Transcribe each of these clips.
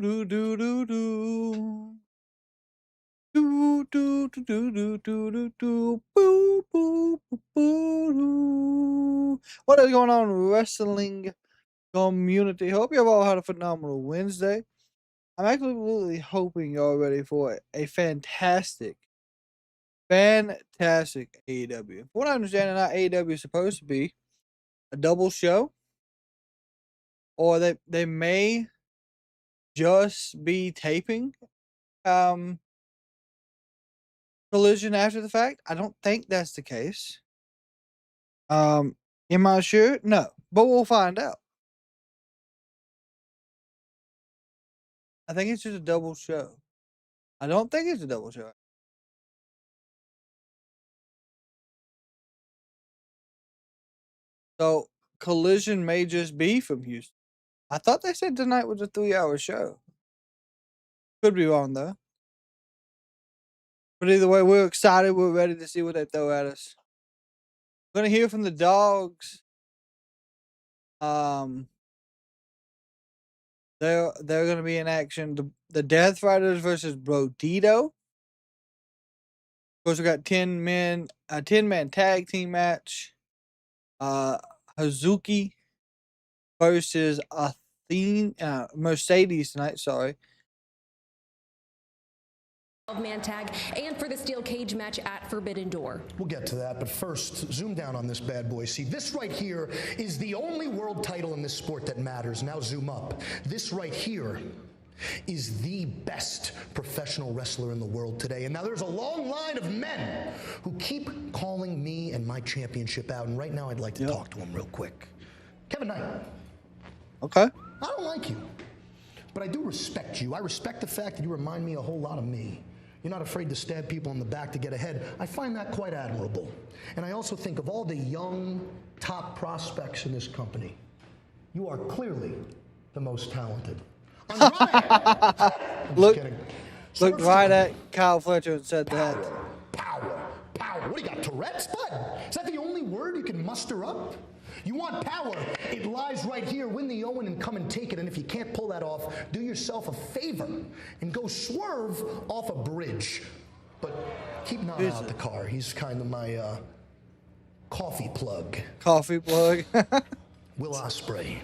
do do do do. Do do do do do do do do boo boo boo boo doo. What is going on, wrestling community? Hope you have all had a phenomenal Wednesday. I'm actually really hoping you're ready for a fantastic AEW. From what I understand, now AEW is supposed to be a double show, or they may just be taping Collision after the fact. I don't think that's the case. Am I sure? No, but we'll find out. I think it's just a double show. I don't think it's a double show. So Collision may just be from Houston. I thought they said tonight was a 3-hour show. Could be wrong though. But either way, we're excited. We're ready to see what they throw at us. We're gonna hear from the dogs. They're gonna be in action. The Death Riders versus Brodito. Of course, we got 10-man tag team match. Hazuki versus Mercedes tonight. Sorry. 12-man tag and for the steel cage match at Forbidden Door. We'll get to that, but first, zoom down on this bad boy. See, this right here is the only world title in this sport that matters. Now zoom up. This right here is the best professional wrestler in the world today. And now there's a long line of men who keep calling me and my championship out. And right now I'd like to talk to him real quick. Kevin Knight. Okay. I don't like you, but I do respect you. I respect the fact that you remind me a whole lot of me. You're not afraid to stab people in the back to get ahead. I find that quite admirable. And I also think of all the young, top prospects in this company, you are clearly the most talented. Look right at Kyle Fletcher and said that. Power. What do you got, Tourette's, bud? Is that the only word you can muster up? You want power, it lies right here. Win the Owen and come and take it. And if you can't pull that off, do yourself a favor and go swerve off a bridge. But keep Nana out the car. He's kind of my coffee plug. Coffee plug. Will Ospreay.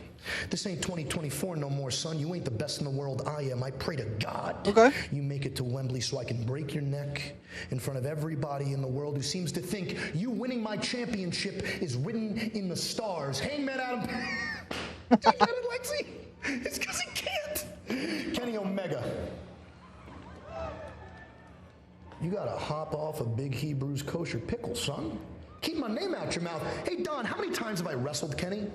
This ain't 2024 no more, son. You ain't the best in the world. I am. I pray to God you make it to Wembley so I can break your neck in front of everybody in the world who seems to think you winning my championship is written in the stars. Hangman Adam. Do you get it, Lexi? It's because he can't. Kenny Omega. You gotta hop off a Big Hebrew's kosher pickle, son. Keep my name out your mouth. Hey, Don, how many times have I wrestled Kenny?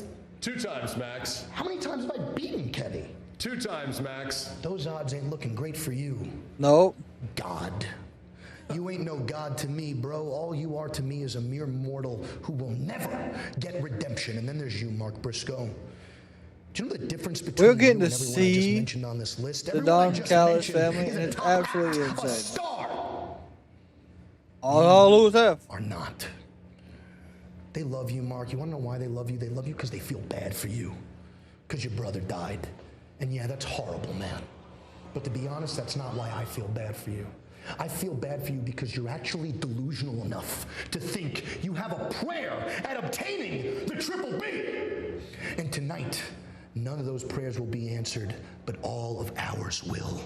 2 times, Max. How many times have I beaten Kenny? 2 times, Max. Those odds ain't looking great for you. Nope. God. You ain't no God to me, bro. All you are to me is a mere mortal who will never get redemption. And then there's you, Mark Briscoe. Do you know the difference between we're getting you to and everyone I just see mentioned on this list? the Don Callis family, and it's absolutely insane. Star. All lose have are not. They love you, Mark. You want to know why they love you? They love you because they feel bad for you. Because your brother died. And yeah, that's horrible, man. But to be honest, that's not why I feel bad for you. I feel bad for you because you're actually delusional enough to think you have a prayer at obtaining the Triple B. And tonight, none of those prayers will be answered, but all of ours will.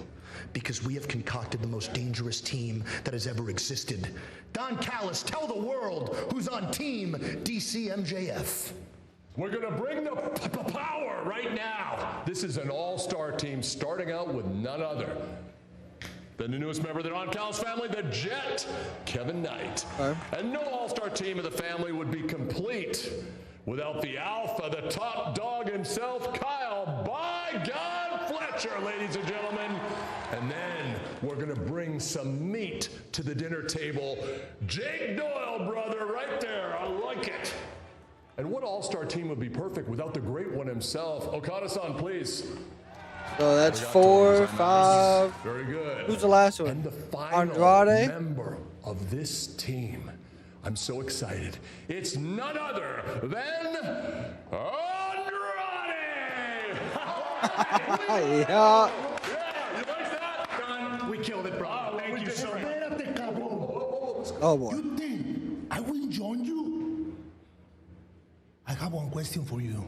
Because we have concocted the most dangerous team that has ever existed. Don Callis, tell the world who's on team DC MJF. We're going to bring the power right now. This is an all-star team starting out with none other than the newest member of the Don Callis family, the Jet, Kevin Knight. And no all-star team of the family would be complete without the alpha, the top dog himself, Kyle "By God" Fletcher, ladies and gentlemen. And then we're going to bring some meat to the dinner table. Jake Doyle, brother, right there. I like it. And what all-star team would be perfect without the great one himself? Okada-san, please. So that's 4, 5. Very good. Who's the last one? And the final Andrade member of this team. I'm so excited. It's none other than Andrade! Yeah. Oh boy. You think I will join you? I have one question for you.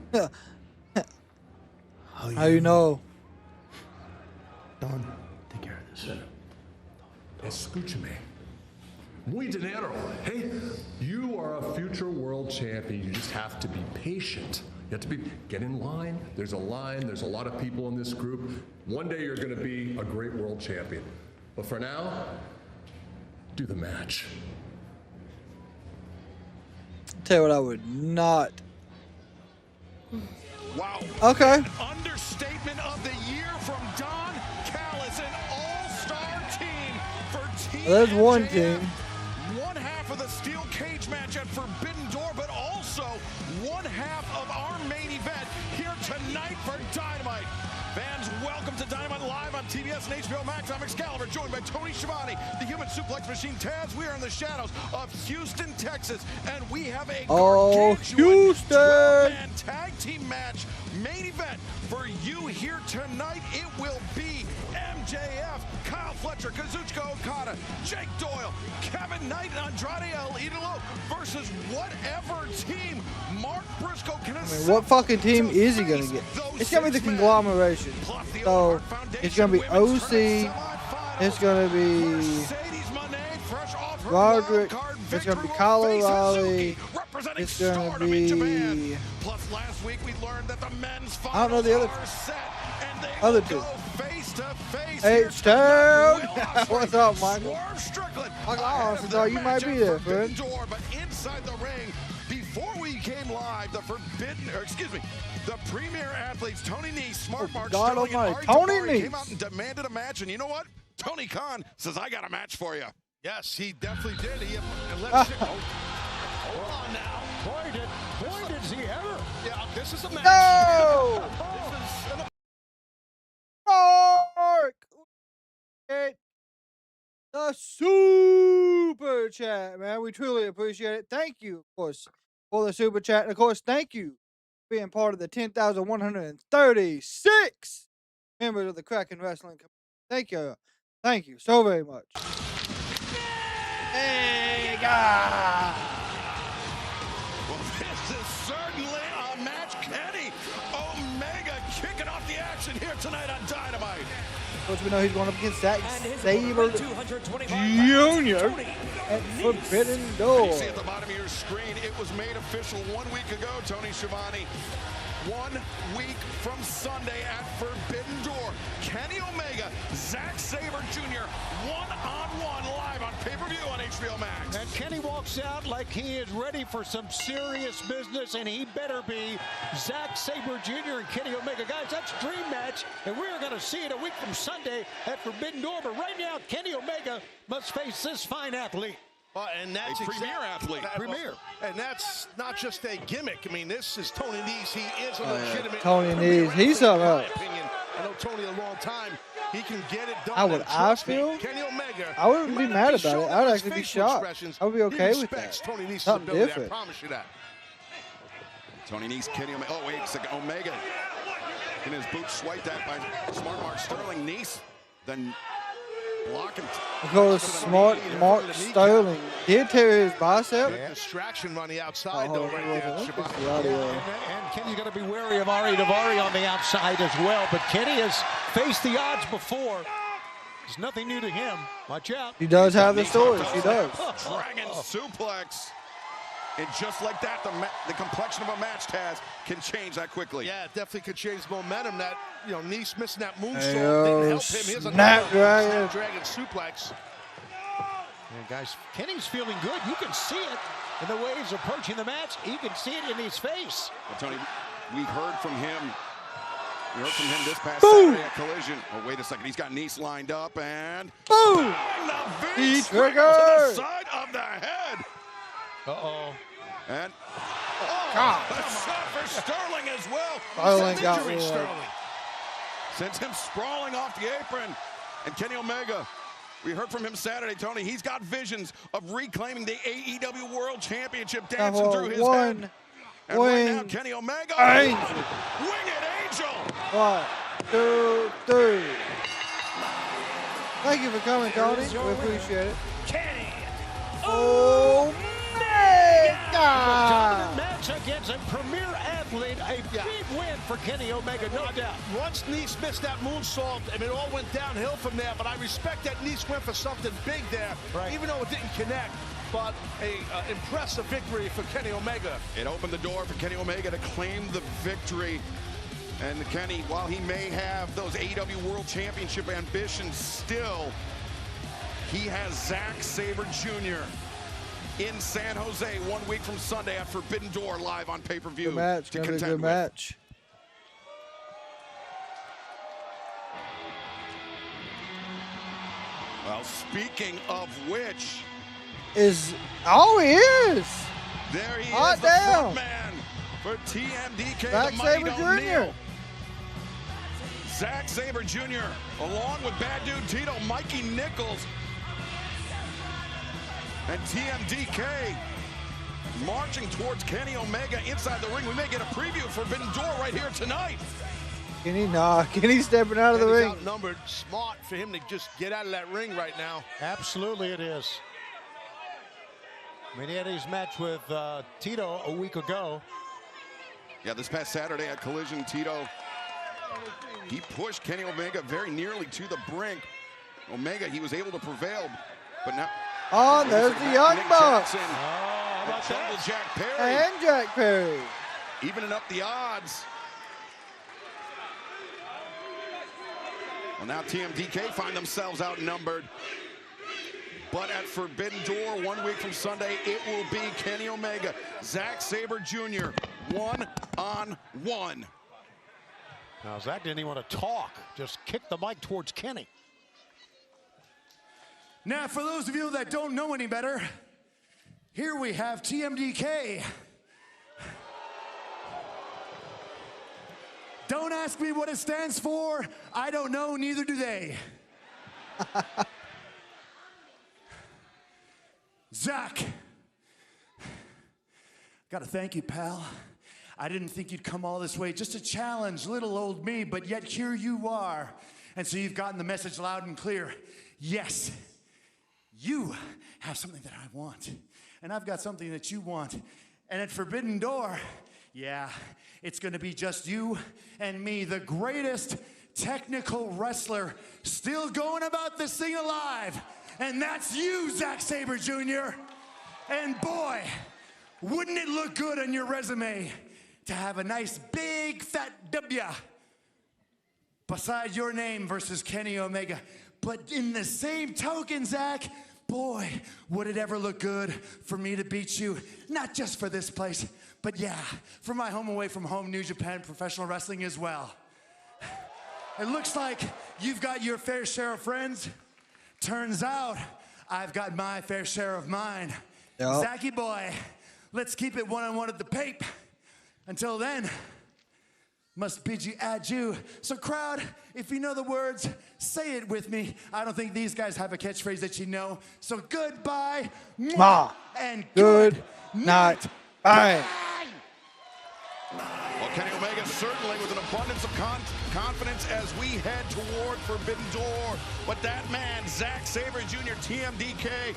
How you know? Don, take care of this. Escúchame. Muy dinero. Hey, you are a future world champion. You just have to be patient. You have to get in line. There's a line. There's a lot of people in this group. One day you're going to be a great world champion. But for now, do the match. Tell you what, I would not. Wow. Okay. An understatement of the year from Don Callis, an all-star team for Team There's one MJF. team. One half of the steel cage match at Forbidden Door, but also one half of our main event here tonight for Dynamite. Fans, welcome to Dynamite Live on TBS and HBO Max. I'm Excalibur, joined by Tony Schiavone, the Human Suplex Machine. Taz, we are in the shadows of Houston, Texas, and we have a Houston 12-man tag team match main event for you here tonight. It will be MJF, Kyle Fletcher, Kazuchika Okada, Jake Doyle, Kevin Knight, and Andrade El Idolo versus whatever team Mark Briscoe can assemble. What fucking team is he gonna get? It's gonna be the conglomeration. So it's gonna be OC. It's gonna be Roderick. It's gonna be Kyle O'Reilly. It's gonna be. Plus, last week we learned that the men's I don't know the other other two. Face to face. H-Town. What's up, Michael? Swerve Strickland. Oh, so you might be there, friend. Door, but inside the ring, before we came live, the premier athletes, Tony Nese, Smart Mark, God Sterling, almighty. and Tony Ari Daivari Nese came out and demanded a match, and you know what? Tony Khan says, I got a match for you. Yes, he definitely did. He let hold on now. Boy, did he ever. Yeah, this is a match. No! Mark! Get the super chat, man. We truly appreciate it. Thank you, of course, for the super chat. And of course, thank you for being part of the 10,136 members of the Kraken Wrestling Community. Thank you. Thank you so very much. Hey, God. Well, this is certainly a match. Kenny Omega kicking off the action here tonight on Dynamite. Of course, we know he's going up against Zack Sabre Jr. at Forbidden Door. You see at the bottom of your screen, it was made official 1 week ago, Tony Schiavone. 1 week from Sunday at Forbidden Door. Kenny Omega, Zack Sabre Jr., one-on-one live on pay-per-view on HBO Max. And Kenny walks out like he is ready for some serious business, and he better be. Zack Sabre Jr. and Kenny Omega. Guys, that's dream match, and we're going to see it a week from Sunday at Forbidden Door. But right now, Kenny Omega must face this fine athlete. And that's a premier athlete. Premier. And that's not just a gimmick. I mean, this is Tony Nese. He is a legitimate Tony premier Nese, he's athlete, something in my else. opinion. I know Tony a long time. He can get it done. How would and I trust me, feel? Kenny Omega. I wouldn't he be might mad not about it. showing I would his actually be facial shocked. expressions. I would be okay He with respects that. Tony Nese's Something ability, different. I promise you that. Tony Nese, Kenny Omega. Oh, wait a second. Omega in his boots, swiped at by Smart Mark Sterling. Nese then blocking. Of course, Smart Mark Sterling did tear his bicep. Good distraction on the outside, though, right Look there. at Shabbat. the audio. And Kenny's going to be wary of Ari Daivari on the outside as well. But Kenny has faced the odds before. There's nothing new to him. Watch out. She does have the story. She does. Dragon suplex. And just like that, the complexion of a match, Taz, can change that quickly. Yeah, it definitely could change the momentum. That, you know, Nese missing that moonsault Ayo, didn't help him. Here's Snapdragon. Snapdragon suplex. And guys, Kenny's feeling good. You can see it in the way he's approaching the match. You can see it in his face. Well, Tony, we heard from him. We heard from him this past Boom. Saturday at Collision. Oh, wait a second. He's got Nese lined up and Boom! He to the triggered. side of the head. Uh-oh. And God. a shot for Sterling as well. Sterling got Injury, one. Sterling sends him sprawling off the apron. And Kenny Omega, we heard from him Saturday, Tony. He's got visions of reclaiming the AEW World Championship dancing through his head. And right now, Kenny Omega, Angel. Winged Angel. 1, 2, 3. Thank you for coming, Tony. We appreciate it. Kenny Omega! Dominant match against a premier athlete. A big win for Kenny Omega, no doubt. Once Nice missed that moonsault, I mean, it all went downhill from there, but I respect that Nice went for something big there, even though it didn't connect. But a impressive victory for Kenny Omega. It opened the door for Kenny Omega to claim the victory. And Kenny, while he may have those AEW World Championship ambitions still, he has Zack Sabre Jr. in San Jose 1 week from Sunday at Forbidden Door live on pay-per-view. Good match. To Gonna be a contend good with. match. Well, speaking of which, He is. there he Hot is, the damn. front man for TMDK. Zack the Mighty Sabre Don't Jr. Kneel. Zack Sabre Jr. along with Bad Dude Tito, Mikey Nichols, and TMDK marching towards Kenny Omega inside the ring. We may get a preview for Forbidden Door right here tonight. Kenny's stepping out of the And he's ring. outnumbered. Smart for him to just get out of that ring right now. Absolutely it is. I mean, he had his match with Tito a week ago. Yeah, this past Saturday at Collision, Tito, he pushed Kenny Omega very nearly to the brink. Omega, he was able to prevail, but now... Oh, there's the Young Nick Bucks. Jackson, How about Jungle that? Jack Perry, And Jack Perry. evening up the odds. Well, now TMDK find themselves outnumbered. But at Forbidden Door, 1 week from Sunday, it will be Kenny Omega, Zack Sabre Jr., one-on-one. Now, Zack didn't even want to talk, just kicked the mic towards Kenny. Now, for those of you that don't know any better, here we have TMDK. Don't ask me what it stands for. I don't know, neither do they. Zack, gotta thank you, pal. I didn't think you'd come all this way just to challenge little old me, but yet here you are. And so you've gotten the message loud and clear. Yes, you have something that I want, and I've got something that you want. And at Forbidden Door, yeah, it's gonna be just you and me, the greatest technical wrestler still going about this thing alive. And that's you, Zack Sabre Jr. And boy, wouldn't it look good on your resume to have a nice big fat W beside your name versus Kenny Omega. But in the same token, Zack, boy, would it ever look good for me to beat you, not just for this place, but yeah, for my home away from home, New Japan Professional Wrestling as well. It looks like you've got your fair share of friends. Turns out, I've got my fair share of mine. Yep. Zacky boy, let's keep it one-on-one at the Pape. Until then, must bid you adieu. So crowd, if you know the words, say it with me. I don't think these guys have a catchphrase that you know. So goodbye, mwah, and good night. Bye. Well, Kenny Omega certainly with an abundance of confidence as we head toward Forbidden Door. But that man, Zack Sabre Jr., TMDK,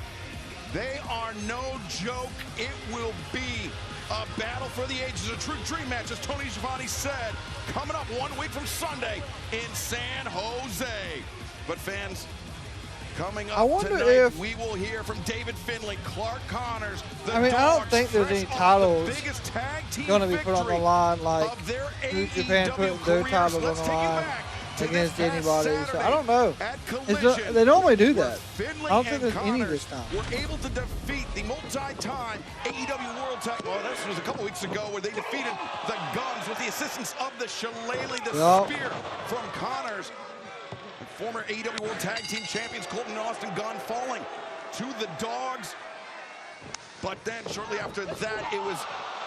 they are no joke. It will be a battle for the ages, a true dream match, as Tony Schiavone said, coming up 1 week from Sunday in San Jose. But fans, coming up tonight, we will hear from David Finlay, Clark Connors, the I don't think there's any titles biggest tag team going to be put on the line like of their New Japan putting their careers. titles on Let's the take you line back to against this past anybody. So I don't know. Saturday at Collision, They normally do where that. Finlay I don't think and there's any Connors this time. were able to defeat the multi-time AEW World Tag. Well, this was a couple weeks ago where they defeated the Guns with the assistance of the Shillelagh, the spear from Connors. And former AEW World Tag Team Champions Colton and Austin Gunn falling to the Dogs. But then shortly after that, it was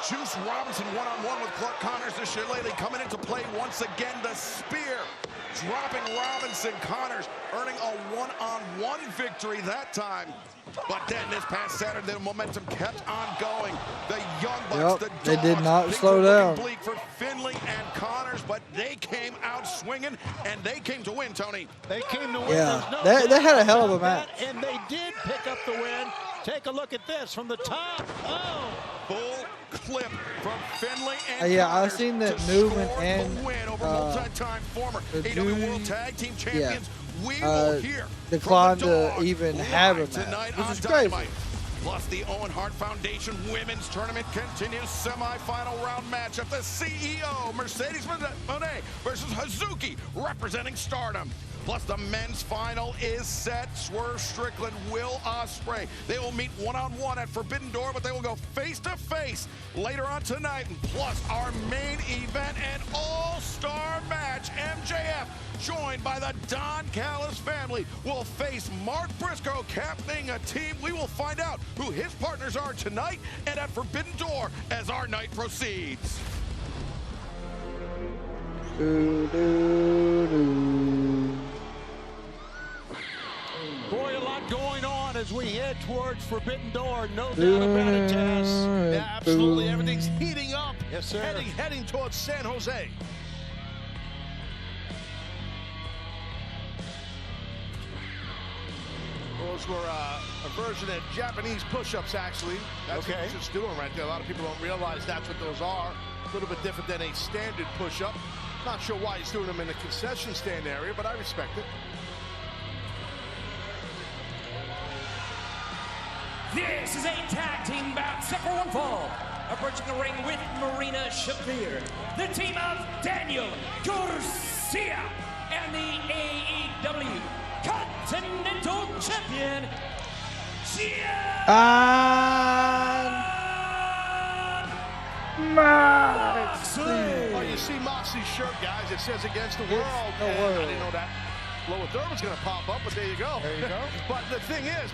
Juice Robinson one-on-one with Clark Connors, the Shillelagh coming into play once again. The spear dropping Robinson. Connors earning a one-on-one victory that time. But then this past Saturday, the momentum kept on going. The Young Bucks, the Dogs, they did not things slow were down. looking bleak for Finlay and Connors, but they came out swinging, and they came to win, Tony. They came to win. Yeah, There's no they had a hell of a doubt about match. that, and they did pick up the win. Take a look at this from the top. Oh! Full clip from Finlay and yeah, Connors I've seen that to movement score and the win over multi-time former AEW World Tag Team Champions. We will hear declined from the to Dog even have a live match, tonight which on is crazy. Dynamite. Plus, the Owen Hart Foundation Women's Tournament continues. Semifinal round matchup. The CEO, Mercedes Moné versus Hazuki, representing Stardom. Plus, the men's final is set. Swerve, Strickland, Will Ospreay. They will meet one-on-one at Forbidden Door, but they will go face-to-face later on tonight. And plus, our main event and all-star match, MJF, joined by the Don Callis family, will face Mark Briscoe, captaining a team. We will find out who his partners are tonight and at Forbidden Door as our night proceeds. Boy, a lot going on as we head towards Forbidden Door. No doubt about it, Taz. Yeah, absolutely. Everything's heating up. Yes, sir. Heading towards San Jose. Those were a version of Japanese push-ups, actually. That's what he's just doing right there. A lot of people don't realize that's what those are. A little bit different than a standard push-up. Not sure why he's doing them in the concession stand area, but I respect it. This is a tag team bout set for one fall. Approaching the ring with Marina Shafir, the team of Daniel Garcia, and the AEW Continental Champion, Moxley. Oh, you see Moxley's shirt, guys. It says against the world. I didn't know that lower third was going to pop up, but there you go. There you go. But the thing is,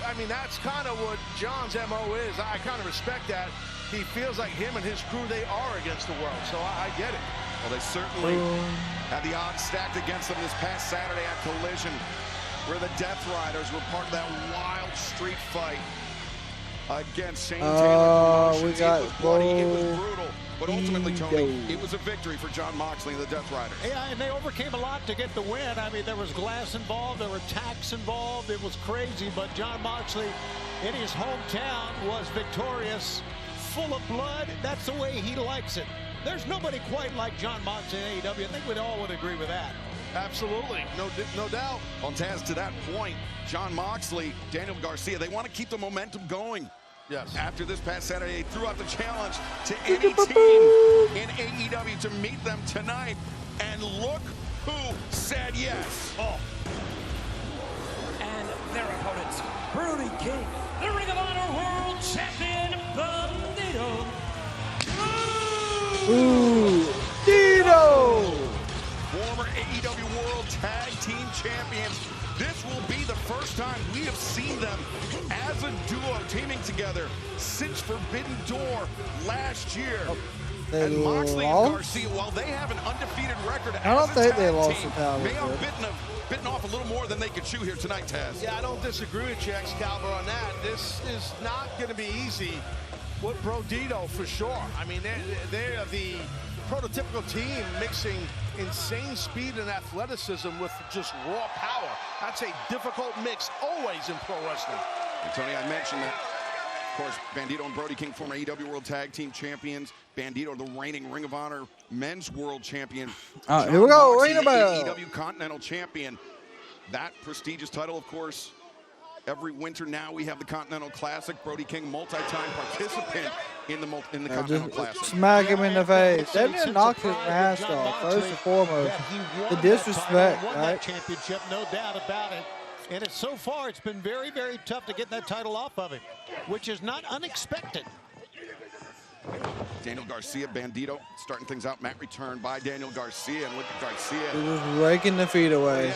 I mean, that's kind of what John's MO is. I kind of respect that. He feels like him and his crew, they are against the world, so I get it. Well, they certainly had the odds stacked against them this past Saturday at Collision, where the Death Riders were part of that wild street fight against Shane Taylor Promotions. It was bloody, it was brutal, but ultimately, Tony, it was a victory for Jon Moxley and the Death Riders. Yeah, and they overcame a lot to get the win. I mean, there was glass involved, there were tacks involved. It was crazy, but Jon Moxley in his hometown was victorious, full of blood. That's the way he likes it. There's nobody quite like Jon Moxley in AEW. I think we all would agree with that. Absolutely, no doubt. Well, Taz, to that point, Jon Moxley, Daniel Garcia, they want to keep the momentum going. Yes. After this past Saturday, they threw out the challenge to any team in AEW to meet them tonight. And look who said yes. Oh. And their opponents, Brody King, the Ring of Honor World Champion, Bandito. Dino! Former AEW World Tag Team Champions. This will be the first time we have seen them as a duo teaming together since Forbidden Door last year. And Moxley and Garcia, while they have an undefeated record, I don't think they lost the power. May have bitten off a little more than they could chew here tonight, Taz. Yeah, I don't disagree with you, Excalibur, on that. This is not going to be easy with Brodito for sure. I mean, they're the prototypical team mixing insane speed and athleticism with just raw power. That's a difficult mix always in pro wrestling. And Tony, I mentioned that, of course, Bandito and Brody King, former AEW World Tag Team Champions. Bandito, the reigning Ring of Honor Men's World Champion. Here we go, ring the bell. AEW Continental Champion. That prestigious title, of course. Every winter now we have the Continental Classic. Brody King, multi-time participant in the Continental Classic. Smack him in the face. They didn't knock his mask off, first and foremost. The disrespect, right? Championship, no doubt about it. And so far, it's been very, very tough to get that title off of him, which is not unexpected. Daniel Garcia, Bandito, starting things out. Mat return by Daniel Garcia, and look at Garcia. He was raking the feet away.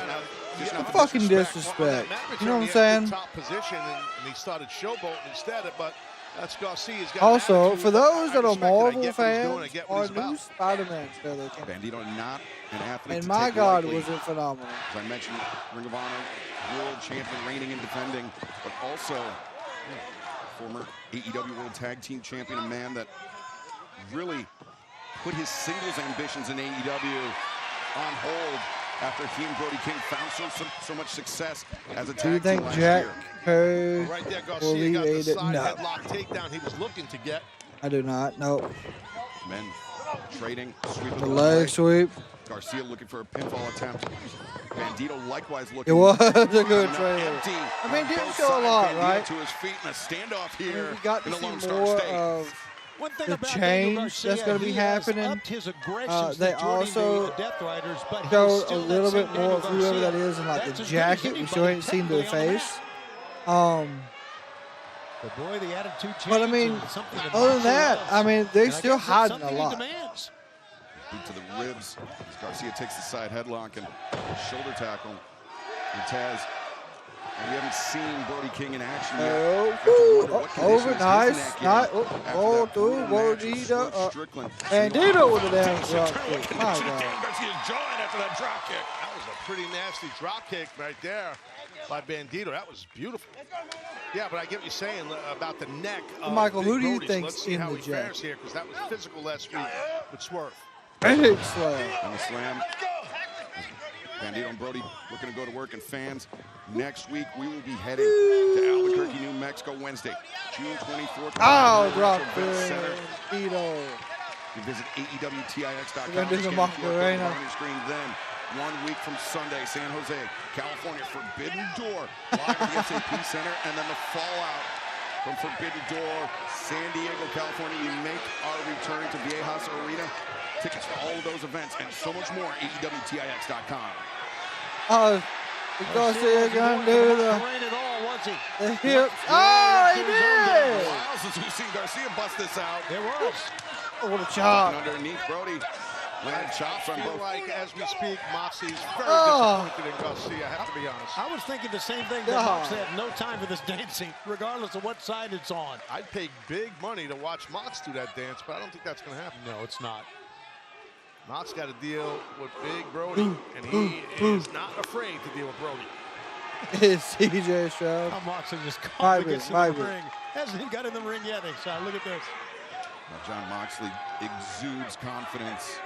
Fucking disrespect. You know what I'm saying? Top position, and he started showboating instead. But that's Garcia's got also, for those that are Marvel fans or new Spider-Man trailer, Bandito not an athlete. And my God, was it phenomenal. As I mentioned, Ring of Honor World Champion, reigning and defending, but also former AEW World Tag Team Champion, a man that really put his singles ambitions in AEW on hold after he and Brody King found so much success as a Do you tag team think last Jack year. Perry Right there, will Garcia lead got the AEW? side No, headlock takedown he was looking to get. I do not. No. Men trading, sweeping The the leg sweep. Garcia looking for a pinfall attempt. Bandito likewise looking. It was a good coming up trailer. empty I mean, on didn't both show a sides. lot, Bandito right? to his feet in a standoff I mean, here we got in to a see Lone Star more State. of One thing the about change that's going to be happening. They also showed a little bit more of whoever that is in like the jacket. We still ain't seen their face. But I mean, other than that, I mean, they're still hiding a lot. Boot to the ribs as Garcia takes the side headlock and shoulder tackle. And Taz, and we haven't seen Brody King in action yet. Over, nice. Through, Bandito. Bandito with a damn drop kick. My God. Garcia's jawing after that drop kick. That was a pretty nasty drop kick right there by Bandito. That was beautiful. Yeah, but I get what you're saying about the neck. Michael, who do you Brody's. think's Let's see in how the he jack? fares here, because that was physical last week with Swerve. Big slam. And the slam. Bandito and Brody looking to go to work, and fans, next week we will be heading to Albuquerque, New Mexico, Wednesday, June 24th. Oh, drop Bandito. You visit AEWTIX.com. We're gonna do the Macarena. On your screen. Then 1 week from Sunday, San Jose, California, Forbidden Door live at the SAP Center, and then the fallout from Forbidden Door, San Diego, California. You make our return to Viejas Arena. Tickets for all of those events and so much more at AEWTIX.com. Garcia gonna do the hips. Oh, he did! A while since we've seen Garcia bust this out. There was. Oh, what a chop. Underneath Brody. Landed chops on both. Like, as we speak, Moxie's very disappointed in Garcia, I have to be honest. I was thinking the same thing. That Moxley had no time for this dancing, regardless of what side it's on. I'd pay big money to watch Mox do that dance, but I don't think that's going to happen. No, it's not. Mox got to deal with Big Brody, and he is not afraid to deal with Brody. It's CJ Stroud. Now Moxley just calmly gets in the ring. Hasn't even got in the ring yet, Sean. Look at this. Now John Moxley exudes confidence.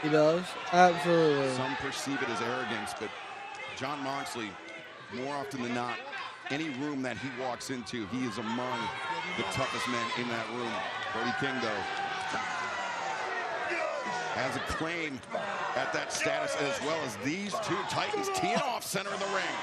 He does, absolutely. Some perceive it as arrogance, but John Moxley, more often than not, any room that he walks into, he is among the toughest men in that room. Brody King, though, has a claim at that status, as well as these two titans teeing off center of the ring.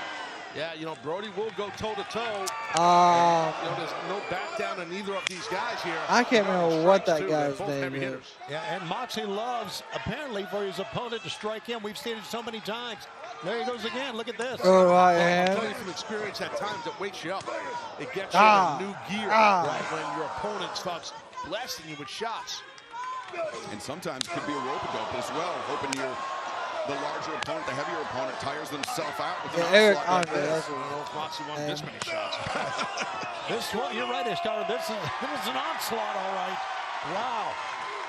Yeah, you know, Brody will go toe-to-toe. You know, there's no back down in either of these guys here. I can't remember what that guy's name is. Yeah, and Moxley loves, apparently, for his opponent to strike him. We've seen it so many times. There he goes again. Look at this. Go right I'll tell you hand. from experience, at times it wakes you up. It gets you in new gear right, when your opponent starts blasting you with shots. And sometimes it could be a rope-a-dope as well, hoping the larger opponent, the heavier opponent, tires themselves out with an Eric onslaught like Andre, this. that's I don't know if Moxie won this many shots. This one, you're right, Estar. This is an onslaught, all right. Wow.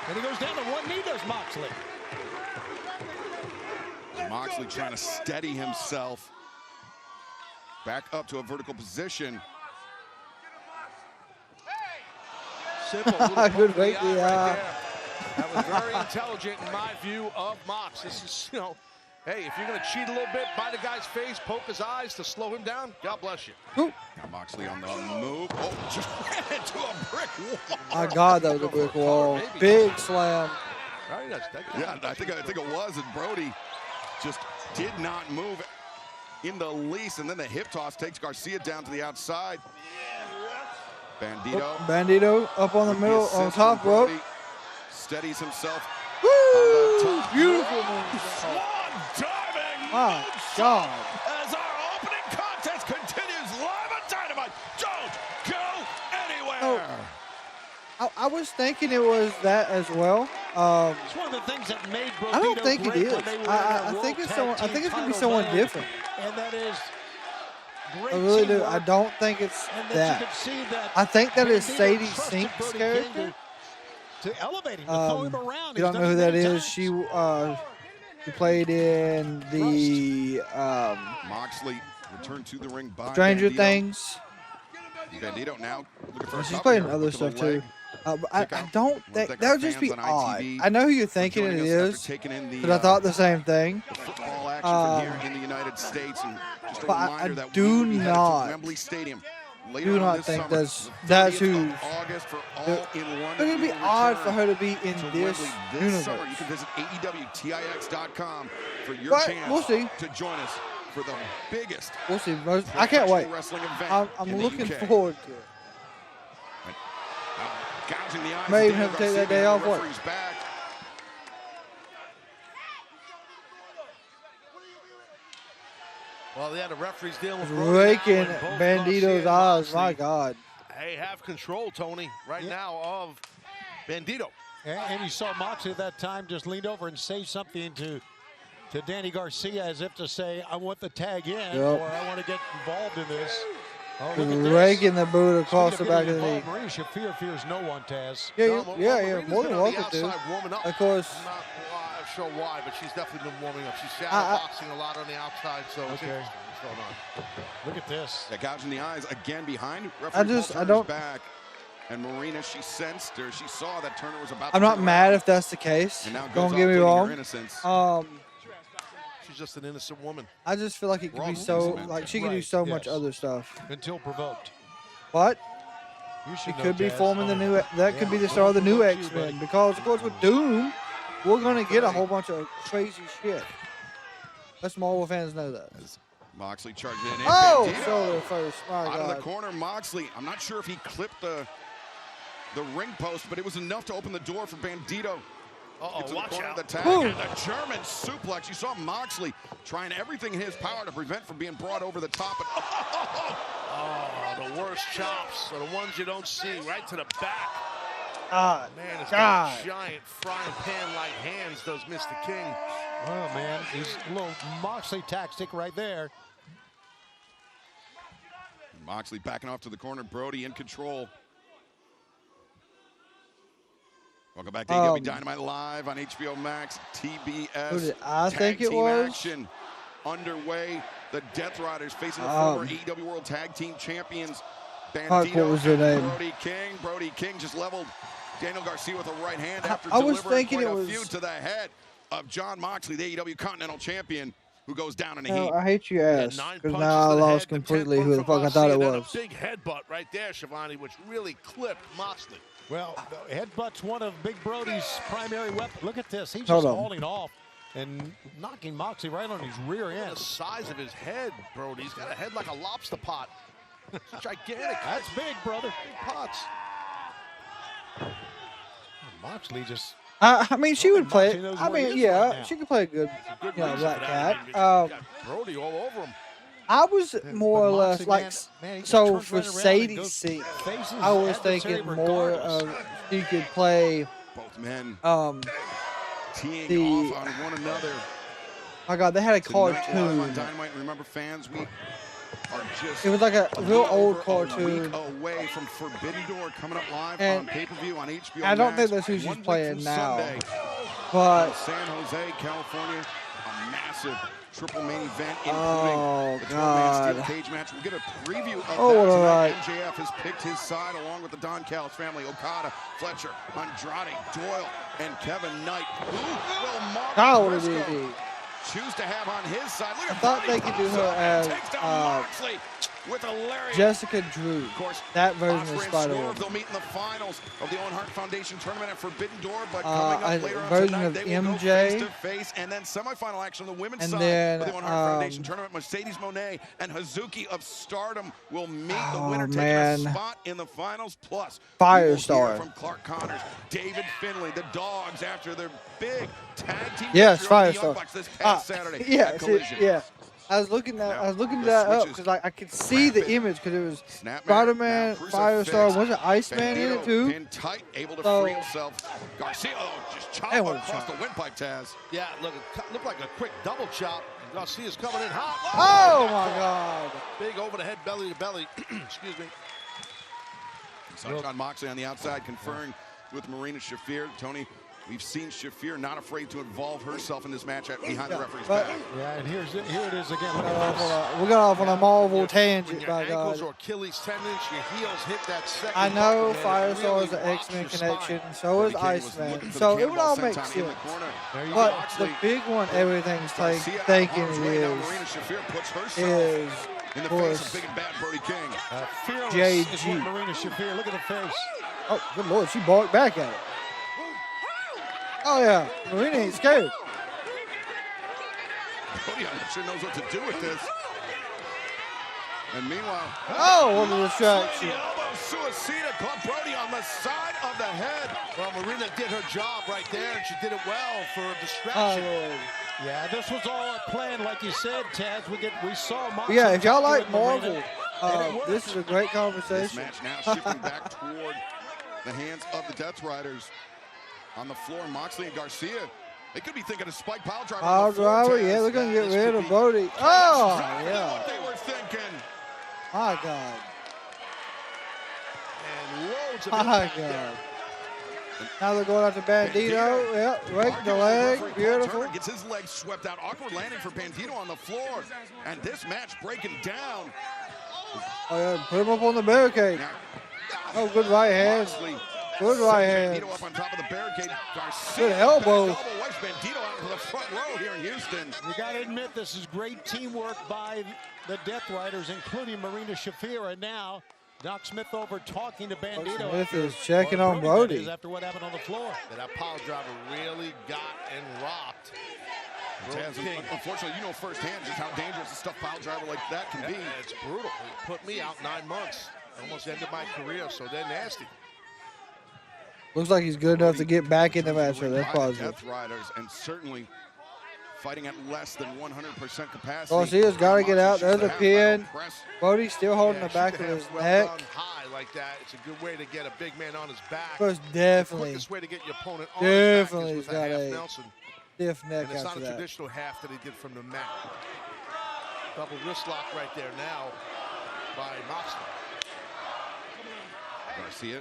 And he goes down to one knee, does Moxley. Moxley trying to steady himself. Back up to a vertical position. Simple. Good weight, Right there. That was very intelligent in my view of Mox. This is, you know, hey, if you're going to cheat a little bit, buy the guy's face, poke his eyes to slow him down, God bless you. Now Moxley on the move. Oh, just ran into a brick wall. My God, that was a brick wall. Big slam. Yeah, I think it was, and Brody just did not move in the least, and then the hip toss takes Garcia down to the outside. Bandito. Bandito up on the middle, on top rope. Steadies himself. Woo! On the top. Beautiful move. Swan diving. My God. As our opening contest continues live on Dynamite. Don't go anywhere. I was thinking it was that as well. It's one of the things that made Brody I don't think it is. when they were in I their think World it's someone. I Tag think it's Team gonna be title someone match, different. And that is great I really do. teamwork. I don't think it's And that. You can see that I think that is Bandito Sadie trusted Sink's Brody King character. to elevate him, to throw him around. You don't know who that is. She played in the Moxley returned to the ring by Stranger Bandito. Things. Bandito now looking for a She's cover played in here. other Look at stuff the leg. too. I don't think that would just be odd. ITV I know who you're thinking it joining us after is, taking in the, but I thought the same thing. football action from here in the United States. And just a but reminder that do we will be headed to not Wembley Stadium later do on not this think summer, that's the 30th who. of August for All in One. It'd be odd for her to be in to this Wembley this universe. summer. You can visit AEWTIX.com for your But chance we'll see. to join us for the biggest We'll see. I can't wait. wrestling event I'm in the looking UK. forward to it. Gouging the eyes May of even have to Daniel take that day Garcia, off the work. referee's back. Well, yeah, the referee's dealing with Raking Bandito's eyes. My God. They have control, Tony, right now of Bandito. And you saw Moxley at that time just leaned over and say something to Danny Garcia as if to say, I want the tag in, or I want to get involved in this. Oh, look at this. Raking the boot across the back of the knee. Marina Shafir fears no one, Taz. Yeah, more than welcome to. Warming up. Of course. I'm not sure why, but she's definitely been warming up. She's boxing a lot on the outside, so it's interesting what's going on. Look at this. That gouging the eyes again behind. I don't. Back. And Marina, she sensed or she saw that Turner was about to I'm not turn mad around. if that's the case. And now Don't goes get me off wrong. her innocence. She's just an innocent woman. I just feel like it could be so, like she could do so much other stuff. Until provoked. But You should it know, could be Taz. forming the new. That could be the start of the new X-Men, because of course with Doom, we're gonna get a whole bunch of crazy shit. Let's Marvel fans know that. Moxley charging in. Oh, Bandito shoulder first. My out of God. the corner, Moxley. I'm not sure if he clipped the ring post, but it was enough to open the door for Bandito. Uh-oh, watch out. Of the tag. Boom. And the German suplex. You saw Moxley trying everything in his power to prevent from being brought over the top. But Oh, the worst chops are the ones you don't see, right to the back. Ah, Man, it's God. got giant frying pan-like hands, does Mr. King. Oh, man. He's a little Moxley tactic right there. Moxley backing off to the corner. Brody in control. Welcome back to AEW Dynamite Live on HBO Max, TBS. Who did I Tag think it team was? action underway. The Death Riders facing the former AEW World Tag Team Champions, Bandito what was their name? Brody King. Brody King just leveled Daniel Garcia with a right hand after I was delivering thinking quite it a was- feud to the head of John Moxley, the AEW Continental Champion, who goes down in the No, heat. I hate you ass, 9 because punches now I to the lost head, the 10 completely who the from fuck I thought it Garcia, then was. A big headbutt right there, Shivani, which really clipped Moxley. Well, the headbutt's one of Big Brody's primary weapons. Look at this. He's Hold just on. holding off and knocking Moxley right on his rear end. The size of his head, Brody. He's got a head like a lobster pot. It's gigantic. That's big, brother. Big pots. Moxley just... I mean, she would play Moxley it. knows I where he mean, is yeah, right now. she could play a good, Good you know, reason Black for that. Cat. I mean, got Brody all over him. I was more or But less Moxley, like, man, he just so turns for right around and Sadie's goes sake, faces I was adversary thinking more regardless. of she could play, Both men the, teeing off on one another. my God, they had a Tonight, live on cartoon. Dynamite. Remember, fans, we are just It was like a real over old a cartoon. week away from Forbidden Door coming up live And on pay-per-view on HBO I don't Max. think that's who she's 1 week playing from now. Sunday. But San Jose, California, a massive triple main event, including Oh, the 12-man God. steel cage match. We'll get a preview of Oh, that what a tonight. ride. MJF has picked his side along with the Don Callis family, Okada, Fletcher, Andrade, Doyle, and Kevin Knight. Who will Mark how old Briscoe is he? choose to have on his side? Look I at thought Bobby they could do pops her up, as takes down Moxley with a lariat. Jessica Drew. Of course, That version of Ospreay and Spider-Woman. Swerve, they'll meet in the finals of the Owen Hart Foundation Tournament at Forbidden Door, but A coming up later on version tonight, of they will go MJ. face-to-face, and then semifinal action on the women's And side then, of the Owen Hart Foundation Tournament. Mercedes Moné and Hazuki of Stardom will meet the winner, taking man. a spot in the finals. Plus, Firestar. we will hear from Clark Connors, David Finlay, the Dogs, after their big tag team Yes, victory over the Young Firestar. Bucks this past Saturday Yeah, at Collision. yeah. I was looking that. I was looking the that up switches because I could see the rapid. image because it was Snapmare, Spider-Man, now crucifix. Firestar. Was it Iceman in it Bandito too? pinned tight, able to So- free himself. Garcia, just chop That was across chop. the windpipe, Taz. Yeah, look, it looked like a quick double chop. Garcia's coming in hot. Oh my God! Big over the head, belly to belly. Excuse me. Saw John Moxley on the outside conferring with Marina Shafir. Tony, We've seen Shafir not afraid to involve herself in this match behind the referee's back. Yeah, and here it is again. We got off on a Marvel tangent, Your by ankles God. or Achilles tendons, your heels hit that second. I know button, man. It Firestar really is an rocks X-Men your connection, spine. so is King was Iceman. looking for So the it would all cannonball make senton in sense. the corner. But the big one everything's Garcia thinking out harm's way. Now is Marina Shafir puts herself in in the of face course, of big and bad Brody King. Fearless JG. is what Marina Shafir. Look at the face. Oh, good Lord, she barked back at it. Oh, yeah, Marina ain't scared. Brody, I'm not sure knows what to do with this. And meanwhile, Oh, what a distraction. the elbow, Suicida caught Brody on the side of the head. Well, Marina did her job right there, and she did it well for a Oh, distraction. Lord. Yeah, this was all a plan, like you said, Taz. We saw Moxley Yeah, if y'all like with Marina, Marvel, and it this is a great This conversation. match now shifting back toward the hands of the Death Riders. On the floor, Moxley and Garcia. They could be thinking of spike pile driver. on Power the floor, driver, Taz. yeah, they're going to get This rid could of be Brody. Oh, exactly yeah. what they were thinking. My God. And loads of My impact God. there. Now they're going after Bandito. Yeah, right the leg. Beautiful. Gets his leg swept out. Awkward landing for Bandito on the floor. And this match breaking down. Oh, yeah, put him up on the barricade. Oh, good right hand. Moxley Good right hand. Bandito up on top of the barricade. Garcia Good elbow. back elbow wipes Bandito out into the front row here in Houston. You got to admit, this is great teamwork by the Death Riders, including Marina Shafir. And now, Doc Smith over talking to Bandito. Smith is checking on Brody. That is, after what happened on the floor. And that pile driver really got and rocked. Taz, unfortunately, you know firsthand just how dangerous a stuff pile driver like that can be. It's brutal. It put me out 9 months. Almost ended my career, so they're nasty. Looks like he's good enough to get back in the match, so that's By the positive. Death Riders, and certainly fighting at less than 100% capacity. Garcia's got to get out. There's a pin. Press. Brody's still holding Yeah, the back shoot of the his hands well neck. done high like that. It's a good way to get a big man on his back. Most The definitely quickest way to get your opponent on his back Definitely is with he's a got half a Nelson. stiff neck And it's not after a that. traditional half that he did from the mat. Double wrist lock right there now by Moxley. Garcia.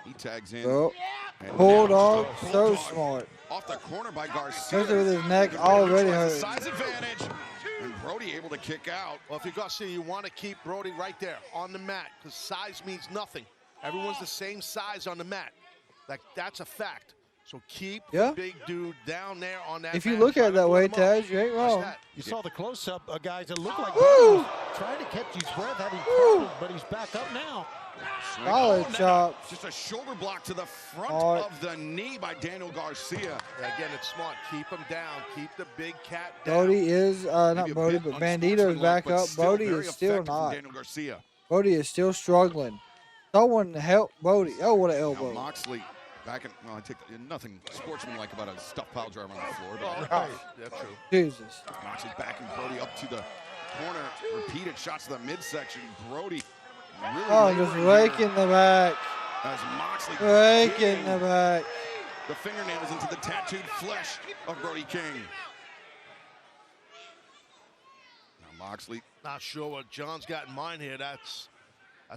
He tags in. Oh, And Bulldog, now so Bulldog smart. Off the corner by Garcia. Especially with his neck already Tries hurt. the size advantage. And Brody able to kick out. Well, if you're Garcia, you want to keep Brody right there on the mat because size means nothing. Everyone's the same size on the mat. That's a fact. So keep Yeah. the big dude down there on that If you mat. look Try at it to that put way, him up. Taz, you ain't Watch wrong. that. You saw the close-up, guys. It looked like Woo! Brody was trying to catch his breath, having problems, but he's back up now. Solid chops. Just a shoulder block to the front Hard. of the knee by Daniel Garcia. Yeah, again, it's smart. Keep him down. Keep the big cat down. Brody is, not Maybe a Brody, bit but Bandito's back unsportsmanlike, but up. Brody very is still effective from not. Daniel Garcia. Brody is still struggling. Someone help Brody. Oh, what an Now elbow. Moxley back in. Well, I take nothing sportsmanlike about a stuffed pile driver on the floor. But Right. That's true. Jesus. Moxley backing Brody up to the corner. Repeated shots to the midsection. Brody really Oh, just laboring raking the back. here as Moxley Raking digging the back. the fingernails into the tattooed flesh of Brody King. Now Moxley. Not sure what John's got in mind here. That's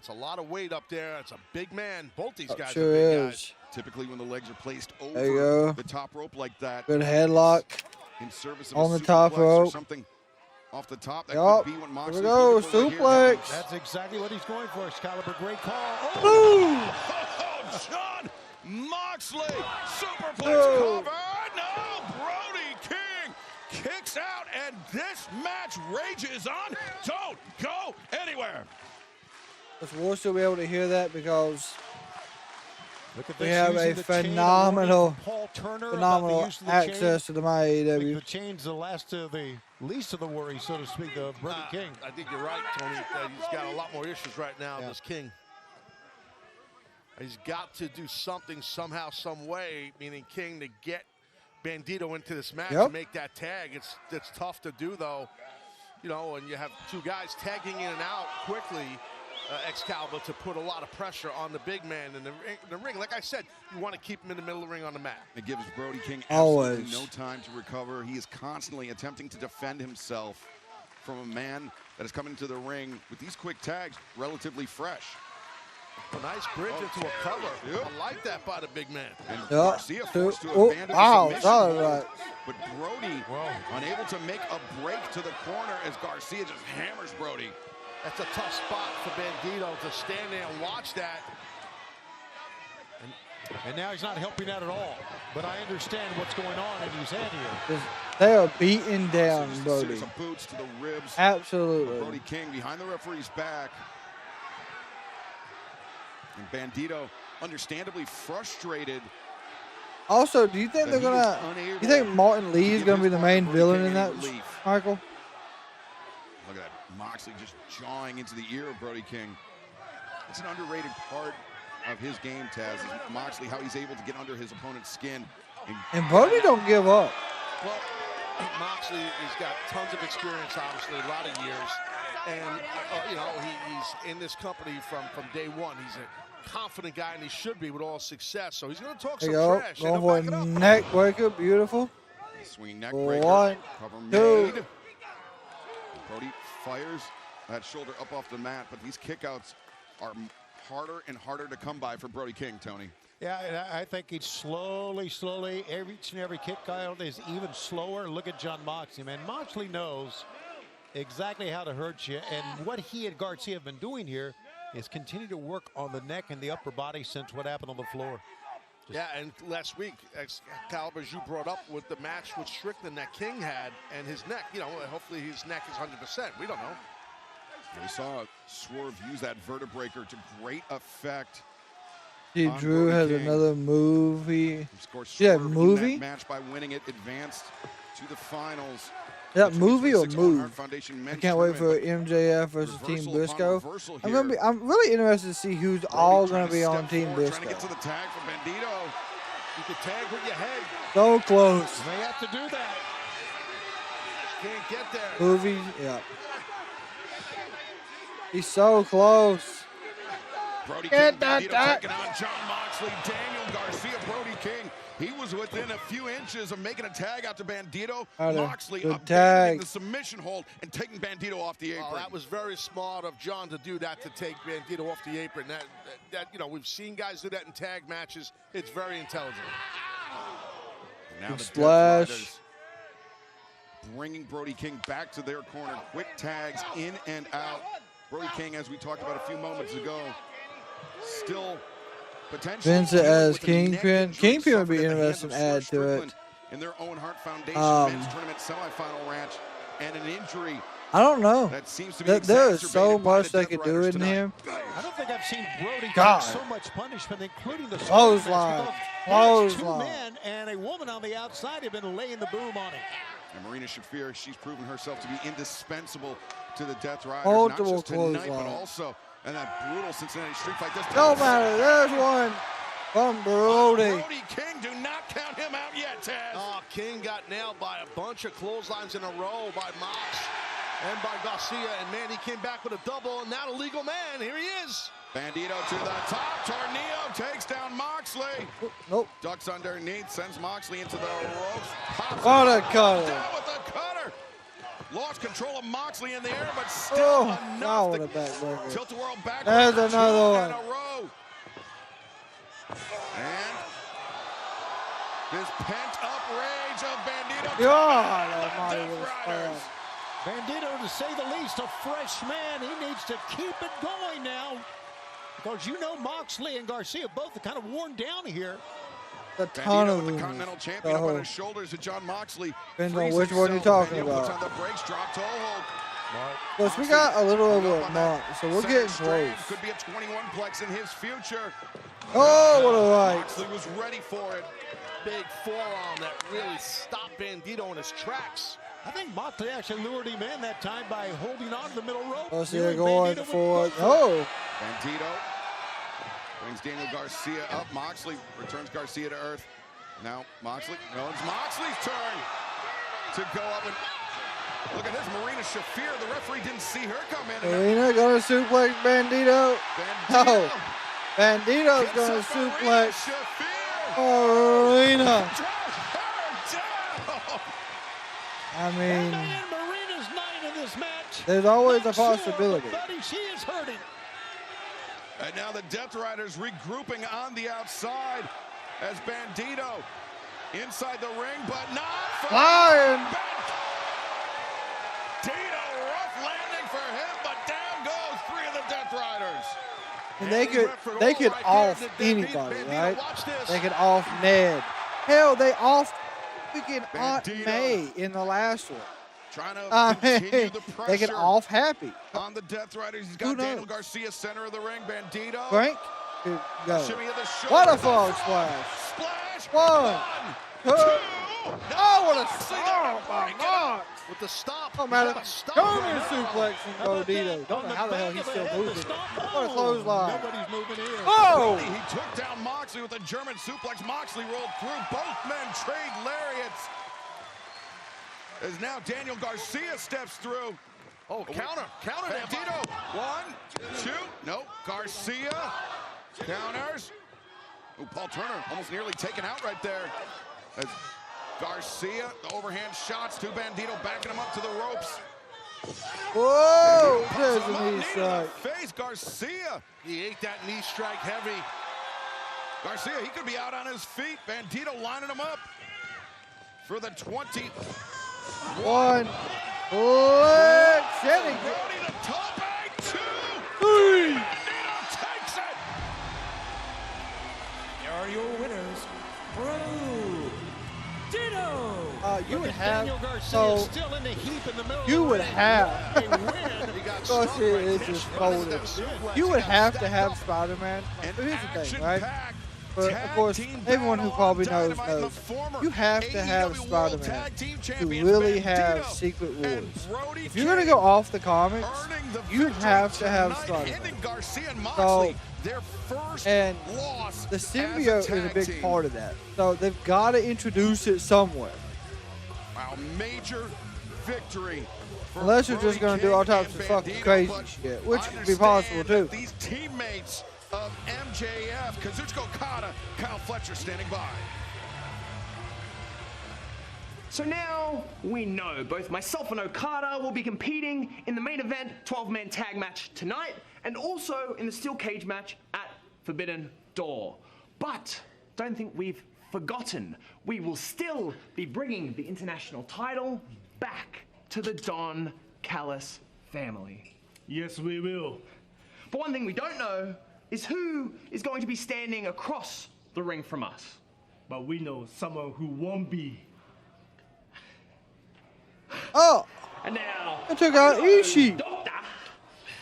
a lot of weight up there. That's a big man. Both these guys Sure are big is. guys. Typically, when the legs are placed There you go. over the top rope like that, Good headlock. in service of On a the top superplex or rope. something off the top, that Yup. could be what Here Moxley's we go. looking for right here. Suplex. That's exactly what he's going for, Excalibur. Great call. Oh, Boom. Oh, John Moxley, superplex Oh. cover. No, Brody King kicks out, and this match rages on. Don't go anywhere. Does War still be able to hear that because look at we this, have using a the chain of phenomenal, warning from Paul Turner about the use of the chain. access to the My I think AEW. the chain's the least of the worries, so to speak, the Brody King. I think you're right, Tony. He's got a lot more issues right now, this King. He's got to do something somehow, some way, meaning King, to get Bandito into this match and make that tag. It's tough to do, though. You know, and you have two guys tagging in and out quickly, Excalibur, to put a lot of pressure on the big man in the ring. Like I said, you want to keep him in the middle of the ring on the mat. It gives Brody King absolutely Always. no time to recover. He is constantly attempting to defend himself from a man that is coming into the ring with these quick tags relatively fresh. A nice bridge into a cover. I like that by the big man. And Garcia forced to abandon wow, the submission solid hold, right. but Brody unable to make a break to the corner as Garcia just hammers Brody. That's a tough spot for Bandito to stand there and watch that. And now he's not helping out at all. But I understand what's going on in his head here. They are beating down So Brody. series of boots to the ribs. Absolutely. Brody King behind the referee's back. And Bandito understandably frustrated. Also, do you think they're gonna? You think Martin Lee is gonna be the main villain in that, Michael? Look at that, Moxley just jawing into the ear of Brody King. It's an underrated part of his game, Taz. Is Moxley, how he's able to get under his opponent's skin. And Brody don't give up. Well, Moxley has got tons of experience, obviously, a lot of years. And, you know, he's in this company from day one. He's a confident guy, and he should be with all success. So he's going to talk some trash. Going for a neck breaker. Beautiful. Swinging neck breaker. One, cover two. made. Brody fires that shoulder up off the mat, but these kickouts are harder and harder to come by for Brody King, Tony. Yeah, and I think he's slowly, each and every kick out is even slower. Look at John Moxley, man. Moxley knows exactly how to hurt you, and what he and Garcia have been doing here is continue to work on the neck and the upper body since what happened on the floor. Yeah, and last week, Excalibur, as you brought up with the match with Strickland that King had, and his neck, you know, hopefully his neck is 100%. We don't know. We saw Swerve use that vertebreaker to great effect. See, Drew has another movie. Yeah, movie? That match by winning it, advanced to the finals. That movie or move? I can't wait for MJF versus Team Briscoe. I'm really interested to see who's all gonna be on Team Briscoe. Trying to get to the tag from Bandito. You can tag with your head. So close. They have to do that. Can't get there. Movie, yeah. He's so close. Brody King, Bandito taking on John Moxley, Daniel Garcia, Brody King. He was within a few inches of making a tag out to Bandito. Moxley abandoning the submission hold and taking Bandito off the apron. Oh, that was very smart of John to do that, to take Bandito off the apron. That you know, we've seen guys do that in tag matches. It's very intelligent. Now the splash. Death Riders bringing Brody King back to their corner. Quick tags in and out. Brody King, as we talked about a few moments ago, still potentially Vincent as Kingpin. Kingpin would be interesting to add to it. In their Owen Hart Foundation men's tournament semifinal match, and an injury. I don't know. That seems to be there is so much they could do in him. I don't think I've seen Brody take so much punishment, including the clothesline. Two men and a woman on the outside have been laying the boom on him. And Marina Shafir, she's proven herself to be indispensable to the Death Riders, Multiple not just tonight, but clothesline. also in that brutal Cincinnati street fight. No matter, there's one from Brody. Brody King, do not count him out yet, Taz. Oh, King got nailed by a bunch of clotheslines in a row by Mox and by Garcia, and man, he came back with a double, and now the legal man, here he is. Bandito to the top, Tornillo takes down Moxley. Nope. Ducks underneath, sends Moxley into the ropes. Pops What a cutter. down with the cutter. Lost control of Moxley in the air, but still enough to tilt the world back. There's another one. In a row. And this pent-up rage of Bandito. God almighty, was fast. Bandito, to say the least, a fresh man. He needs to keep it going now. Because you know Moxley and Garcia both are kind of worn down here. A ton Bandito of with the moves. Continental Champion up on his shoulders of John Moxley. Depends on which one you're talking Bandito puts about. on the brakes, drop toe hold. Plus, we got a little over a month, so we're getting close. Could be a 21-plex in his future. Oh, what a right. Moxley was ready for it. Big forearm that really stopped Bandito in his tracks. I think Moxley actually lured him in that time by holding on to the middle rope. Let's see, they're going for, oh. Bandito brings Daniel Garcia up. Moxley returns Garcia to earth. Now Moxley, no, it's Moxley's turn to go up and look at this. Marina Shafir, the referee didn't see her come in. Marina gonna suplex Bandito. No, Bandito's gonna suplex Marina. I mean, Marina's night in this match. there's always a possibility. Buddy, she is hurting. And now the Death Riders regrouping on the outside as Bandito inside the ring, but not for Flying. Bandito, rough landing for him, but down goes 3 of the Death Riders. And they could off anybody, right? They could off Ned. Hell, they off freaking Aunt May in the last one. Trying to continue the pressure. They could off Happy On the Death Riders, he's got Daniel Garcia center of the ring. Bandito. Frank could go. Shimmy of the shoulder. What a frog splash. Splash. 1, 2. Oh, what a Oh, my God. With the stop. Oh, man. German suplex from Bandito. Don't know how the hell he's still moving. What a clothesline. Nobody's moving here. Oh! He took down Moxley with a German suplex. Moxley rolled through. Both men trade lariats. As now Daniel Garcia steps through. Oh, counter Bandito. 1, 2. No, Garcia counters. Oh, Paul Turner almost nearly taken out right there. As Garcia, the overhand shots to Bandito, backing him up to the ropes. Whoa! Puts There's him a up, knee knee to the strike. face, Garcia. He ate that knee strike heavy. Garcia, he could be out on his feet. Bandito lining him up for the 20. 1. Let's hit it. Brody to top 2. 3. Bandito takes it. Here are your winners, Dino. You would have, Daniel Garcia so still in the heap in the middle you of would the ring. have, A win. He got Garcia stuck right is there. just folded. You would have to have Spider-Man. But here's the thing, right? But of course, everyone who probably knows, you have to have Spider-Man to really have Secret Wars. If you're going to go off the comics, you have to have Spider-Man. So, and the symbiote is a big part of that. So they've got to introduce it somewhere. Wow, major victory. Unless you're just going to do all types of fucking crazy shit, which could be possible too. These teammates of MJF, Kazuchika Okada, Kyle Fletcher standing by. So now we know both myself and Okada will be competing in the main event 12-man tag match tonight and also in the steel cage match at Forbidden Door. But don't think we've forgotten. We will still be bringing the international title back to the Don Callis family. Yes, we will. But one thing we don't know is who is going to be standing across the ring from us. But we know someone who won't be. Oh! And now, I took out Ishii. Doctor,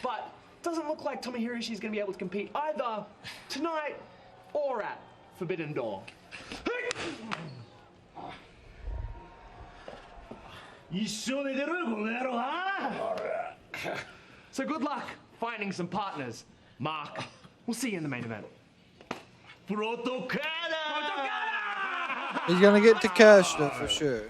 but doesn't look like Tomohiro Ishii is going to be able to compete either tonight or at Forbidden Door. So good luck finding some partners. Mark, we'll see you in the main event. He's going to get Takeshita for sure.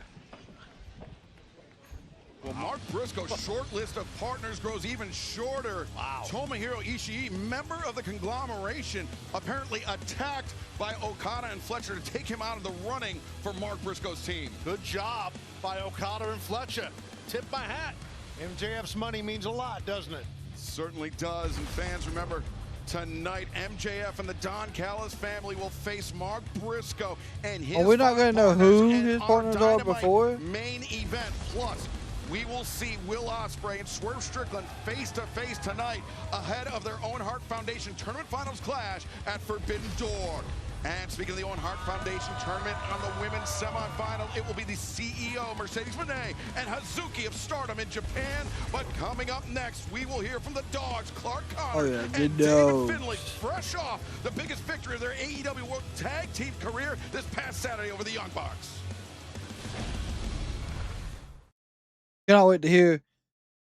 Well, Mark Briscoe's short list of partners grows even shorter. Wow. Tomohiro Ishii, member of the conglomeration, apparently attacked by Okada and Fletcher to take him out of the running for Mark Briscoe's team. Good job by Okada and Fletcher. Tip my hat. MJF's money means a lot, doesn't it? Certainly does. And fans, remember, tonight, MJF and the Don Callis family will face Mark Briscoe and his We're not going to know who his partners are before? Main event. Plus, we will see Will Ospreay and Swerve Strickland face-to-face tonight ahead of their Owen Hart Foundation Tournament Finals clash at Forbidden Door. And speaking of the Owen Hart Foundation Tournament on the women's semifinal, it will be the CEO, Mercedes Moné, and Hazuki of Stardom in Japan. But coming up next, we will hear from the Dogs, Clark Connor and David Finlay, fresh off the biggest victory of their AEW World Tag Team career this past Saturday over the Young Bucks. Cannot wait to hear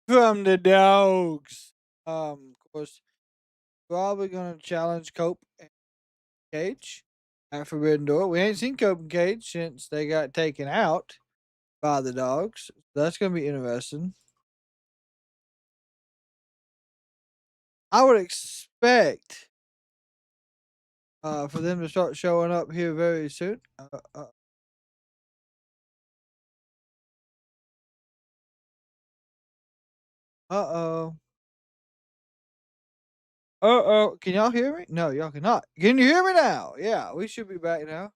from the Dogs. Of course, probably going to challenge Cope and Cage at Forbidden Door. We ain't seen Cope and Cage since they got taken out by the Dogs. That's going to be interesting. I would expect for them to start showing up here very soon. Uh-oh. Uh-oh. Can y'all hear me? No, y'all cannot. Can you hear me now? Yeah, we should be back now.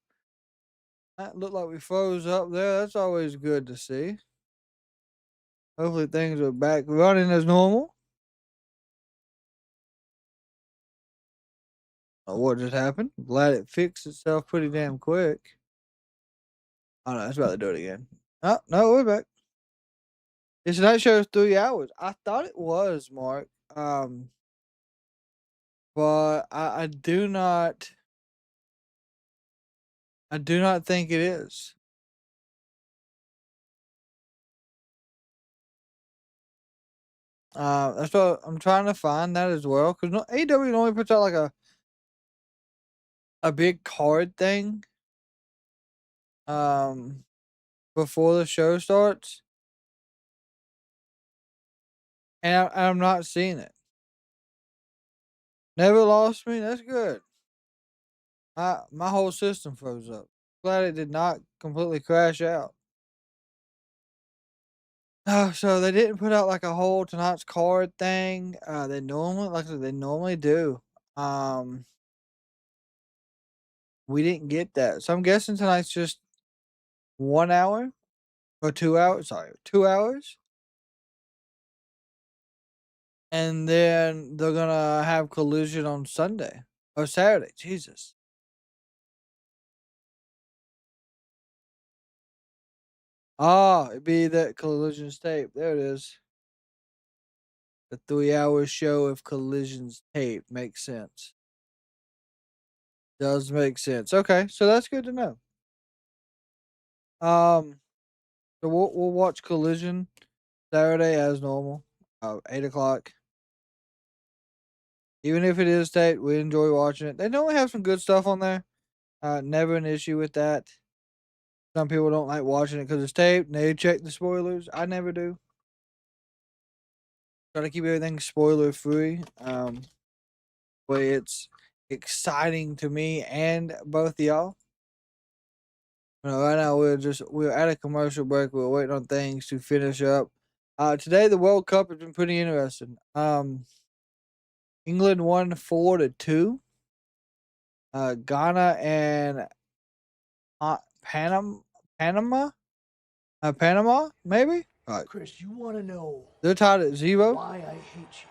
That looked like we froze up there. That's always good to see. Hopefully things are back running as normal. What just happened? Glad it fixed itself pretty damn quick. Oh no, it's about to do it again. Oh, no, we're back. This night show is 3 hours. I thought it was, Mark. But I do not think it is. That's what I'm trying to find that as well. Because AEW normally puts out like a big card thing before the show starts. And I'm not seeing it. Never lost me. That's good. My whole system froze up. Glad it did not completely crash out. So they didn't put out like a whole tonight's card thing. They normally do. We didn't get that. So I'm guessing tonight's just 1 hour or 2 hours. Sorry, 2 hours. And then they're gonna have Collision on Sunday or Saturday. Jesus. It'd be that Collision's tape. There it is. The 3-hour show of Collision's tape makes sense. Does make sense. Okay, so that's good to know. So we'll watch Collision Saturday as normal. 8 o'clock. Even if it is taped, we enjoy watching it. They normally have some good stuff on there. Never an issue with that. Some people don't like watching it because it's taped. They check the spoilers. I never do. Try to keep everything spoiler free. But it's exciting to me and both of y'all. Right now we're at a commercial break. We're waiting on things to finish up. Today the World Cup has been pretty interesting. England won 4-2. Ghana and Panama, maybe. Chris, you want to know They're tied at 0. why I hate you?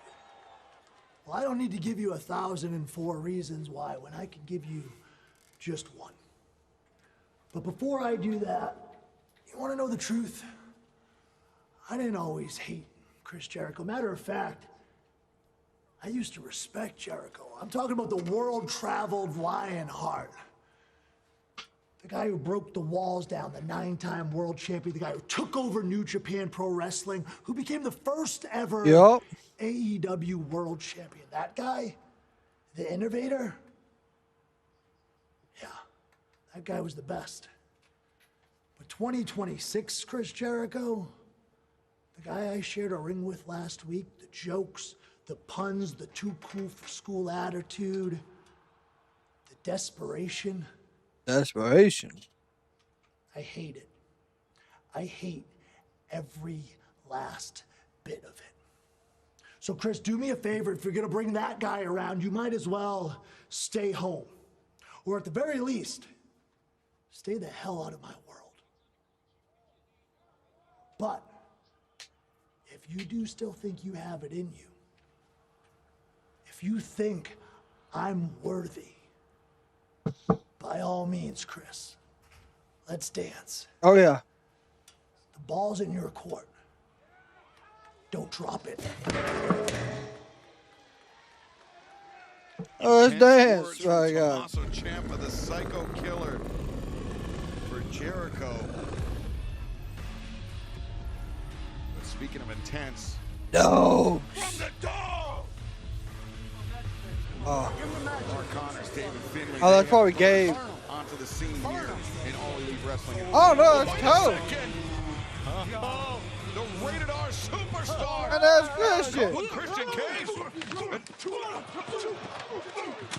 Well, I don't need to give you 1,004 reasons why when I can give you just one. But before I do that, you want to know the truth? I didn't always hate Chris Jericho. Matter of fact, I used to respect Jericho. I'm talking about the world-traveled Lionheart. The guy who broke the walls down, the 9-time world champion, the guy who took over New Japan Pro Wrestling, who became the first ever AEW world champion. That guy, the innovator, yeah, that guy was the best. But 2026 Chris Jericho, the guy I shared a ring with last week, the jokes, the puns, the too cool for school attitude, the desperation. Desperation. I hate it. I hate every last bit of it. So Chris, do me a favor. If you're going to bring that guy around, you might as well stay home. Or at the very least, stay the hell out of my world. But if you do still think you have it in you, if you think I'm worthy, by all means, Chris, let's dance. Oh, yeah. The ball's in your court. Don't drop it. Oh, let's dance. Oh, my God. Also Ciampa, the psycho killer for Jericho. But speaking of intense. No. From the dog. Oh. Mark Connors, David Finlay. Oh, that's probably Gabe. Onto the scene here in All Elite Wrestling. Oh, no, it's Cole. The rated R superstar. And that's Christian. With Christian Cage.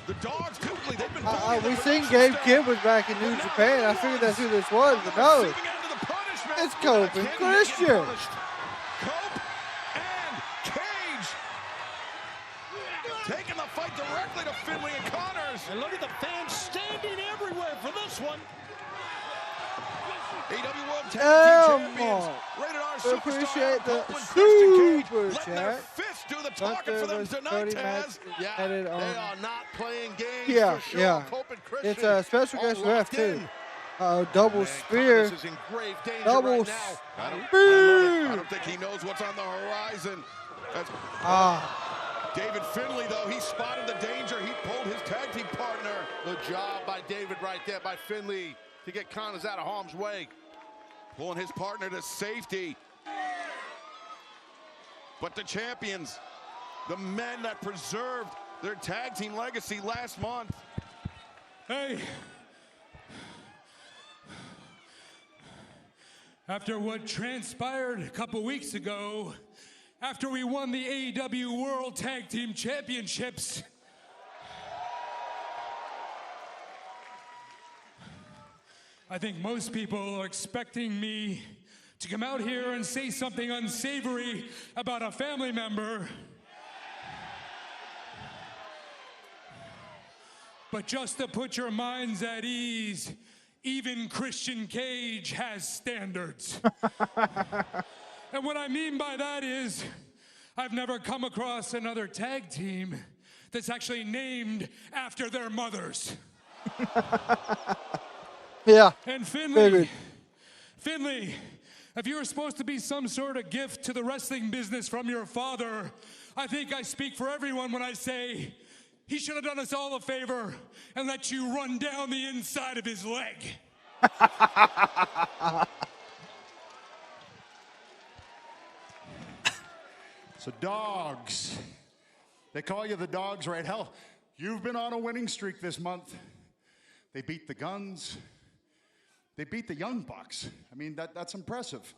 The dogs typically they've been. We seen Gabe Kidd was back in New Japan. I figured that's who this was, but no. It's Cope and Christian. Cope and Cage taking the fight directly to Finlay and Connors. And look at the fans standing everywhere for this one. AEW World Tag Team Champions. Rated R Superstar. Appreciate the super Let their chat. fists do the talking for them tonight, Taz. Yeah, added they on. are not playing games. Yeah, for sure. yeah. Cope and Christian It's a special guest all ref locked too. in. Double Man, spear. Thomas is in grave danger Double right now. I don't think he knows what's on the horizon. That's David Finlay, though, he spotted the danger. He pulled his tag team partner. Good job by David right there, by Finlay, to get Connors out of harm's way. Pulling his partner to safety. But the champions, the men that preserved their tag team legacy last month. Hey. After what transpired a couple weeks ago, after we won the AEW World Tag Team Championships, I think most people are expecting me to come out here and say something unsavory about a family member. But just to put your minds at ease, even Christian Cage has standards. And what I mean by that is, I've never come across another tag team that's actually named after their mothers. Yeah. And Finlay, if you were supposed to be some sort of gift to the wrestling business from your father, I think I speak for everyone when I say he should have done us all a favor and let you run down the inside of his leg. So dogs, they call you the dogs, right? Hell, you've been on a winning streak this month. They beat the Guns. They beat the Young Bucks. I mean, that's impressive.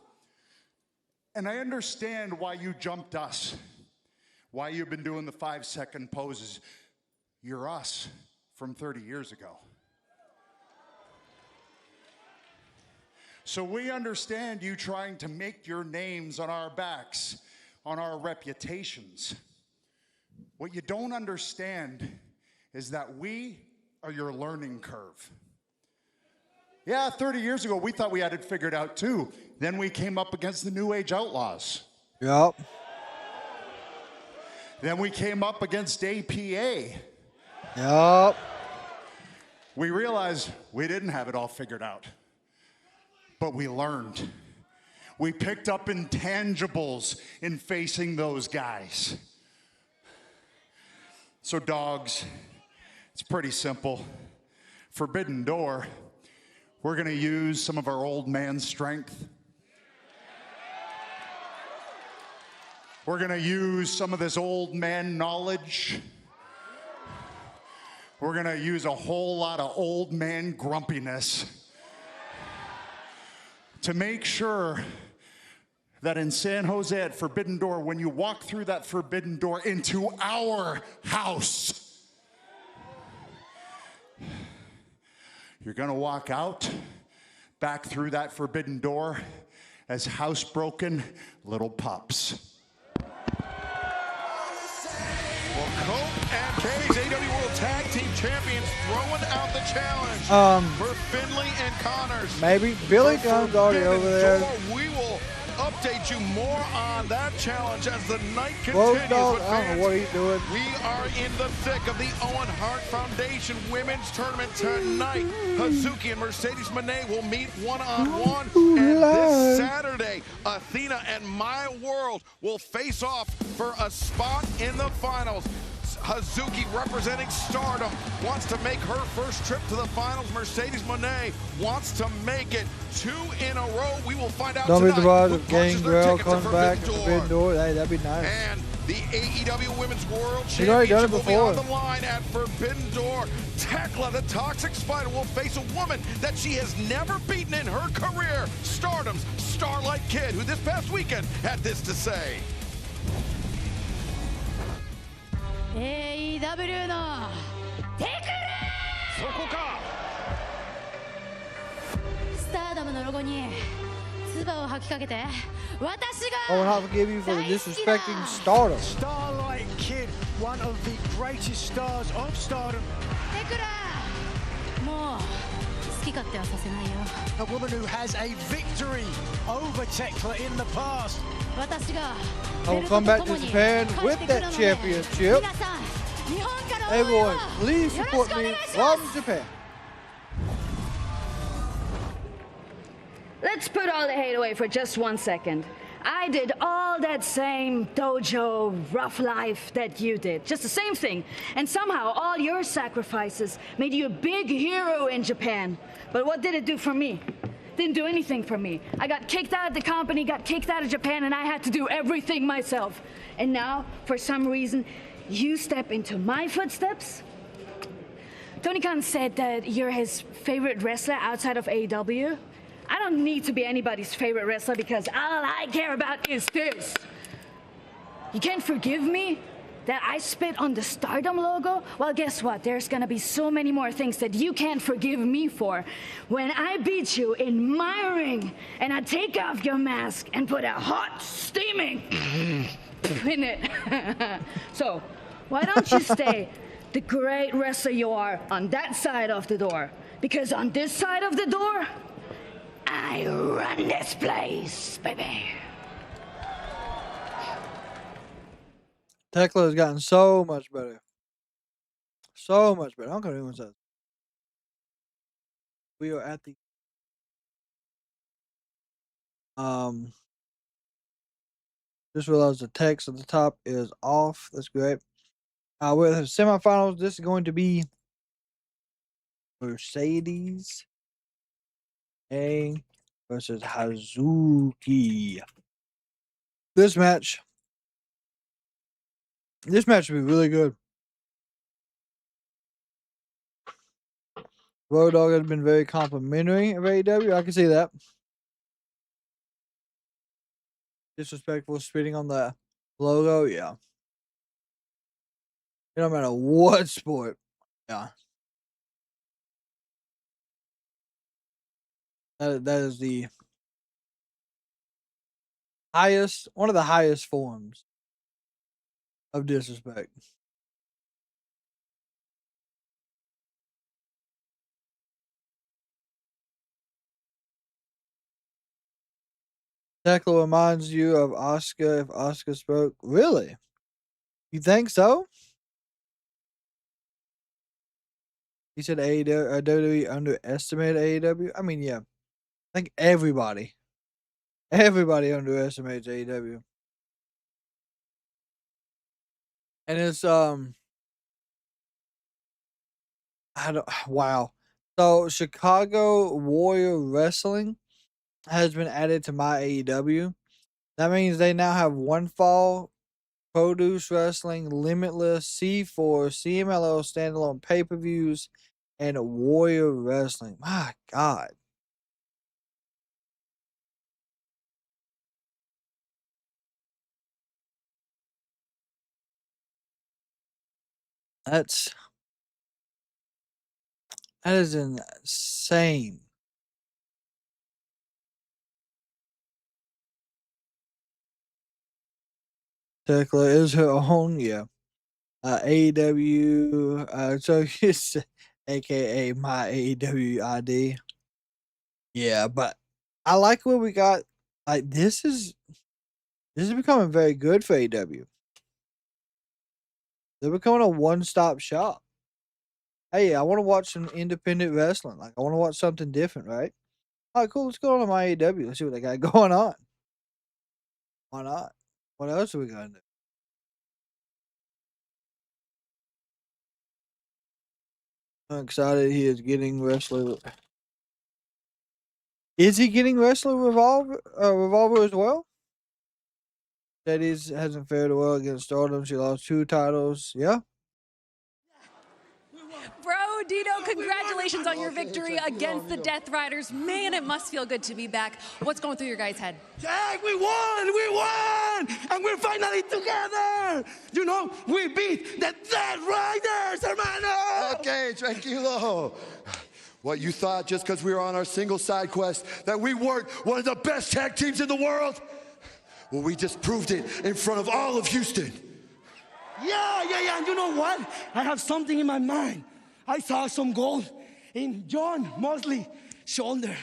And I understand why you jumped us, why you've been doing the 5-second poses. You're us from 30 years ago. So we understand you trying to make your names on our backs, on our reputations. What you don't understand is that we are your learning curve. Yeah, 30 years ago, we thought we had it figured out too. Then we came up against the New Age Outlaws. Yep. Then we came up against APA. Yep. We realized we didn't have it all figured out, but we learned. We picked up intangibles in facing those guys. So dogs, it's pretty simple. Forbidden Door, we're gonna use some of our old man strength. We're gonna use some of this old man knowledge. We're gonna use a whole lot of old man grumpiness to make sure that in San Jose at Forbidden Door, when you walk through that Forbidden Door into our house, you're gonna walk out, back through that Forbidden Door as housebroken little pups. Well, Cope and Cage, AEW World Tag Team Champions, throwing out the challenge for Finlay and Connors. Maybe Billy Gunn's already over there. We will update you more on that challenge as the night Whoa, continues. dog, I don't know what he's doing. We are in the thick of the Owen Hart Foundation Women's Tournament tonight. Hazuki and Mercedes Moné will meet one-on-one. And this Saturday, Athena and My World will face off for a spot in the finals. Hazuki, representing Stardom, wants to make her first trip to the finals. Mercedes Moné wants to make it 2 in a row. We will find out Don't be tonight surprised who if punches their Gangrel ticket to comes back to Forbidden Forbidden Door. Door. Hey, that'd be nice. And the AEW Women's World He's already done it Championship will be on before. the line at Forbidden Door. Tekla, the Toxic Spider, will face a woman that she has never beaten in her career, Stardom's Starlight Kid, who this past weekend had this to say. AEW のテクルそこかスターダムのロゴに唾を吐きかけて私 I will が not forgive you for the disrespecting Stardom. Starlight kid, one of the greatest stars of Stardom. A woman who has a victory over Tekla in the past. I will come back to Japan with that championship. Everyone, please support me from Japan. Let's put all the hate away for just 1 second. I did all that same dojo rough life that you did. Just the same thing. And somehow all your sacrifices made you a big hero in Japan. But what did it do for me? Didn't do anything for me. I got kicked out of the company, got kicked out of Japan, and I had to do everything myself. And now, for some reason, you step into my footsteps? Tony Khan said that you're his favorite wrestler outside of AEW. I don't need to be anybody's favorite wrestler because all I care about is this. You can't forgive me that I spit on the Stardom logo? Well, guess what? There's gonna be so many more things that you can't forgive me for when I beat you in my ring and I take off your mask and put a hot, steaming in it. So, why don't you stay the great wrestler you are on that side of the door? Because on this side of the door, I run this place, baby. Tekla has gotten so much better. So much better. I don't care what anyone says. We are at the just realized the text at the top is off. That's great. We're in the semifinals. This is going to be Mercedes A versus Hazuki. This match will be really good. Road Dogg has been very complimentary of AEW. I can see that. Disrespectful, spitting on the logo. Yeah. It don't matter what sport. Yeah. That is the highest, one of the highest forms of disrespect. Tekla reminds you of Asuka if Asuka spoke. Really? You think so? He said WWE underestimated AEW. I mean, yeah. I think everybody underestimates AEW. And it's wow. So Chicago Warrior Wrestling has been added to my AEW. That means they now have One Fall, Produce Wrestling, Limitless, C4, CMLL standalone pay-per-views, and Warrior Wrestling. My God. That is insane. Tekla is her own, yeah. AEW, so it's AKA my AEW ID. Yeah, but I like what we got. Like this is becoming very good for AEW. They're becoming a one-stop shop. Hey, I want to watch some independent wrestling. Like I want to watch something different, right? All right, cool. Let's go on to my AEW. Let's see what they got going on. Why not? What else are we gonna do? I'm excited. He is getting wrestler. Is he getting wrestler Revolver as well? Teddy's hasn't fared well against Stardom. She lost 2 titles. Yeah. Bro, Dino, congratulations on your victory against the Death Riders. Man, it must feel good to be back. What's going through your guys' head? Jack, we won! And we're finally together! You know, we beat the Death Riders, hermano! Okay, tranquilo. What, you thought just because we were on our single side quest that we weren't one of the best tag teams in the world? Well, we just proved it in front of all of Houston. Yeah. And you know what? I have something in my mind. I saw some gold in John Mosley's shoulder.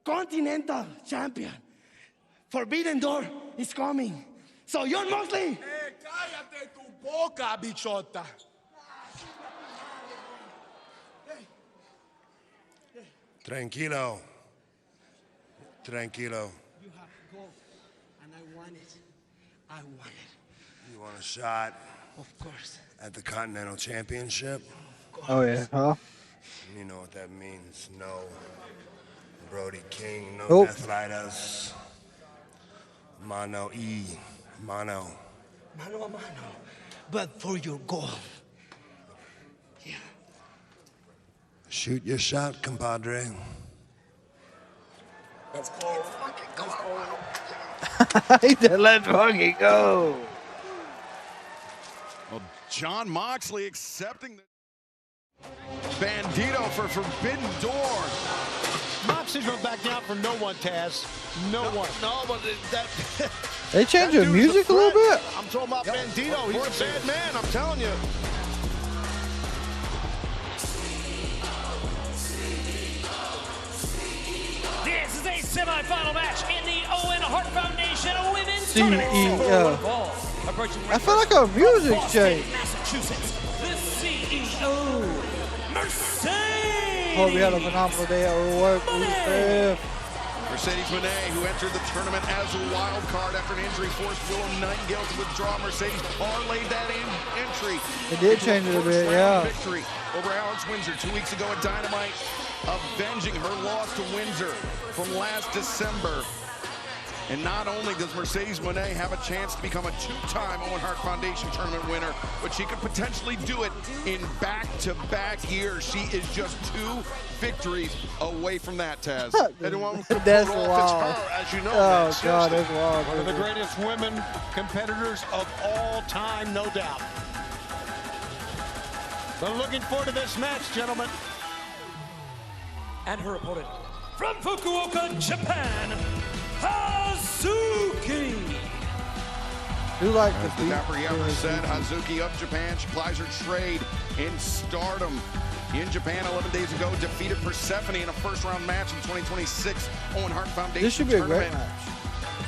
Continental champion. Forbidden Door is coming. So, John Mosley. Cállate tu boca, bichota. Tranquilo. Tranquilo. You have gold, and I want it. I want it. You want a shot? Of course. At the Continental Championship? Oh, yeah. Huh? You know what that means. No Brody King, no Nope. Death Riders. Mano y mano. Mano a mano. But for your goal. Shoot your shot, compadre. Let's go. He said, let's fucking go. Well, John Moxley accepting the Bandito for Forbidden Door. Moxley's gonna back down for no one, Taz. No one. No, but that. They changed the music a little bit. I'm talking about Bandito. He's a bad man. I'm telling you. This is a semi-final match in the Owen Hart Foundation Women's CEO. Tournament. I feel like a music change. Massachusetts, the CEO, Mercedes. Hope you had a phenomenal day at work. Mercedes Moné, who entered the tournament as a wild card after an injury, forced Willow Nightingale to withdraw. Mercedes parlayed that entry. It did change it a bit, yeah. Victory over Alex Windsor 2 weeks ago at Dynamite, avenging her loss to Windsor from last December. And not only does Mercedes Moné have a chance to become a two-time Owen Hart Foundation tournament winner, but she could potentially do it in back-to-back years. She is just 2 victories away from that, Taz. That's wild. Her, as you know, oh, man, God, that's wild. One of the greatest women competitors of all time, no doubt. But looking forward to this match, gentlemen. And her opponent from Fukuoka, Japan, Hazuki. Do like As the Dapper Yammer said, Hazuki of Japan. She plies her trade in Stardom. In Japan 11 days ago, defeated Persephone in a first-round match in 2026 Owen Hart Foundation This should be a tournament. great match.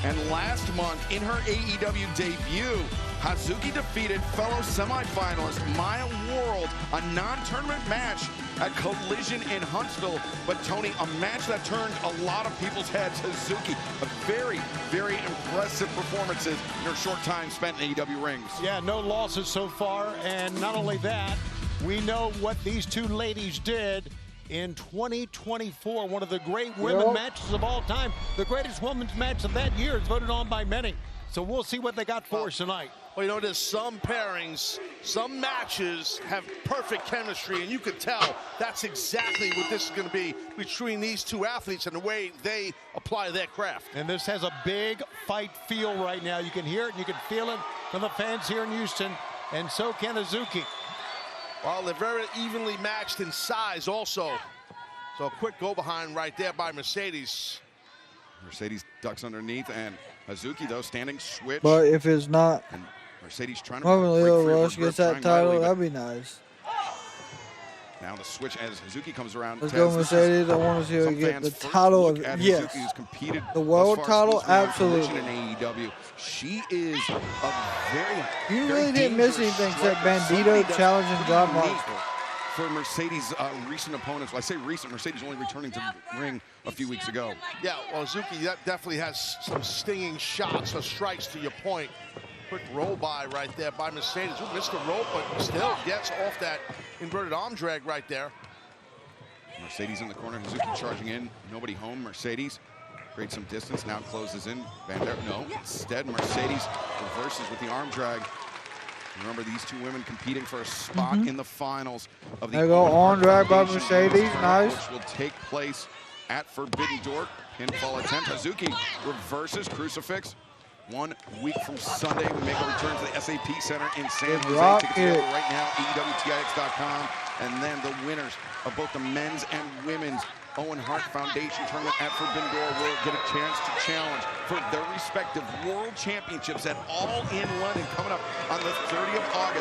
And last month, in her AEW debut, Hazuki defeated fellow semifinalist Maya World, a non-tournament match at Collision in Huntsville. But Tony, a match that turned a lot of people's heads. Hazuki, a very, very impressive performances in her short time spent in AEW rings. Yeah, no losses so far, and not only that, we know what these two ladies did in 2024, one of the great women matches of all time. The greatest women's match of that year is voted on by many. So we'll see what they got for us tonight. Well, you know, there's some pairings, some matches have perfect chemistry, and you can tell that's exactly what this is going to be between these two athletes and the way they apply their craft. And this has a big fight feel right now. You can hear it, and you can feel it from the fans here in Houston, and so can Hazuki. Well, they're very evenly matched in size also. So a quick go-behind right there by Mercedes. Mercedes ducks underneath, and Hazuki, though, standing switch. But if it's not, and Mercedes trying to Marvin break Leo free of her Rush grip, gets that trying title, mightily, that'd be nice. now the switch as Hazuki comes around. Let's go, Mercedes. I want to see her get the title of, yes, the world title, absolutely. In AEW. She is a very, You really didn't miss anything except Bandito challenging John Moxley. For Mercedes' recent opponents. Well, I say recent, Mercedes only returning to the ring a few weeks ago. Yeah, well, Hazuki that definitely has some stinging shots or strikes, to your point. Quick roll by right there by Mercedes. Who missed the rope, but still gets off that inverted arm drag right there. Mercedes in the corner, Hazuki charging in. Nobody home, Mercedes creates some distance, now closes in. No, instead Mercedes reverses with the arm drag. Remember, these two women competing for a spot in the finals of the There you go, arm drag by Mercedes, nice. Which will take place at Forbidden Door. Pinfall attempt. Hazuki reverses crucifix. 1 week from Sunday, we make a return to the SAP Center in San Jose. Tickets available right now, AEWTIX.com. And then the winners of both the men's and women's Owen Hart Foundation tournament at Forbidden Door will get a chance to challenge for their respective world championships at All in London coming up on the 30th of August.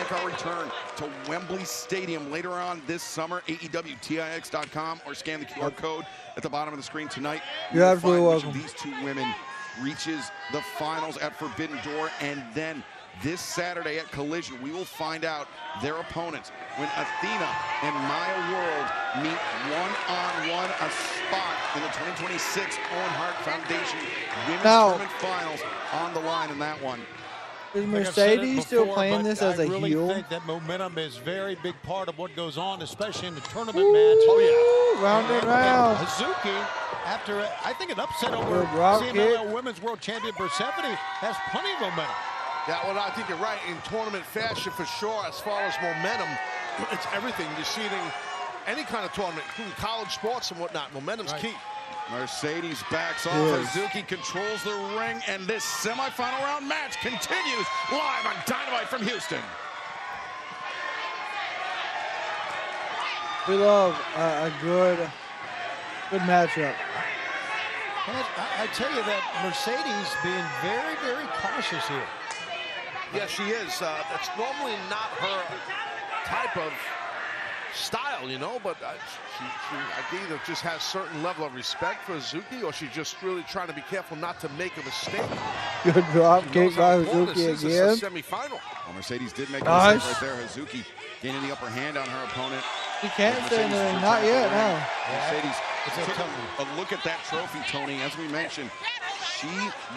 make our return to Wembley Stadium later on this summer. AEWTIX.com or scan the QR code at the bottom of the screen tonight. You're absolutely welcome. Which of these two women reaches the finals at Forbidden Door, and then this Saturday at Collision, we will find out their opponents when Athena and Maya World meet one-on-one, a spot in the 2026 Owen Hart Foundation Women's Tournament Finals on the line in that one. Is Mercedes still playing this as a heel? I really think that momentum is a very big part of what goes on, especially in the tournament match. Oh, yeah. Round and round. Hazuki, after, I think, an upset over CMLL Women's World Champion Persephone, has plenty of momentum. Yeah, well, I think you're right. In tournament fashion, for sure, as far as momentum, it's everything. You see it in any kind of tournament, including college sports and whatnot. Momentum's key. Mercedes backs off. Hazuki controls the ring, and this semifinal round match continues live on Dynamite from Houston. We love a good matchup. I tell you that Mercedes being very, very cautious here. Yeah, she is. That's normally not her type of style, you know, but she either just has certain level of respect for Hazuki, or she's just really trying to be careful not to make a mistake. Good drop kick by Hazuki again. This is a semifinal. Well, Mercedes did make a mistake right there. Hazuki gaining the upper hand on her opponent. She can't stay in the ring, not yet, no. Mercedes, a look at that trophy, Tony. As we mentioned, she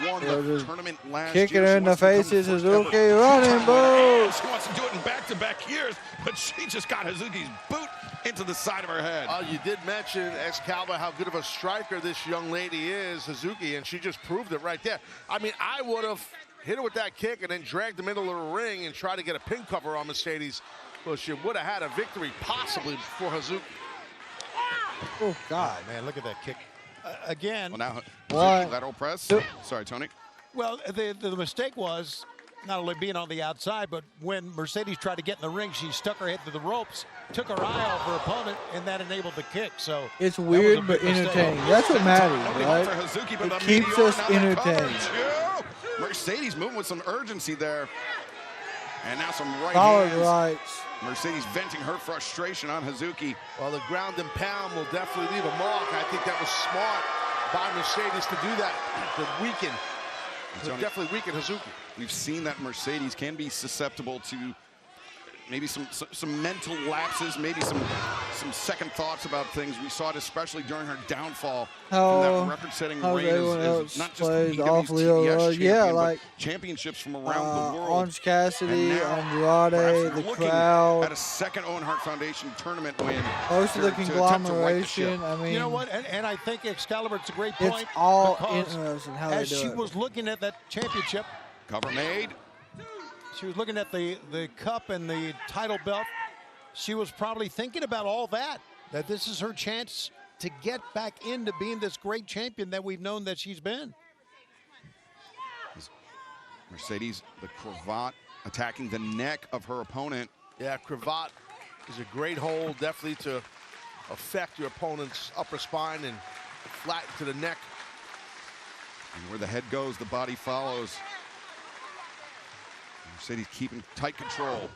won the tournament last year. Kicking her in the faces, Hazuki running, boom. She wants to do it in back-to-back years, but she just got Hazuki's boot into the side of her head. You did mention, Excalibur, how good of a striker this young lady is, Hazuki, and she just proved it right there. I mean, I would have hit her with that kick and then dragged the middle of the ring and tried to get a pin cover on Mercedes. Well, she would have had a victory possibly for Hazuki. Oh, God. Man, look at that kick. Again. Well, now, Hazuki, lateral press. Sorry, Tony. Well, the mistake was not only being on the outside, but when Mercedes tried to get in the ring, she stuck her head to the ropes, took her eye off her opponent, and that enabled the kick. So it's weird but entertaining. That's what matters, right? It keeps us entertained. Mercedes moving with some urgency there. And now some right Solid hands. rights. Mercedes venting her frustration on Hazuki. Well, the ground and pound will definitely leave a mark. I think that was smart by Mercedes to do that, to weaken, to definitely weaken Hazuki. We've seen that Mercedes can be susceptible to maybe some mental lapses, maybe some second thoughts about things. We saw it especially during her downfall from that record-setting reign as not just AEW's TBS champion, but championships from around the world. Orange Cassidy, Andrade, the crowd. At a second Owen Hart Foundation tournament win. Most of the conglomeration. I mean, you know what? And I think Excalibur, it's a great point. It's all interesting how they do it. As she was looking at that championship. Cover made. She was looking at the cup and the title belt. She was probably thinking about all that this is her chance to get back into being this great champion that we've known that she's been. Mercedes, the cravat attacking the neck of her opponent. Yeah, cravat is a great hold, definitely to affect your opponent's upper spine and flatten to the neck. And where the head goes, the body follows. Mercedes keeping tight control.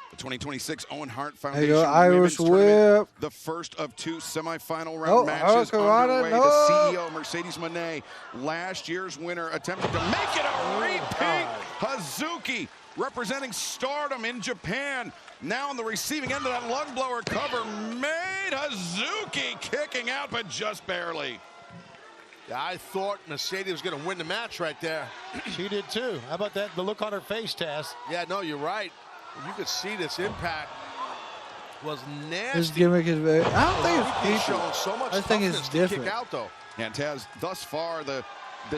The 2026 Owen Hart Foundation Irish Whip. The first of two semifinal round matches underway. The CEO, Mercedes Moné, last year's winner, attempted to make it a repeat. Hazuki, representing Stardom in Japan, now on the receiving end of that lung blower cover, made. Hazuki kicking out, but just barely. Yeah, I thought Mercedes was going to win the match right there. She did too. How about that? The look on her face, Taz. Yeah, no, you're right. You could see this impact was nasty. His gimmick is very. I don't think it's showing so much. I think it's different. Kick out though. Yeah, Taz, thus far the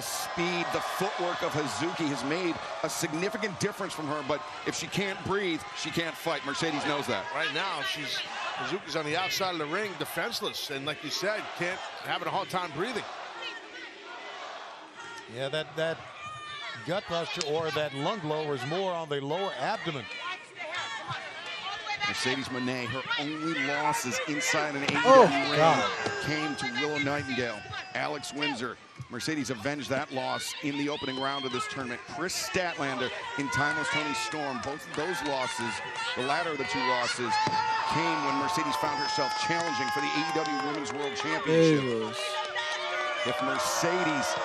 speed, the footwork of Hazuki has made a significant difference from her. But if she can't breathe, she can't fight. Mercedes knows that. Right now, Hazuki's on the outside of the ring, defenseless, and like you said, having a hard time breathing. Yeah, that gut buster or that lung blower is more on the lower abdomen. Mercedes Moné, her only losses inside an AEW ring came to Willow Nightingale, Alex Windsor. Mercedes avenged that loss in the opening round of this tournament. Chris Statlander and Timeless Tony Storm, both of those losses, the latter of the two losses, came when Mercedes found herself challenging for the AEW Women's World Championship. If Mercedes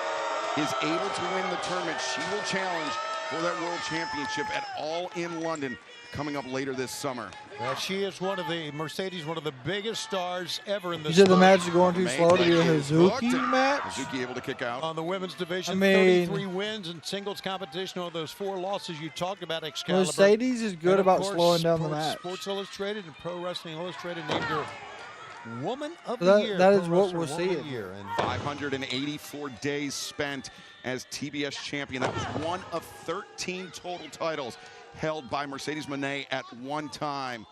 is able to win the tournament, she will challenge for that World Championship at All In London coming up later this summer. Well, she is Mercedes, one of the biggest stars ever in the You said the match is going too slow to be a Hazuki match? Hazuki able to kick out. On the women's division, I mean, 33 wins in singles competition on those 4 losses you talked about, Excalibur. Mercedes is good about course, slowing down the match. Sports Illustrated and Pro Wrestling Illustrated named her Woman of the Year. That is what we're seeing. 584 days spent as TBS champion. That was one of 13 total titles held by Mercedes Moné at one time.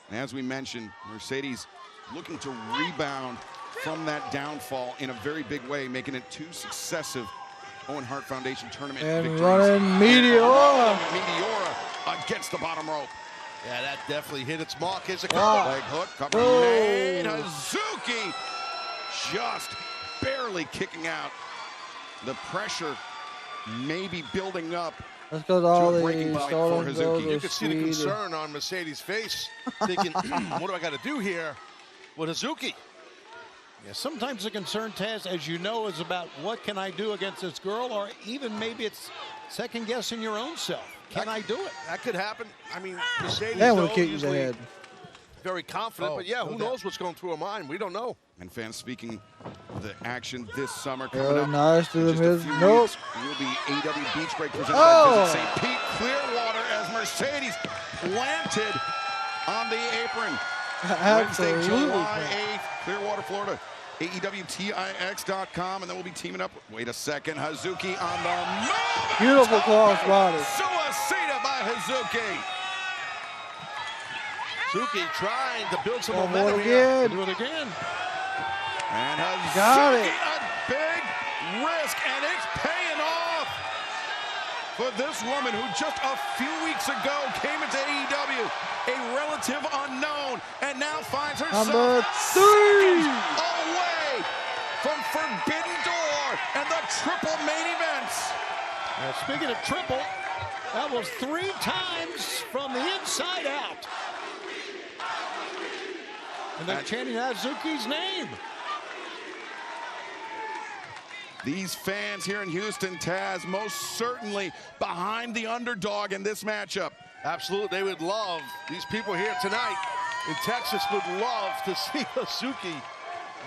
And as we mentioned, Mercedes looking to rebound from that downfall in a very big way, making it 2 successive Owen Hart Foundation tournament victories. Running Meteora. Meteora against the bottom rope. Yeah, that definitely hit its mark. Here's a couple. Leg hook, cover made. Hazuki just barely kicking out. The pressure may be building up. That's because all the You could see the concern on Mercedes' face, thinking, what do I got to do here with Hazuki? Yeah, sometimes the concern, Taz, as you know, is about what can I do against this girl, or even maybe it's second guessing your own self. Can I do it? That could happen. I mean, Mercedes usually very confident, but yeah, who knows what's going through her mind? We don't know. And fans, speaking of the action this summer coming up, nice to in just a few weeks, will be AEW Beach Break presented by Visit St. Pete Clearwater as Mercedes planted on the apron. Wednesday, July 8th, Clearwater, Florida. AEWTIX.com, and then we'll be teaming up. Wait a second, Hazuki on the move. Beautiful crossbody. Suicida by Hazuki. Hazuki trying to build some momentum here. Do it again. And Hazuki, got it. A big risk, and it's paying off for this woman who just a few weeks ago came into AEW, a relative unknown, and now finds herself Number 3 away from Forbidden Door and the triple main events. Now, speaking of triple, that was 3 times from the inside out. And they're chanting Hazuki's name. These fans here in Houston, Taz, most certainly behind the underdog in this matchup. Absolutely, they would love, these people here tonight in Texas would love to see Hazuki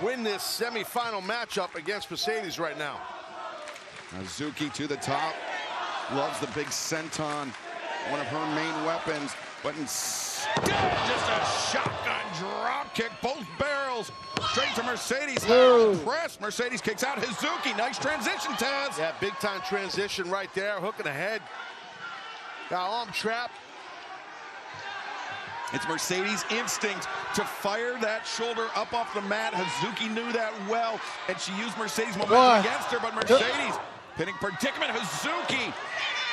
win this semifinal matchup against Mercedes right now. Hazuki to the top, loves the big senton, one of her main weapons, but instead just a shotgun drop kick, both barrels straight to Mercedes. Press, Mercedes kicks out Hazuki. Nice transition, Taz. Yeah, big time transition right there, hooking ahead. Got arm trap. It's Mercedes' instinct to fire that shoulder up off the mat. Hazuki knew that well, and she used Mercedes' momentum against her, but Mercedes, pinning predicament, Hazuki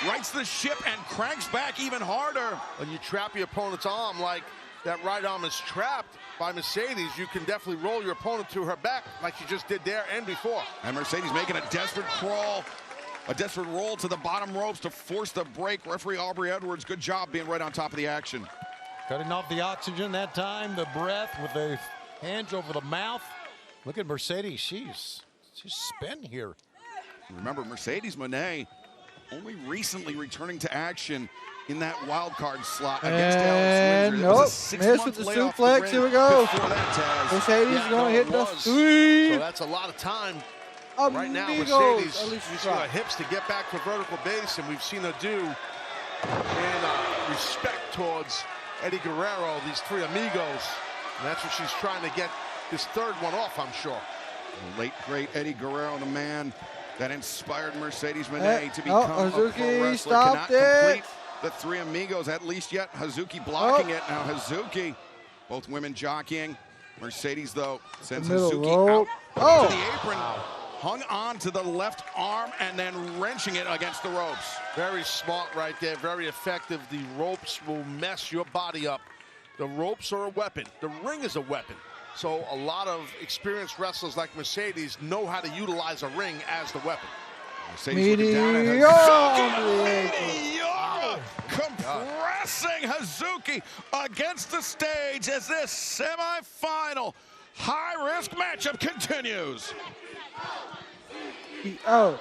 rights the ship and cranks back even harder. When you trap your opponent's arm like that right arm is trapped by Mercedes, you can definitely roll your opponent to her back like she just did there and before. And Mercedes making a desperate crawl, a desperate roll to the bottom ropes to force the break. Referee Aubrey Edwards, good job being right on top of the action. Cutting off the oxygen that time, the breath with the hands over the mouth. Look at Mercedes, she's spin here. Remember, Mercedes Moné only recently returning to action in that wild card slot against Alex Windsor. Nope, missed with the suplex. Here we go. Mercedes is going to hit the 3. So that's a lot of time. Right now, Mercedes using her hips to get back to vertical base, and we've seen her do in respect towards Eddie Guerrero, these 3 amigos. And that's what she's trying to get this 3rd one off, I'm sure. The late, great Eddie Guerrero, the man that inspired Mercedes Moné to become a pro wrestler. Cannot complete the 3 amigos, at least yet. Hazuki blocking it. Now Hazuki, both women jockeying. Mercedes, though, sends Hazuki out to the apron. Hung on to the left arm and then wrenching it against the ropes. Very smart right there, very effective. The ropes will mess your body up The ropes are a weapon. The ring is a weapon. So a lot of experienced wrestlers like Mercedes know how to utilize a ring as the weapon. Meteor! Compressing Hazuki against the stage as this semifinal high-risk matchup continues. Oh.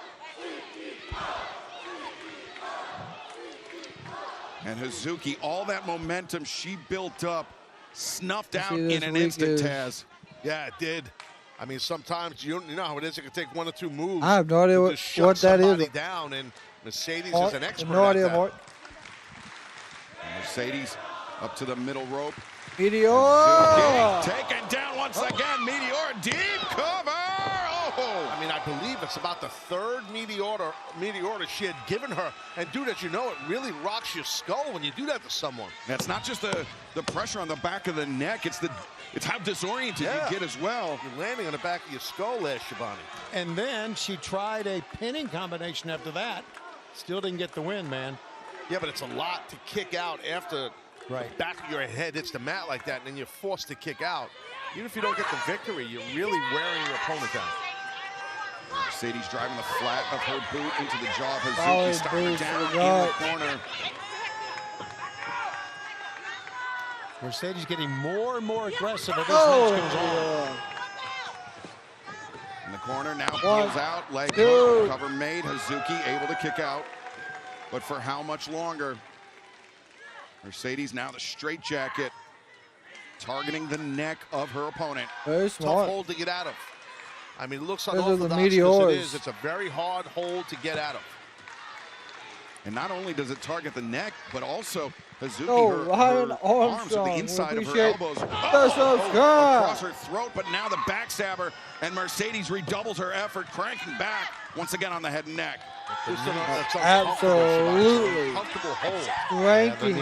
And Hazuki, all that momentum she built up, snuffed out in an instant, Taz. Yeah, it did. I mean, sometimes you know how it is. It can take 1 or 2 moves. I have no idea what that is. Down, and Mercedes is an expert no idea, at that. Mark. Mercedes up to the middle rope. Meteor! Taken down once again. Meteor, deep cover. Oh! I mean, I believe it's about the 3rd meteor she had given her. And dude, as you know, it really rocks your skull when you do that to someone. That's not just the pressure on the back of the neck. It's how disoriented you get as well. You're landing on the back of your skull there, Shivani. And then she tried a pinning combination after that. Still didn't get the win, man. Yeah, but it's a lot to kick out after the back of your head hits the mat like that, and then you're forced to kick out. Even if you don't get the victory, you're really wearing your opponent down. Mercedes driving the flat of her boot into the jaw of Hazuki, starting down in the corner. Mercedes getting more and more aggressive as this match goes on. In the corner, now pulls out, leg hook, cover made. Hazuki able to kick out, but for how much longer? Mercedes now the straitjacket, targeting the neck of her opponent. Very smart. Tough hold to get out of. I mean, it looks Those are unorthodox the because it meteors. is. It's a very hard hold to get out of. And not only does it target the neck, but also Hazuki, her arms are the inside of her elbows. Across her throat, but now the backstabber, and Mercedes redoubles her effort, cranking back once again on the head and neck. Absolutely. Comfortable hold. Cranking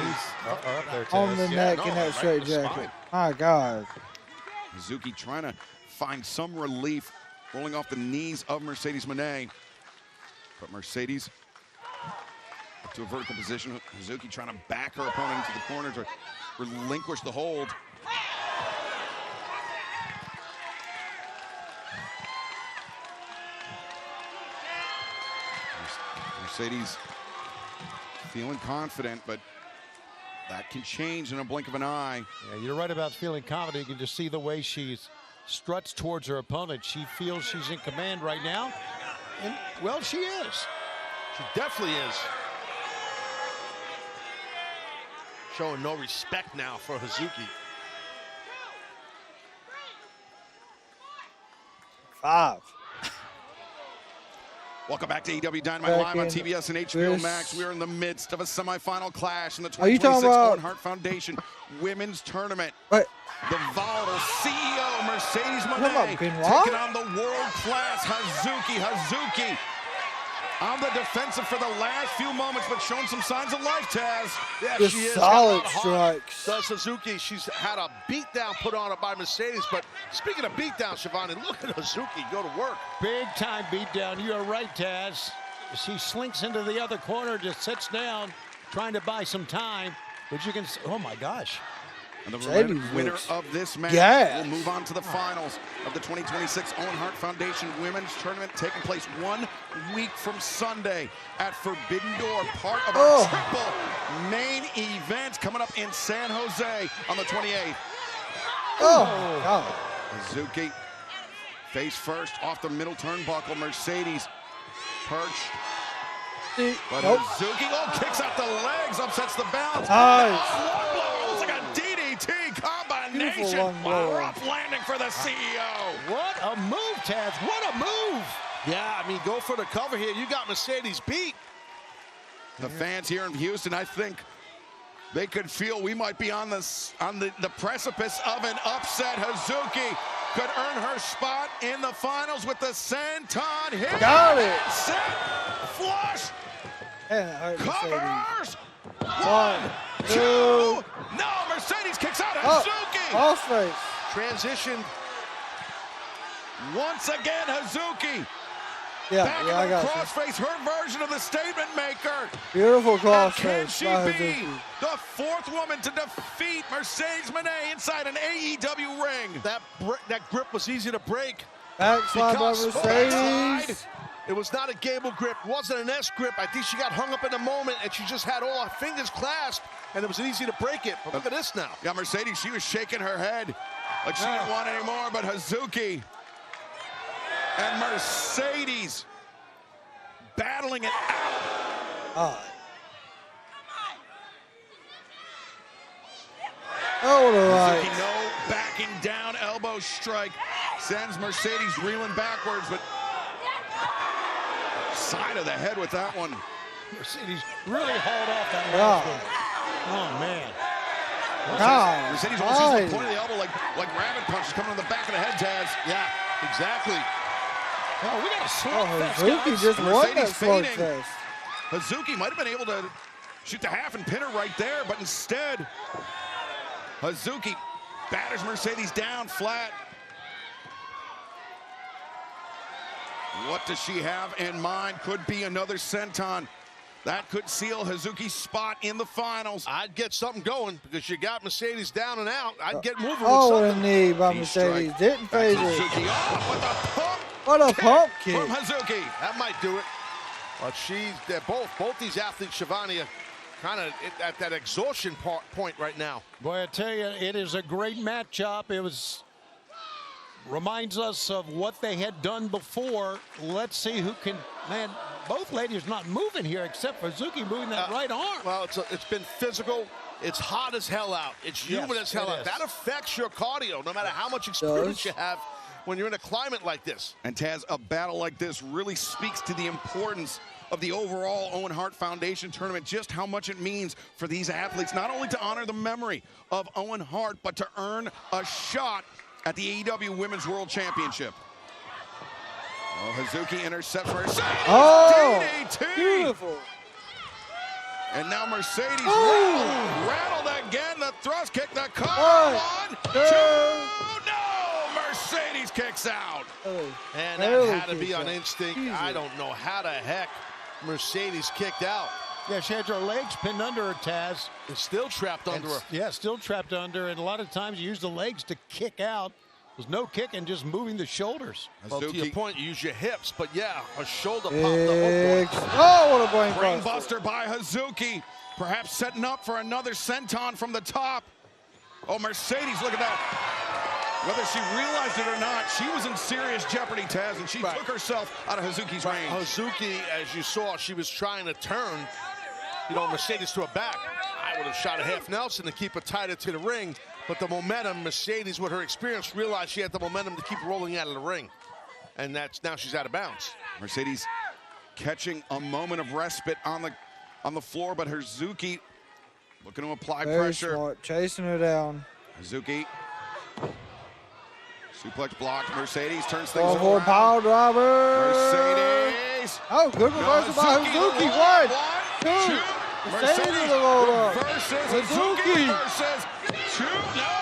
on the neck in that straight jacket. My God. Hazuki trying to find some relief, rolling off the knees of Mercedes Moné. But Mercedes up to a vertical position. Hazuki trying to back her opponent into the corner to relinquish the hold. Mercedes feeling confident, but that can change in a blink of an eye. Yeah, you're right about feeling confident. You can just see the way she struts towards her opponent. She feels she's in command right now. And, well, she is. She definitely is. Showing no respect now for Hazuki. 5. Welcome back to AEW Dynamite live on TBS and HBO Max. We are in the midst of a semifinal clash in the 2026 Owen Hart Foundation Women's Tournament. What? The volatile CEO Mercedes Moné taking on the world-class Hazuki. Hazuki on the defensive for the last few moments, but showing some signs of life, Taz. Yeah, Just she is. solid strikes. Does Hazuki. She's had a beatdown put on her by Mercedes. But speaking of beatdown, Shivani, look at Hazuki go to work. Big time beatdown. You are right, Taz. She slinks into the other corner, just sits down, trying to buy some time. But you can, oh my gosh. And the winner of this match will move on to the finals of the 2026 Owen Hart Foundation Women's Tournament, taking place 1 week from Sunday at Forbidden Door, part of our triple main event coming up in San Jose on the 28th. Hazuki face first off the middle turnbuckle. Mercedes perched. But Hazuki kicks out the legs, upsets the balance. It's like a DDT combination. Rough landing for the CEO. What a move, Taz. What a move. Yeah, I mean, go for the cover here. You got Mercedes beat. The fans here in Houston, I think they could feel we might be on the precipice of an upset. Hazuki could earn her spot in the finals with the senton hit. Got it. Set, flush. Covers. 1, 2. No, Mercedes kicks out Hazuki. Ospreay. Transition. Once again, Hazuki. Yeah, Back I in got the crossface, her version of the statement maker. Beautiful And can crossface she by be Hazuki. the 4th woman to defeat Mercedes Moné inside an AEW ring? That grip was easy to break. Backslide by Mercedes. It was not a Gable grip. It wasn't an S grip. I think she got hung up in the moment, and she just had all her fingers clasped, and it was easy to break it. But look at this now. Yeah, Mercedes, she was shaking her head like she didn't want anymore, but Hazuki and Mercedes battling it out. Oh, what a right. Hazuki, no backing down, elbow strike. Sends Mercedes reeling backwards, but side of the head with that one. Mercedes really hauled off that last one. Oh, man. Mercedes almost used the point of the elbow like rabbit punches coming on the back of the head, Taz. Yeah, exactly. Oh, we got a Hazuki just won that slugfest. Hazuki might have been able to shoot the half and pin her right there, but instead, Hazuki batters Mercedes down flat. What does she have in mind? Could be another senton. That could seal Hazuki's spot in the finals. I'd get something going because you got Mercedes down and out. I'd get moving with Oh, something. a knee by Mercedes. Didn't phase it. Hazuki, oh, with a pump What a pump kick. From Hazuki. That might do it. But they're both these athletes, Shivani, are kind of at that exhaustion point right now. Boy, I tell you, it is a great matchup. It reminds us of what they had done before. Let's see who can, man, both ladies not moving here except for Hazuki moving that right arm. Well, it's been physical. It's hot as hell out. It's humid as hell out. That affects your cardio, no matter how much experience you have when you're in a climate like this. And Taz, a battle like this really speaks to the importance of the overall Owen Hart Foundation tournament, just how much it means for these athletes, not only to honor the memory of Owen Hart, but to earn a shot at the AEW Women's World Championship. Oh, Hazuki intercepts Mercedes. Oh, DDT. beautiful. And now Mercedes rattled again. The thrust kick, the cover. One, two. No, Mercedes kicks out. And that had to be on instinct. I don't know how the heck Mercedes kicked out. Yeah, she had her legs pinned under her, Taz. It's still trapped under her. Yeah, still trapped under, and a lot of times you use the legs to kick out. There's no kicking, just moving the shoulders. Well, to your point, you use your hips, but yeah, a shoulder popped up. Oh, what a brain buster. Buster by Hazuki, perhaps setting up for another senton from the top. Oh, Mercedes, look at that. Whether she realized it or not, she was in serious jeopardy, Taz, and she took herself out of Hazuki's range. Hazuki, as you saw, she was trying to turn, Mercedes to her back. I would have shot a half Nelson to keep her tighter to the ring, but the momentum, Mercedes, with her experience, realized she had the momentum to keep rolling out of the ring. And now she's out of bounds. Mercedes catching a moment of respite on the floor, but Hazuki looking to apply pressure. Smart, chasing her down. Hazuki. Suplex blocked. Mercedes turns things Oh, around. power driver. Mercedes. Oh, good reversal by Hazuki. One, two. Mercedes the roll up. Hazuki versus two.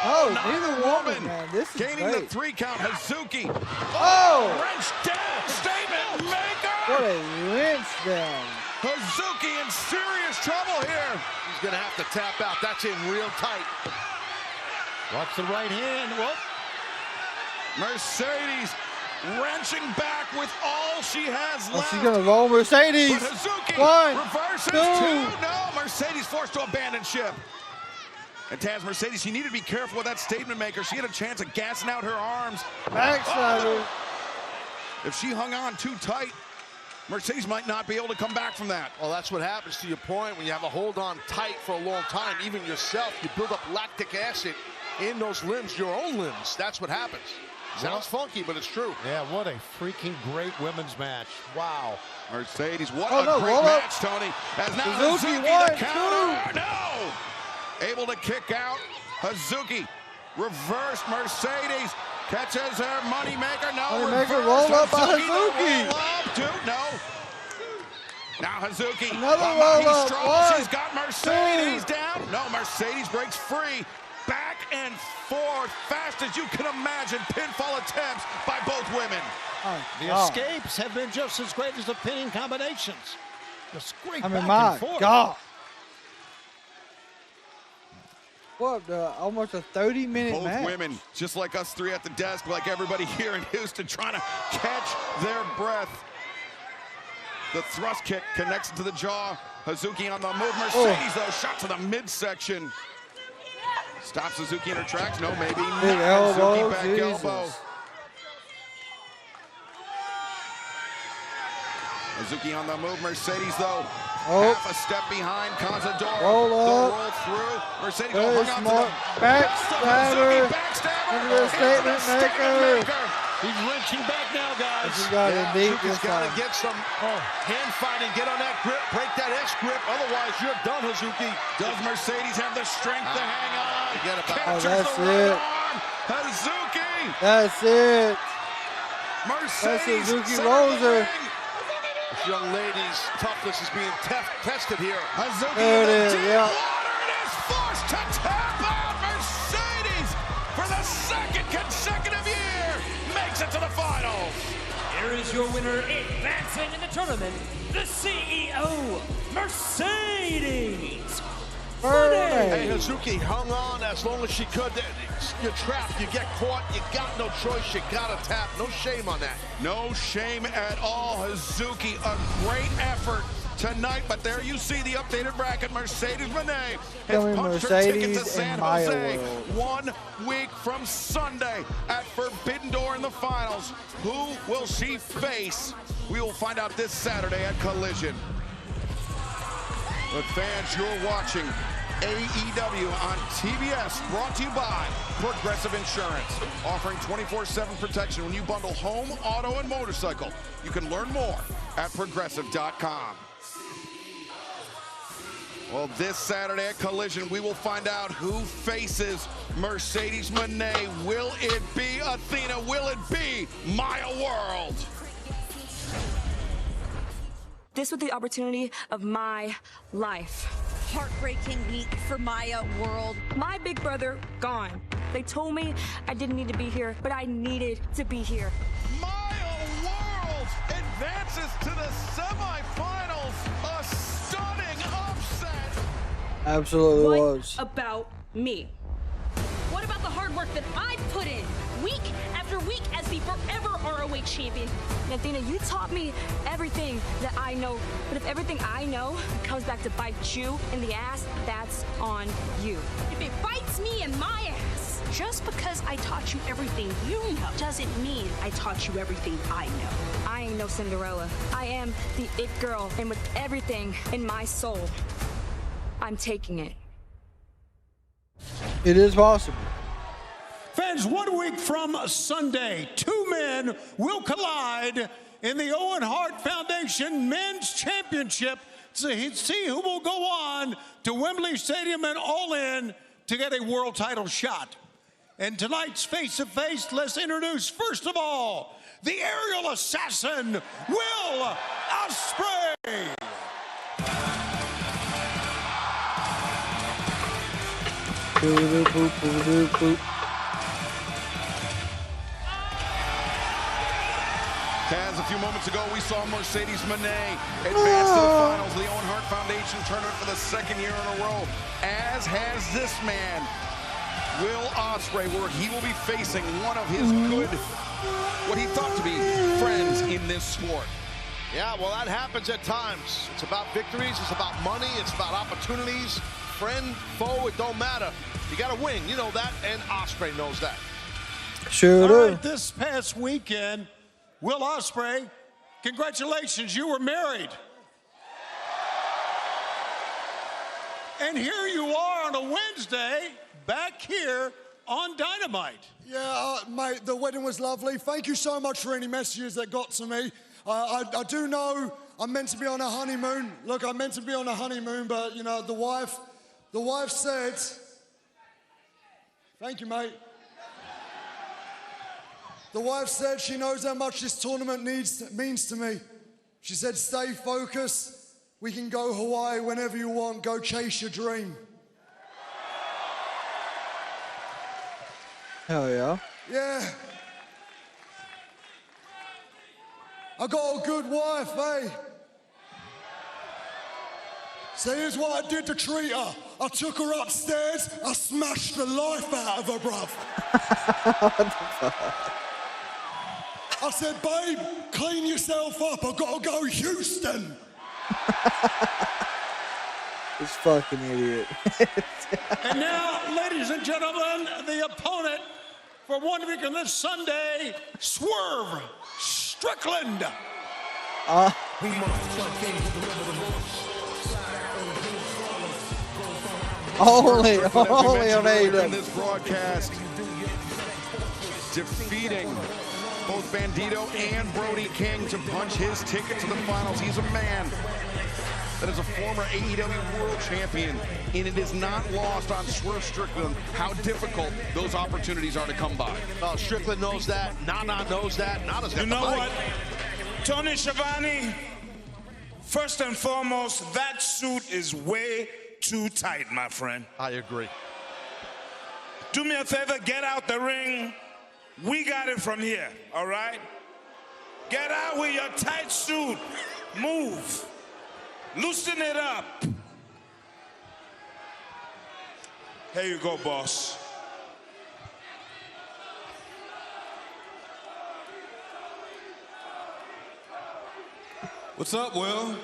No, neither woman, man. This is gaining great. the 3 count. Hazuki. Oh! Wrench down. Statement maker. What a wrench down. Hazuki in serious trouble here. He's going to have to tap out. That's in real tight. Watch the right hand. Whoop. Mercedes wrenching back with all she has left. Oh, she's going to roll Mercedes. But Hazuki One, reverses two. No, Mercedes forced to abandon ship. And Taz, Mercedes, she needed to be careful with that statement maker. She had a chance of gassing out her arms. Backslider. If she hung on too tight, Mercedes might not be able to come back from that. Well, that's what happens, to your point, when you have a hold on tight for a long time. Even yourself, you build up lactic acid in those limbs, your own limbs. That's what happens. Sounds funky, but it's true. Yeah, what a freaking great women's match. Wow. Mercedes, what a great match, Tony. As now Hazuki the counter. No! Able to kick out. Hazuki reversed Mercedes. Catches her moneymaker. No, moneymaker roll up by Hazuki. Roll up, two, no. Now Hazuki. Another roll up. One, she's got Mercedes down. No, Mercedes breaks free. Back and forth, fast as you can imagine. Pinfall attempts by both women. The escapes have been just as great as the pinning combinations. Just great I mean, back my and forth. God. What, almost a 30-minute Both match. women, just like us three at the desk, like everybody here in Houston, trying to catch their breath. The thrust kick connects to the jaw. Hazuki on the move. Mercedes, though, shot to the midsection. Stops Hazuki in her tracks. No, maybe. Big elbow, Hazuki back Jesus. elbow. Hazuki on the move. Mercedes, though, half a step behind. Cazador. Roll up. Roll through. Mercedes Very hung on to smart. the Backstabber. backstabber. Into the statement maker. He's wrenching back now, guys. He got it deep Hazuki's this got to time. get some hand fighting, get on that grip, break that X grip. Otherwise, you're done, Hazuki. Does Mercedes have the strength to hang on? Forget about it. Oh, Captures that's the right it. arm. Hazuki. That's it. Mercedes. That's Hazuki center rolls of the her. ring. This young lady's toughness is being tested here. Hazuki There in the it is, deep yeah. water and is forced to tap out. Mercedes, for the second consecutive year, makes it to the finals. Here is your winner, advancing in the tournament, the CEO, Mercedes. Hey, Hazuki hung on as long as she could. You're trapped. You get caught. You got no choice. You got to tap. No shame on that. No shame at all, Hazuki. A great effort tonight, but there you see the updated bracket. Mercedes Moné Tell me has punched her ticket to Mercedes San and Maya Jose World. 1 week from Sunday at Forbidden Door in the finals. Who will she face? We will find out this Saturday at Collision. But fans, you're watching AEW on TBS, brought to you by Progressive Insurance, offering 24/7 protection when you bundle home, auto, and motorcycle. You can learn more at progressive.com. Well, this Saturday at Collision, we will find out who faces Mercedes Moné. Will it be Athena? Will it be Maya World? This was the opportunity of my life. Heartbreaking week for Maya World. My big brother, gone. They told me I didn't need to be here, but I needed to be here. Maya World advances to the semifinals. A stunning upset. Absolutely What was. about me? What about the hard work that I've put in, week after week, as the forever ROH champion? And Athena, you taught me everything that I know, but if everything I know comes back to bite you in the ass, that's on you. If it bites me in my ass, just because I taught you everything you know doesn't mean I taught you everything I know. I ain't no Cinderella. I am the it girl, and with everything in my soul, I'm taking it. It is possible. Fans, 1 week from Sunday, two men will collide in the Owen Hart Foundation Men's Championship to see who will go on to Wembley Stadium and All In to get a world title shot. And tonight's face-to-face, let's introduce, first of all, the aerial assassin, Will Ospreay. Boop, boop, boop, boop. Taz, a few moments ago, we saw Mercedes Moné advance to the finals of the Owen Hart Foundation tournament for the second year in a row, as has this man, Will Ospreay, where he will be facing one of his good, what he thought to be friends in this sport. Yeah, well, that happens at times. It's about victories. It's about money. It's about opportunities. Friend, foe, it don't matter. You got to win. You know that, and Ospreay knows that. Sure do. All right, this past weekend, Will Ospreay, congratulations, you were married. And here you are on a Wednesday, back here on Dynamite. Yeah, mate, the wedding was lovely. Thank you so much for any messages that got to me. I do know I'm meant to be on a honeymoon. Look, I'm meant to be on a honeymoon, but, you know, the wife said, thank you, mate. The wife said she knows how much this tournament means to me. She said, stay focused. We can go Hawaii whenever you want. Go chase your dream. Hell yeah. Yeah. I got a good wife, eh? So here's what I did to treat her. I took her upstairs, I smashed the life out of her, bruv. I said, babe, clean yourself up, I've got to go Houston. This fucking idiot. And now, ladies and gentlemen, the opponent for 1 week on this Sunday, Swerve Strickland. Only on AEW. In this broadcast, defeating both Bandito and Brody King to punch his ticket to the finals. He's a man that is a former AEW World Champion, and it is not lost on Swerve Strickland how difficult those opportunities are to come by. Oh, Strickland knows that. Nana knows that. Nana's got You know what? Tony Schiavone, first and foremost, that suit is way too tight, my friend. I agree. Do me a favor, get out the ring. We got it from here, all right? Get out with your tight suit. Move. Loosen it up. Here you go, boss. What's up, Will?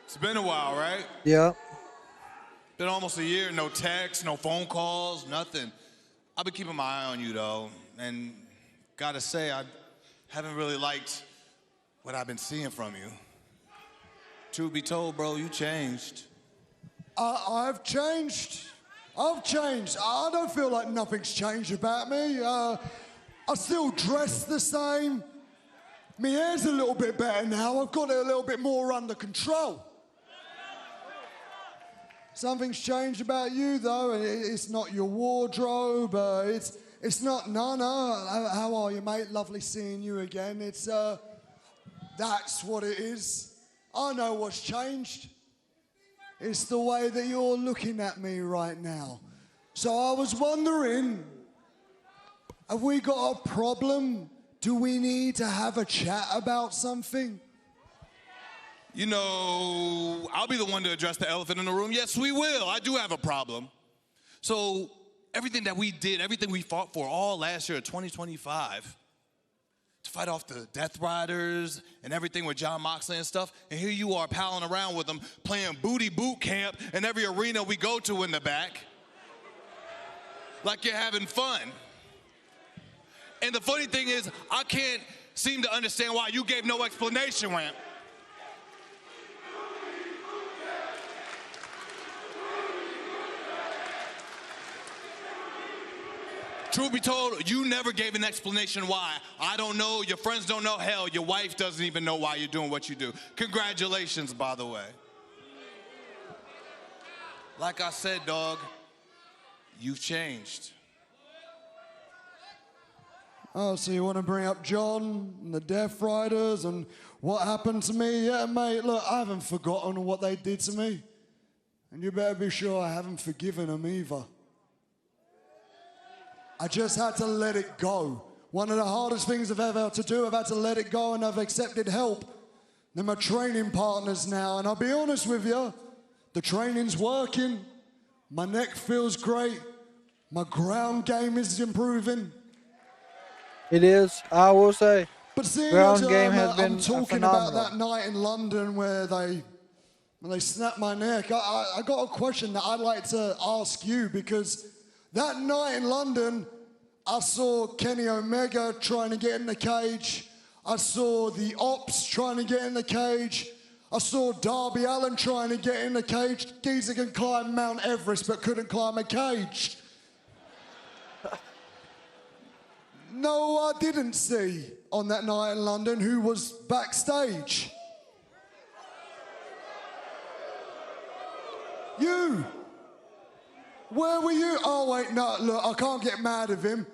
It's been a while, right? Yeah. Been almost a year, no texts, no phone calls, nothing. I've been keeping my eye on you, though, and gotta say, I haven't really liked what I've been seeing from you. Truth be told, bro, you changed. I've changed. I've changed. I don't feel like nothing's changed about me. I still dress the same. My hair's a little bit better now. I've got it a little bit more under control. Something's changed about you, though. It's not your wardrobe. It's not Nana. How are you, mate? Lovely seeing you again. It's that's what it is. I know what's changed. It's the way that you're looking at me right now. So I was wondering, have we got a problem? Do we need to have a chat about something? You know, I'll be the one to address the elephant in the room. Yes, we will. I do have a problem. So everything that we did, everything we fought for all last year, 2025, to fight off the Death Riders and everything with John Moxley and stuff, and here you are palling around with them, playing booty boot camp in every arena we go to in the back, like you're having fun. And the funny thing is, I can't seem to understand why you gave no explanation, Ramp. Truth be told, you never gave an explanation why. I don't know, your friends don't know, hell, your wife doesn't even know why you're doing what you do. Congratulations, by the way. Like I said, dog, you've changed. Oh, so you want to bring up John and the Death Riders and what happened to me? Yeah, mate, look, I haven't forgotten what they did to me. And you better be sure I haven't forgiven them either. I just had to let it go. One of the hardest things I've ever had to do, I've had to let it go, and I've accepted help. They're my training partners now, and I'll be honest with you, the training's working, my neck feels great, my ground game is improving. It is, I will say. But seeing ground as game has been I'm talking phenomenal. about that night in London when they snapped my neck, I got a question that I'd like to ask you, because that night in London, I saw Kenny Omega trying to get in the cage. I saw the Ops trying to get in the cage. I saw Darby Allin trying to get in the cage. Geezer can climb Mount Everest but couldn't climb a cage. No, I didn't see on that night in London who was backstage. You. Where were you? Oh, wait, no, look, I can't get mad at him.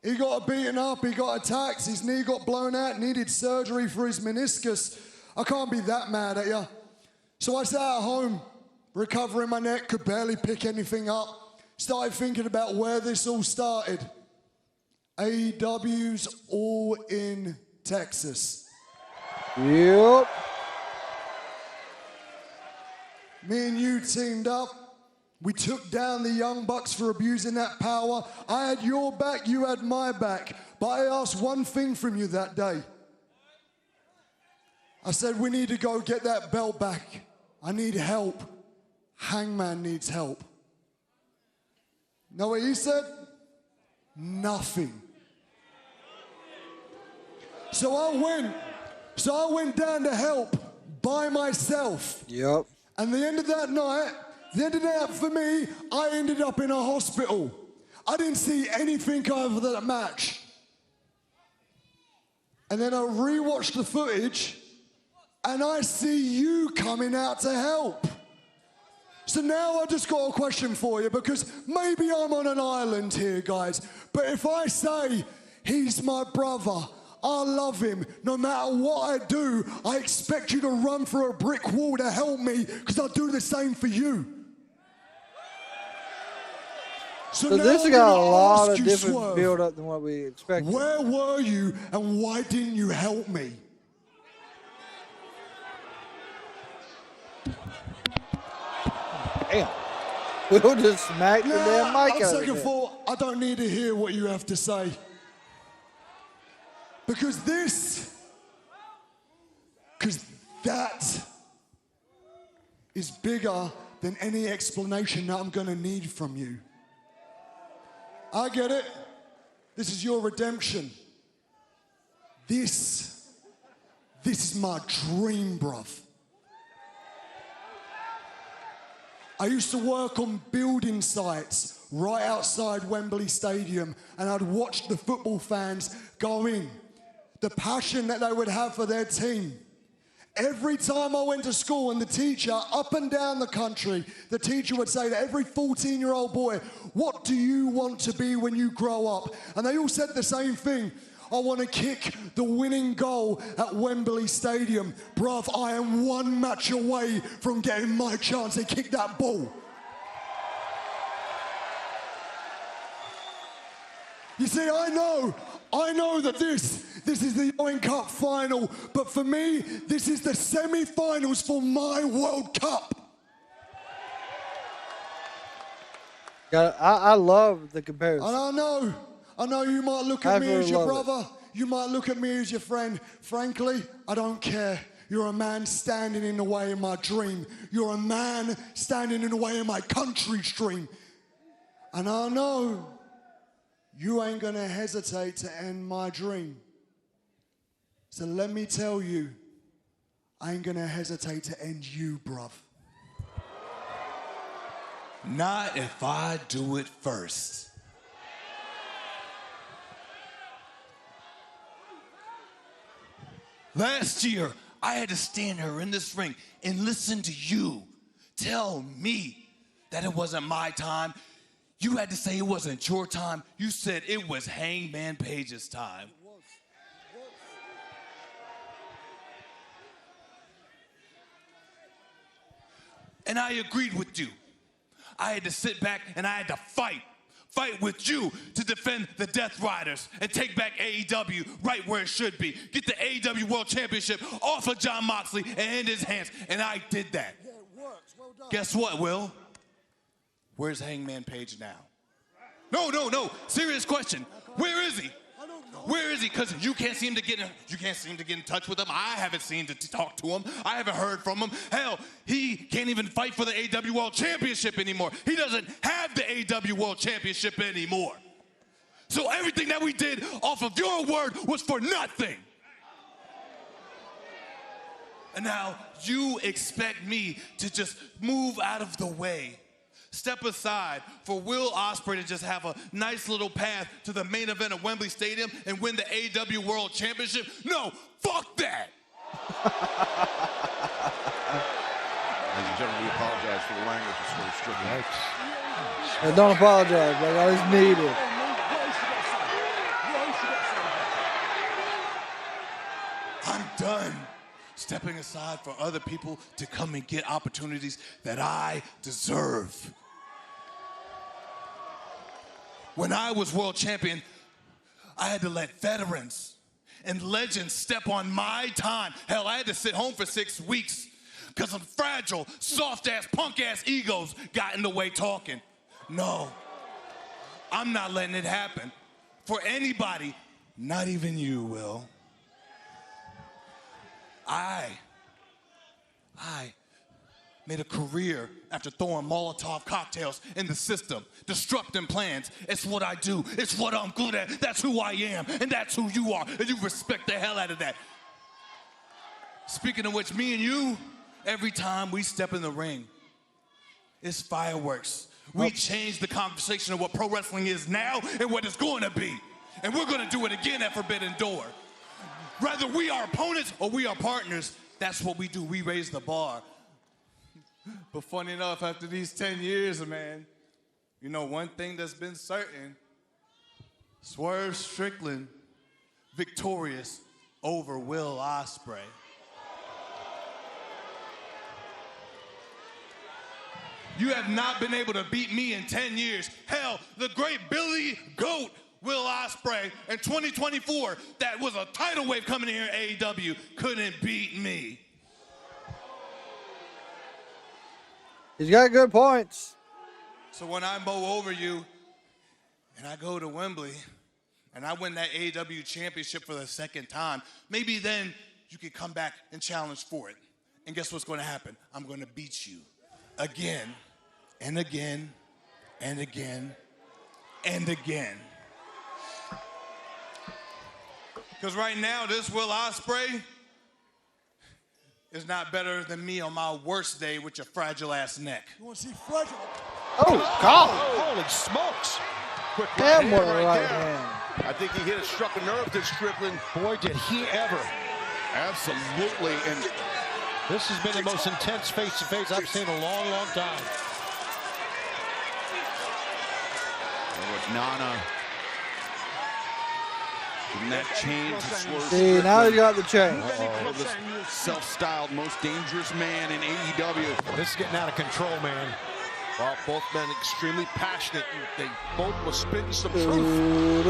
He got beaten up, he got attacked, his knee got blown out, needed surgery for his meniscus. I can't be that mad at you. So I sat at home, recovering my neck, could barely pick anything up. Started thinking about where this all started. AEW's all in Texas. Yep. Me and you teamed up. We took down the Young Bucks for abusing that power. I had your back, you had my back. But I asked one thing from you that day. I said, we need to go get that belt back. I need help. Hangman needs help. Know what he said? Nothing. So I went down to help by myself. Yep. And the end of that night, for me, I ended up in a hospital. I didn't see anything over that match. And then I rewatched the footage, and I see you coming out to help. So now I just got a question for you, because maybe I'm on an island here, guys. But if I say, he's my brother, I love him, no matter what I do, I expect you to run through a brick wall to help me, because I'll do the same for you. So this has got a lot of different build-up than what we expected. Where were you, and why didn't you help me? Damn. We'll just smack the damn mic out of second it. thought, I don't need to hear what you have to say. Because that is bigger than any explanation that I'm gonna need from you. I get it. This is your redemption. This is my dream, bruv. I used to work on building sites right outside Wembley Stadium, and I'd watch the football fans go in. The passion that they would have for their team. Every time I went to school, and the teacher, up and down the country, the teacher would say to every 14-year-old boy, what do you want to be when you grow up? And they all said the same thing. I want to kick the winning goal at Wembley Stadium. Bruv, I am one match away from getting my chance to kick that ball. You see, I know that this is the Owen Cup final, but for me, this is the semi-finals for my World Cup. I love the comparison. And I know you might look at me as your brother, you might look at me as your friend. Frankly, I don't care. You're a man standing in the way of my dream. You're a man standing in the way of my country's dream. And I know you ain't gonna hesitate to end my dream. So let me tell you, I ain't gonna hesitate to end you, bruv. Not if I do it first. Last year, I had to stand here in this ring and listen to you tell me that it wasn't my time. You had to say it wasn't your time. You said it was Hangman Page's time. And I agreed with you. I had to sit back and I had to fight with you to defend the Death Riders and take back AEW right where it should be. Get the AEW World Championship off of Jon Moxley and in his hands, and I did that. Yeah, it works. Well done. Guess what, Will? Where's Hangman Page now? No, serious question. Where is he? I don't know. Where is he? Because you can't seem to get in touch with him. I haven't seen to talk to him. I haven't heard from him. Hell, he can't even fight for the AEW World Championship anymore. He doesn't have the AEW World Championship anymore. So everything that we did off of your word was for nothing. And now you expect me to just move out of the way, step aside for Will Ospreay to just have a nice little path to the main event of Wembley Stadium and win the AEW World Championship? No, fuck that. Ladies and gentlemen, we apologize for the language of Swerve Strickland. Hey, don't apologize, brother. It's needed. I'm done stepping aside for other people to come and get opportunities that I deserve. When I was world champion, I had to let veterans and legends step on my time. Hell, I had to sit home for 6 weeks because some fragile, soft-ass, punk-ass egos got in the way talking. No, I'm not letting it happen for anybody, not even you, Will. I made a career after throwing Molotov cocktails in the system, disrupting plans. It's what I do. It's what I'm good at. That's who I am, and that's who you are, and you respect the hell out of that. Speaking of which, me and you, every time we step in the ring, it's fireworks. We change the conversation of what pro wrestling is now and what it's going to be. And we're going to do it again at Forbidden Door. Whether we are opponents or we are partners, that's what we do. We raise the bar. But funny enough, after these 10 years, man, you know, one thing that's been certain, Swerve Strickland victorious over Will Ospreay. You have not been able to beat me in 10 years. Hell, the great Billy Goat Will Ospreay in 2024, that was a tidal wave coming in here at AEW, couldn't beat me. He's got good points. So when I mow over you and I go to Wembley and I win that AEW championship for the second time, maybe then you can come back and challenge for it. And guess what's going to happen? I'm going to beat you again and again and again and again. Because right now, this Will Ospreay is not better than me on my worst day with your fragile ass neck. You want to see fragile? Oh, God. Holy smokes. Quick Damn, what a right right there. hand. I think he hit a struck a nerve to Strickland. Boy, did he ever. Absolutely. And this has been the most intense face-to-face I've seen in a long, long time. And with Nana giving that chain to Swerve. See, now he got the chain. This self-styled most dangerous man in AEW. This is getting out of control, man. Well, both men extremely passionate. They both were spitting some truth.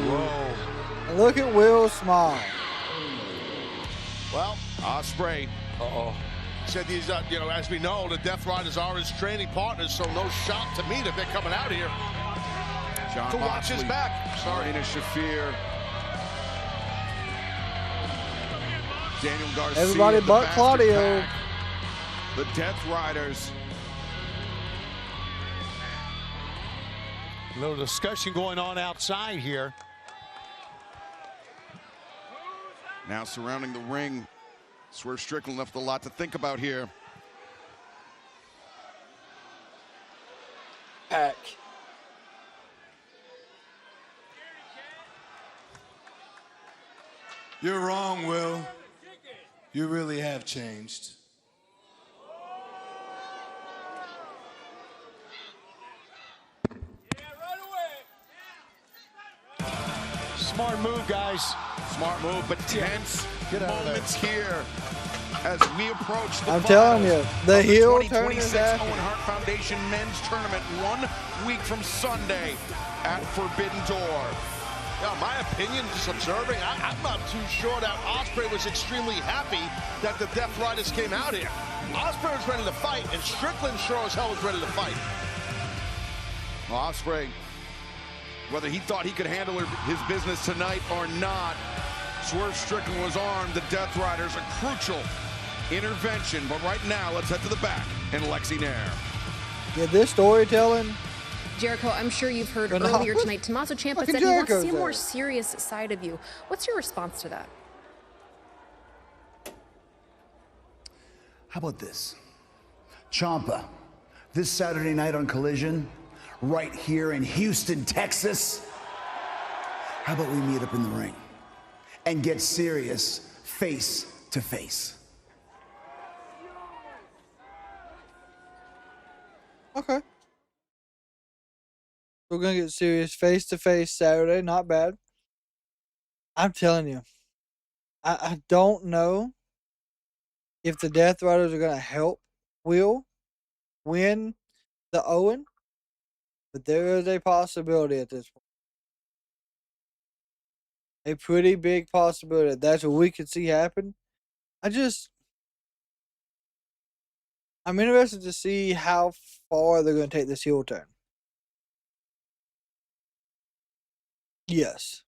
Whoa. And look at Will smile. Well, Ospreay, said these, you know, as we know, the Death Riders are his training partners, so no shock to me that they're coming out here John to watch his Moxley, back. Sorry. Marina Shafir, Daniel Garcia. Everybody the but Bastard Claudio. Pack, the Death Riders. A little discussion going on outside here. Now surrounding the ring. Swerve Strickland left a lot to think about here. Pack. You're wrong, Will. You really have changed. Smart move, guys. Smart move, but tense moments here as we approach the I'm telling you, the heel turn 2026 is after. Owen Hart Foundation Men's Tournament 1 week from Sunday at Forbidden Door. Yeah, my opinion, just observing, I'm not too sure that Ospreay was extremely happy that the Death Riders came out here. Ospreay was ready to fight, and Strickland sure as hell was ready to fight. Well, Ospreay, whether he thought he could handle his business tonight or not, Swerve Strickland was armed. The Death Riders, a crucial intervention. But right now, let's head to the back in Lexington. Yeah, this storytelling. Jericho, I'm sure you've heard But no, earlier tonight, Tommaso Ciampa fucking said he wants to Jericho's see a more there. serious side of you. What's your response to that? How about this? Ciampa, this Saturday night on Collision, right here in Houston, Texas. How about we meet up in the ring and get serious face to face? Okay. We're going to get serious face to face Saturday. Not bad. I'm telling you, I don't know if the Death Riders are going to help Will win the Owen, but there is a possibility at this point. A pretty big possibility. That's what we could see happen. I'm interested to see how far they're going to take this heel turn. Yes.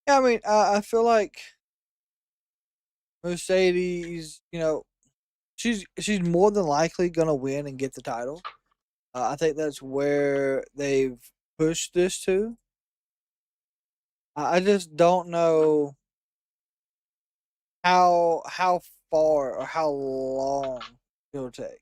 Yeah, I mean, I feel like Mercedes, you know, she's more than likely gonna win and get the title. I think that's where they've pushed this to. I just don't know how far or how long it'll take.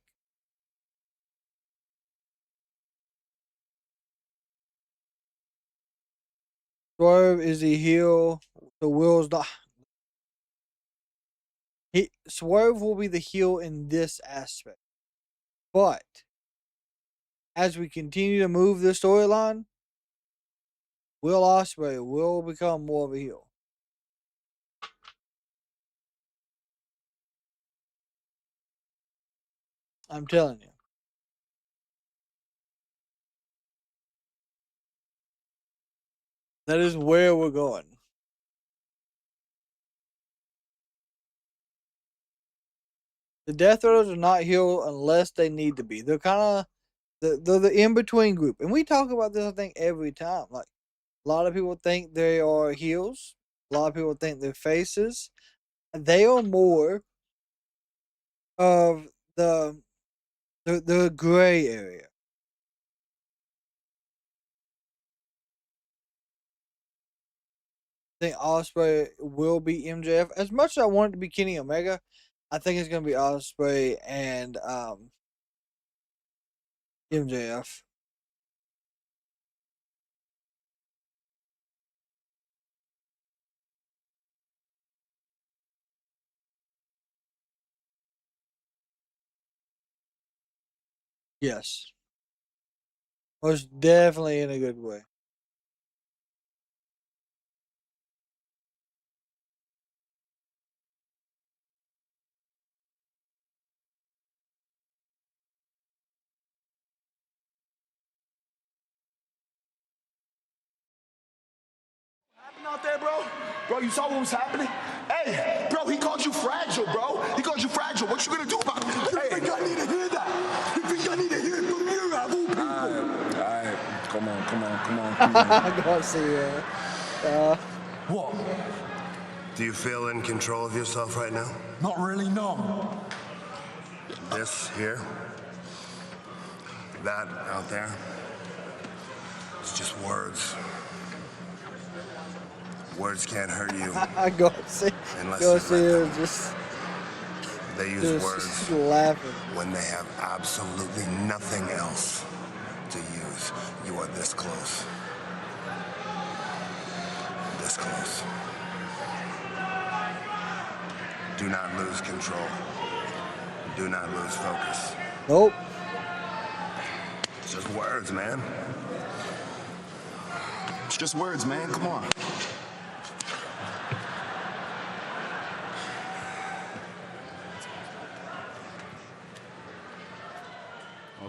Swerve is the heel. The Will's not. Swerve will be the heel in this aspect. But as we continue to move this storyline, Will Ospreay will become more of a heel. I'm telling you. That is where we're going. The Death Riders are not heel unless they need to be. They're kind of they're the in-between group. And we talk about this, I think, every time. Like, a lot of people think they are heels. A lot of people think they're faces. They are more of the gray area. I think Ospreay will be MJF. As much as I want it to be Kenny Omega, I think it's going to be Ospreay and MJF. Yes. Most definitely in a good way. Out there, bro? Bro, you saw what was happening? Hey, bro, he called you fragile, bro. He called you fragile. What you gonna do about it? I think I need to hear that. You think I need to hear it from you, of all people? All right. Come on. Go see it. What? Do you feel in control of yourself right now? Not really, no. This here, that out there, it's just words. Words can't hurt you. Go see it. Just they use words laughing when they have absolutely nothing else to use. You are this close. This close. Do not lose control. Do not lose focus. Nope. It's just words, man. It's just words, man. Come on.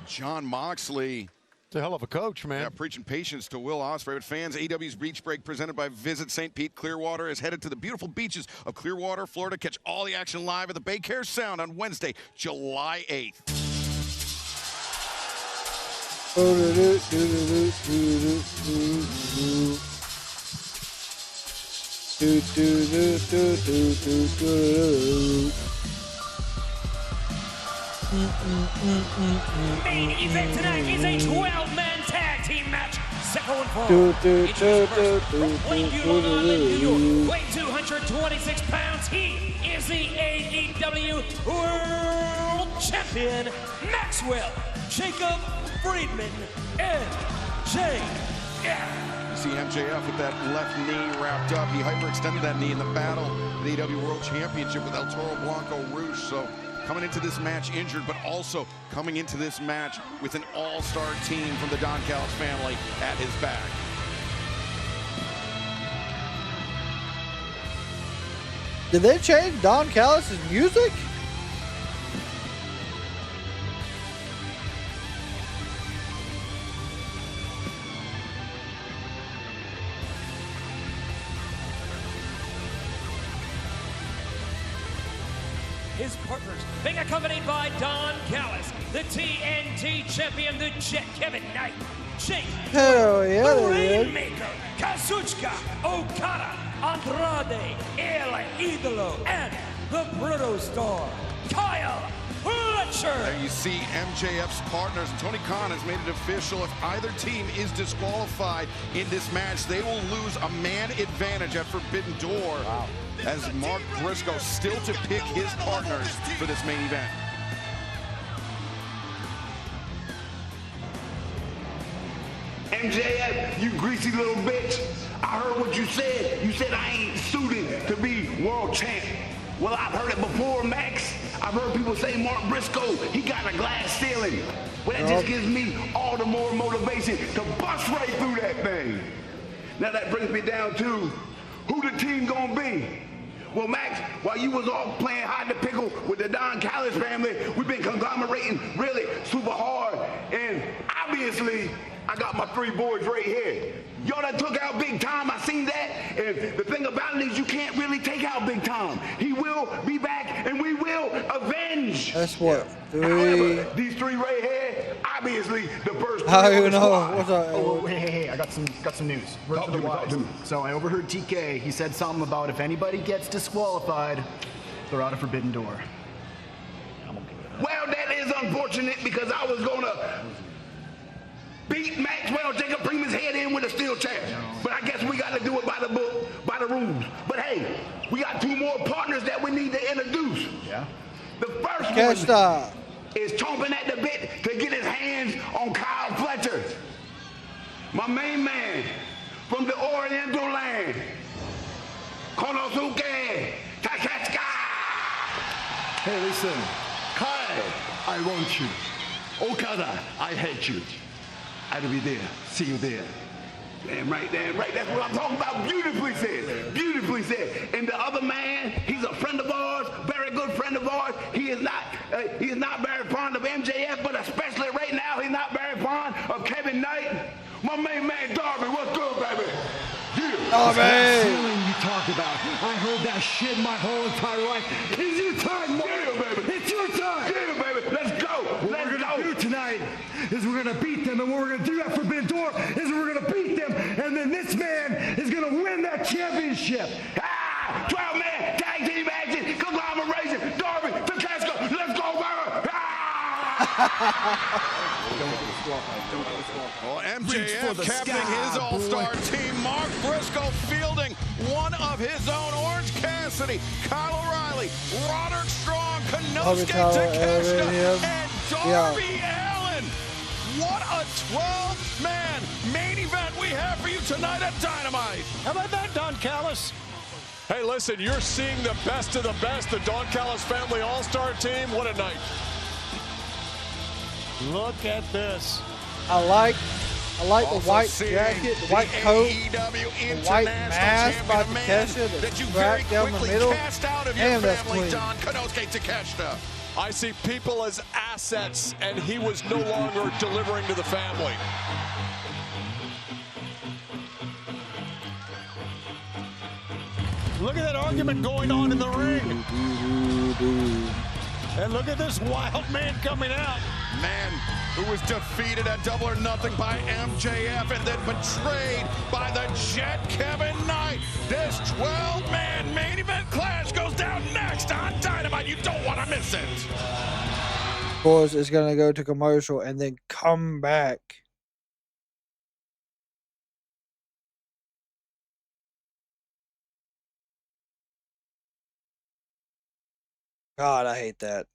John Moxley. It's a hell of a coach, man. Yeah, preaching patience to Will Ospreay. But fans, AEW's Beach Break presented by Visit St. Pete Clearwater is headed to the beautiful beaches of Clearwater, Florida. Catch all the action live at the Bay Care Sound on Wednesday, July 8th. Main event tonight is a 12-man tag team match. Second one fall. From Plainview, Long Island, New York, weighing 226 pounds. He is the AEW World Champion, Maxwell Jacob Friedman, MJF. You see MJF with that left knee wrapped up. He hyperextended that knee in the battle for the AEW World Championship with El Toro Blanco Rouge. So coming into this match injured, but also coming into this match with an all-star team from the Don Callis family at his back. Did they change Don Callis' music? his partners, being accompanied by Don Callis, the TNT champion, the Jet Kevin Knight, Jake, Hell yeah, the they did. Rainmaker, Kazuchika, Okada, Andrade, El Idolo, and the Bruto Star, Kyle Fletcher. There you see MJF's partners. Tony Khan has made it official. If either team is disqualified in this match, they will lose a man advantage at Forbidden Door. Wow. As Mark Briscoe still to pick his partners for this main event. MJF, you greasy little bitch. I heard what you said. You said I ain't suited to be world champ. Well, I've heard it before, Max. I've heard people say Mark Briscoe, he got a glass ceiling. Well, that just gives me all the more motivation to bust right through that thing. Now that brings me down to who the team gonna be. Well, Max, while you was all playing hide the pickle with the Don Callis family, we've been conglomerating really super hard. And obviously, I got my 3 boys right here. Y'all that took out Big Tom, I seen that. And the thing about it is you can't really take out Big Tom. He will be back and we will avenge. That's what, 3. However, these 3 right here, obviously the first 3 I on don't the even know. squad. What's up? Oh, hey, I got some news. Word to the wise. So I overheard TK. He said something about if anybody gets disqualified, they're out of Forbidden Door. Well, that is unfortunate because I was gonna beat Maxwell Jacob Primus head in with a steel chair. But I guess we got to do it by the book, by the rules. But hey, we got 2 more partners that we need to introduce. Yeah. The first Catch one is chomping at the bit to get his hands on Kyle Fletcher. My main man from the Oriental land, Konosuke Takeshita. Hey, listen. Kyle, I want you. Okada, I hate you. I'll be there. See you there. Damn right, damn right. That's what I'm talking about. Beautifully said. Beautifully said. And the other man, he's a friend of ours, very good friend of ours. He is not very fond of MJF, but especially right now, he's not very fond of Kevin Knight. My main man, Darby, what's good, baby? That feeling you talked about. I heard that shit my whole entire life. It's your time, Mark. Yeah, baby. It's your time. Yeah, baby. Let's go. What we're gonna do tonight is we're gonna beat them, and what we're gonna do at Forbidden Door is we're gonna beat them, and then this man is gonna win that championship. 12-man tag team action, conglomeration, Darby, Takeshita, let's go, baby. Well, MJF captaining his all-star team. Mark Briscoe fielding one of his own. Orange Cassidy, Kyle O'Reilly, Roderick Strong, Konosuke Takeshita, and Darby Allin. What a 12-man main event we have for you tonight at Dynamite. How about that, Don Callis? Hey, listen, you're seeing the best of the best. The Don Callis family all-star team. What a night. Look at this. I like Also the white seeing jacket, the white coat, the white mask by Takeshita that you that's very cracked down the quickly middle. cast out of your Damn, that's family, clean. Don Konosuke Takeshita. I see people as assets, and he was no longer delivering to the family. Look at that argument going on in the ring. And look at this wild man coming out. Man who was defeated at Double or Nothing by MJF and then betrayed by the Jet Kevin Knight. This 12-man main event clash goes down next on Dynamite. You don't want to miss it. Of course, it's gonna go to commercial and then come back. God, I hate that.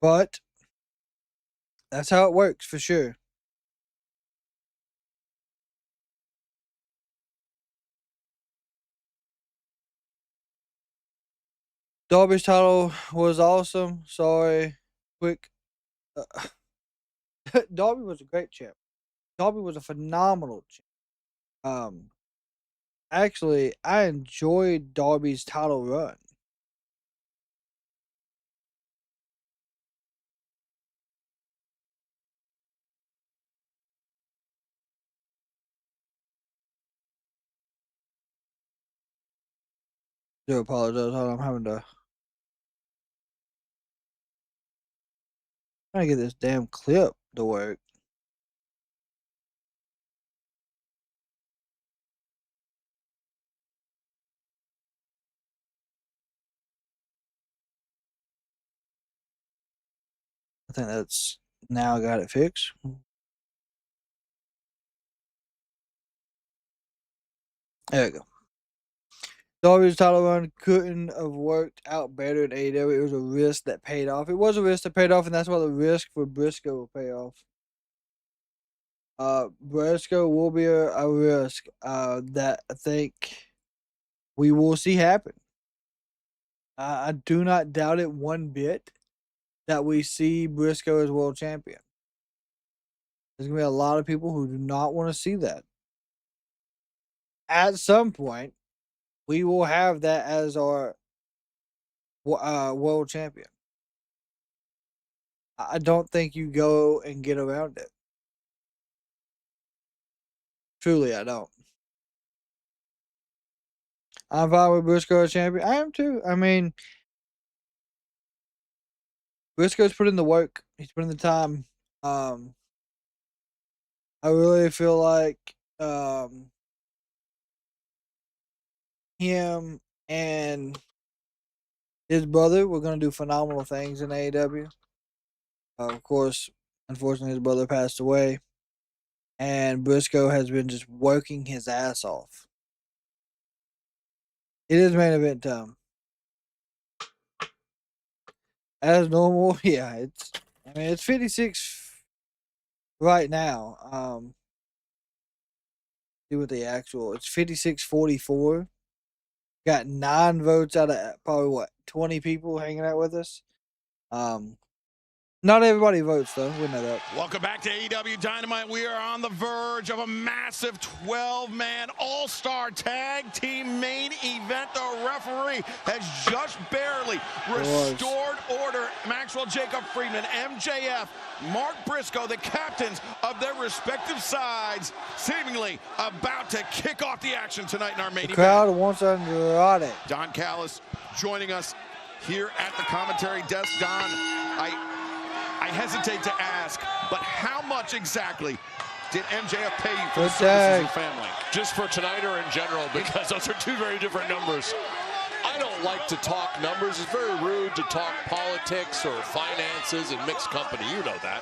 But that's how it works for sure. Darby's title was awesome. Sorry. Quick. Darby was a great champ. Darby was a phenomenal champ. Actually, I enjoyed Darby's title run. Do apologize. Hold on, I'm having to trying to get this damn clip to work. I think that's now got it fixed. There we go. WWE's title run couldn't have worked out better at AEW. It was a risk that paid off. It was a risk that paid off, and that's why the risk for Briscoe will pay off. Briscoe will be a risk that I think we will see happen. I do not doubt it one bit that we see Briscoe as world champion. There's going to be a lot of people who do not want to see that. At some point, we will have that as our world champion. I don't think you go and get around it. Truly, I don't. I'm fine with Briscoe as champion. I am too. I mean, Briscoe's put in the work. He's put in the time. I really feel like him and his brother were going to do phenomenal things in AEW. Of course, unfortunately, his brother passed away. And Briscoe has been just working his ass off. It is main event time. As normal, yeah, it's 56 right now. See what the actual, it's 56-44. Got 9 votes out of probably 20 people hanging out with us. Not everybody votes though. We know that. Welcome back to AEW Dynamite. We are on the verge of a massive 12-man all-star tag team main event. The referee has just barely restored order. Maxwell Jacob Friedman, MJF, Mark Briscoe, the captains of their respective sides, seemingly about to kick off the action tonight in our main event. The crowd wants Andrade. Don Callis joining us here at the commentary desk. Don, I hesitate to ask, but how much exactly did MJF pay you for the services of family? Just for tonight or in general? Because those are two very different numbers. I don't like to talk numbers. It's very rude to talk politics or finances in mixed company. You know that.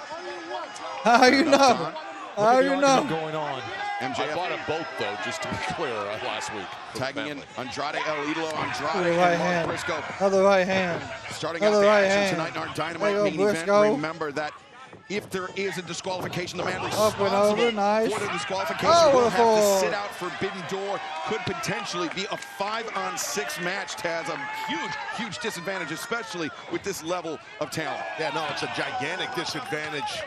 How you know? How you know? Going on. MJF. I bought a boat, though, just to be clear, last week. Tagging in Andrade El Idolo, Andrade Another right and Mark hand. Briscoe. Another right hand. Starting Another out the right action hand. tonight in our Dynamite There you main go, event. Briscoe. Remember that if there is a disqualification, the man Up and responsible over, nice. for the disqualification Oh, will what a have to fall. sit out Forbidden Door. Could potentially be a 5-on-6 match, Taz. A huge, huge disadvantage, especially with this level of talent. Yeah, no, it's a gigantic disadvantage.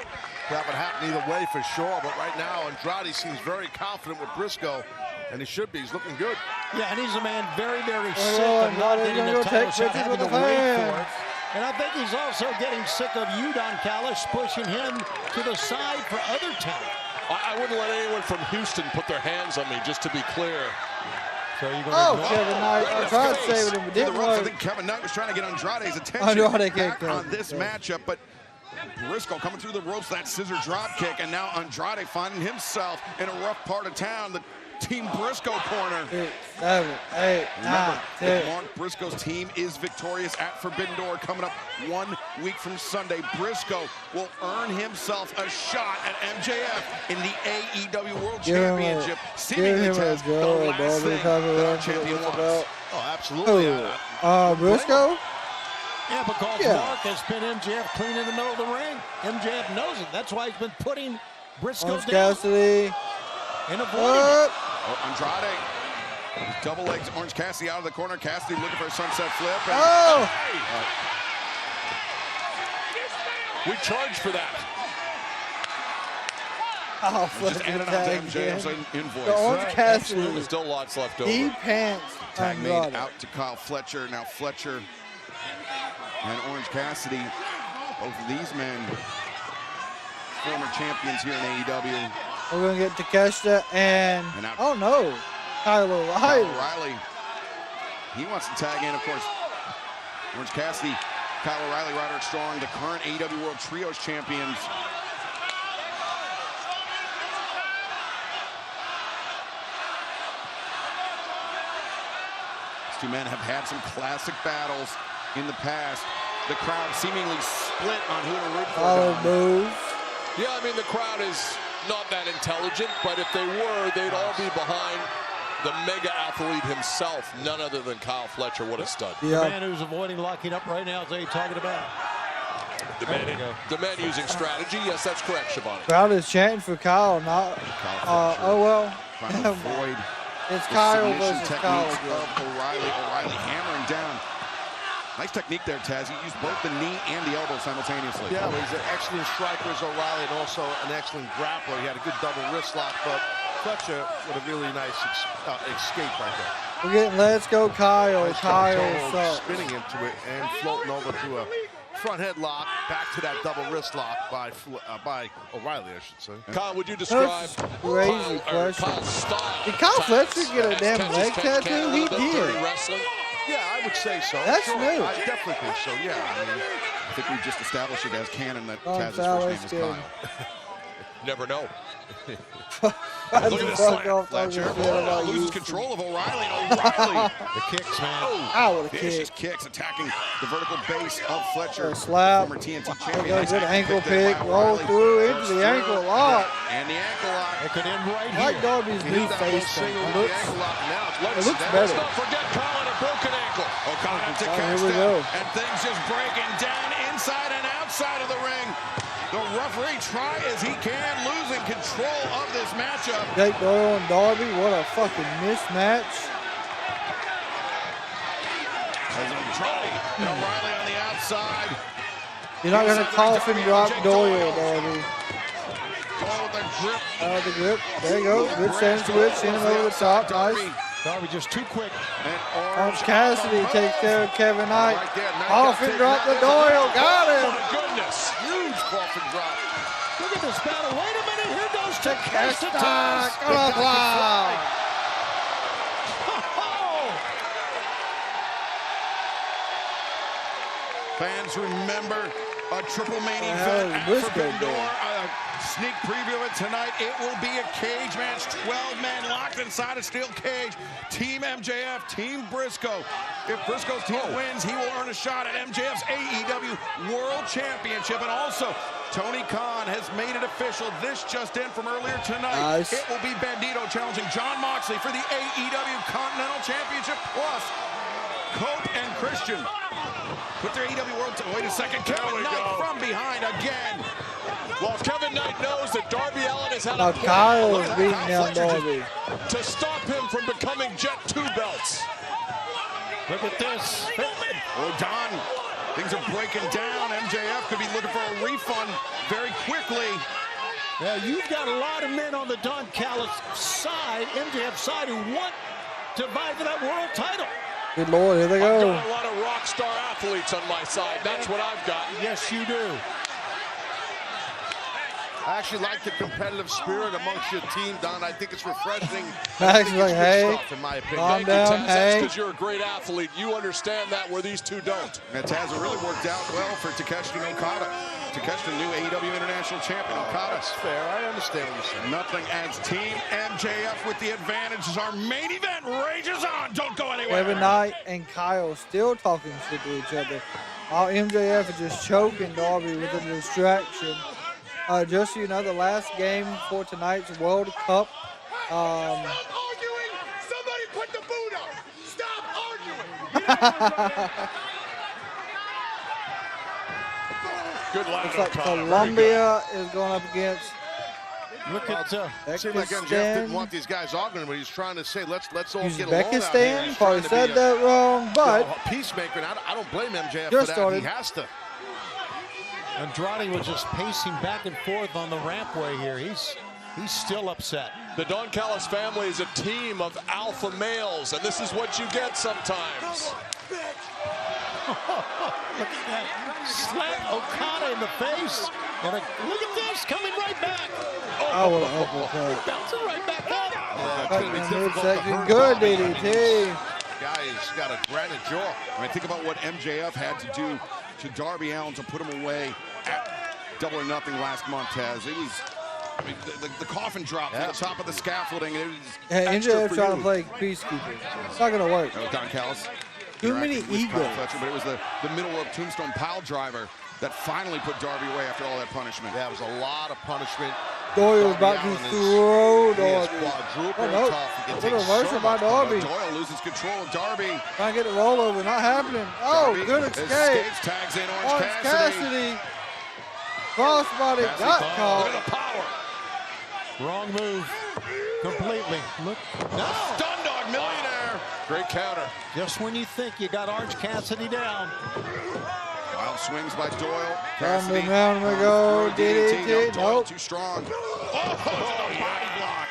That would happen either way for sure, but right now Andrade seems very confident with Briscoe, and he should be. He's looking good. Yeah, and he's a man very, very Oh, sick of not Andrade's getting gonna the go title take shot, pictures having to with the wait for fans. it. And I think he's also getting sick of you, Don Callis, pushing him to the side for other talent. I wouldn't let anyone from Houston put their hands on me, just to be clear. So you're Oh, Kevin Knight. I tried to save it, but To the didn't ropes. I work. think Kevin Knight was trying to get Andrade's attention Andrade back kicked on out. this matchup, but Briscoe coming through the ropes, that scissor drop kick, and now Andrade finding himself in a rough part of town, the Team Briscoe corner. 6, 7, 8, 9, Remember, 10. if Mark Briscoe's team is victorious at Forbidden Door coming up 1 week from Sunday, Briscoe will earn himself a shot at MJF in the AEW World Give him a- Championship. give Seemingly, him a Taz, the go, last Bobby, thing type of that our run for the champion whistle wants. belt. Oh, absolutely. Briscoe? Yeah, because Yeah. Mark has been MJF clean in the middle of the ring. MJF knows it. That's why he's been putting Briscoe Orange down Cassidy. and avoiding it. Oh, Andrade, double legs, Orange Cassidy out of the corner. Cassidy looking for a sunset flip. And Oh! We charge for that. Oh, just flipping added on to tag MJF's again. invoice. The Orange Cassidy. There's still lots left over. He pants Tag made Andrade. out to Kyle Fletcher. Now Fletcher and Orange Cassidy, both of these men, former champions here in AEW. We're going to get Takeshita and out- oh no, Kyle O'Reilly. O'Reilly He wants to tag in, of course. Orange Cassidy, Kyle O'Reilly, Roderick Strong, the current AEW World Trios champions. These two men have had some classic battles in the past. The crowd seemingly split on who to root for. Move. Yeah, I mean, the crowd is not that intelligent, but if they were, they'd all be behind the mega athlete himself, none other than Kyle Fletcher. What a stud. The man who's avoiding locking up right now is what you're talking about. The man using strategy. Yes, that's correct, Shivani. Crowd is chanting for Kyle, not. Oh well. Avoid it's Kyle versus Kyle. O'Reilly hammering down. Nice technique there, Taz. He used both the knee and the elbow simultaneously. Yeah, well, he's an excellent striker as O'Reilly and also an excellent grappler. He had a good double wrist lock, but Fletcher with a really nice escape right there. We're getting Let's Go Kyle. Nice Kyle spinning into it and floating over to a front headlock, back to that double wrist lock by O'Reilly, I should say. Kyle, would you describe crazy question? Kyle's style? Did Kyle Fletcher get a damn leg tattoo? He did. Yeah, I would say so. That's sure. new. I definitely think so, yeah. I think we've just established it as canon that Taz's Kyle, first name is Kyle. Never know. Look at this slam. Fletcher loses control of O'Reilly. The kicks, man. Ow, what a Vicious kick. kicks attacking the vertical base of Fletcher. Slap. Former TNT There champion. goes an ankle pick. Roll through into the ankle lock. And the ankle lock. It could end right Like here. Darby's new face thing. It looks better. Let's not forget Kyle on a broken ankle. O'Connor to Here we go. and things just breaking down inside and outside of the ring. The referee try as he can, losing control of this matchup. Jake Doyle and Darby, what a fucking mismatch. As O'Reilly on the outside. You're not gonna coffin drop Doyle, Darby. Oh, the grip. The grip. There you go. Good stand switch in over the top. Nice. Darby just too quick. Orange Cassidy takes care of Kevin Knight. Coffin drop the Doyle. Got him. Goodness. Huge coffin drop. Look at this battle. Wait a minute. Here goes Takeshita. Takeshita. Fans remember a triple main event for Bindor. Sneak preview of it tonight. It will be a cage match. 12 men locked inside a steel cage. Team MJF, Team Briscoe. If Briscoe's team wins, he will earn a shot at MJF's AEW World Championship. And also, Tony Khan has made it official. This just in from earlier tonight. Nice. It will be Bandito challenging Jon Moxley for the AEW Continental Championship. Plus, Cope and Christian put their AEW World. Wait a second. Kevin Knight from behind again. Well, Kevin Knight knows that Darby Allin has had Now a Kyle is beating down Darby. to stop him from becoming Jet 2 belts. Look at this. Oh, Don, things are breaking down. MJF could be looking for a refund very quickly. Yeah, you've got a lot of men on the Don Callis side, MJF side, who want to vie for that world title. Good Lord, here they I've go. got a lot of rock star athletes on my side. That's what I've got. Yes, you do. I actually like the competitive spirit amongst your team, Don. I think it's refreshing. Max is like, hey, in my opinion. calm down, hey. Because you're a great athlete. You understand that where these two don't. And Taz, it really worked out well for Takeshi and Okada. Takeshi, the new AEW International Champion. Okada. That's fair. I understand what you're saying. Nothing as Team MJF with the advantage as our main event rages on. Don't go anywhere. Kevin Knight and Kyle still talking shit to each other. While MJF is just choking Darby with a distraction. Just so you know, the last game for tonight's World Cup. Stop arguing! Somebody put the boot up! Stop arguing! Good line. Looks like Colombia is going up against. Look at it seemed like MJF didn't want these guys arguing, but he's trying to say, let's all get along out here. Uzbekistan, probably said that wrong, but peacemaker. And I don't blame MJF just for that. started. He has to. Andrade was just pacing back and forth on the rampway here. He's still upset. The Don Callis family is a team of alpha males, and this is what you get sometimes. Look at that. Slap Okada in the face. And look at this, coming right back. Oh, what an uppercut. Bouncing right back up. It's gonna be difficult to Midsection. hurt Good Darby. DDT. Guy's got a granite jaw. I mean, think about what MJF had to do to Darby Allin to put him away at Double or Nothing last month, Taz. It was, I mean, the coffin dropped at the top of the scaffolding. And it was MJF trying to play peacekeeper. It's not going to work. That was Don Callis. Too many egos. But it was the middle rope tombstone pile driver that finally put Darby away after all that punishment. Yeah, it was a lot of punishment. Doyle's about to throw Darby. Quadruple tough. What a reversal by Darby. Doyle loses control of Darby. Trying to get the rollover, not happening. Oh, Darby good escape. Tags in Orange Cassidy. Crossbody got caught. Look at the power. Wrong move. Completely. Look. No. Stun dog millionaire. Great counter. Just when you think you got Orange Cassidy down. Wild swings by Doyle. Cassidy. Round we go. DDT. Nope. Too strong. Oh, body block.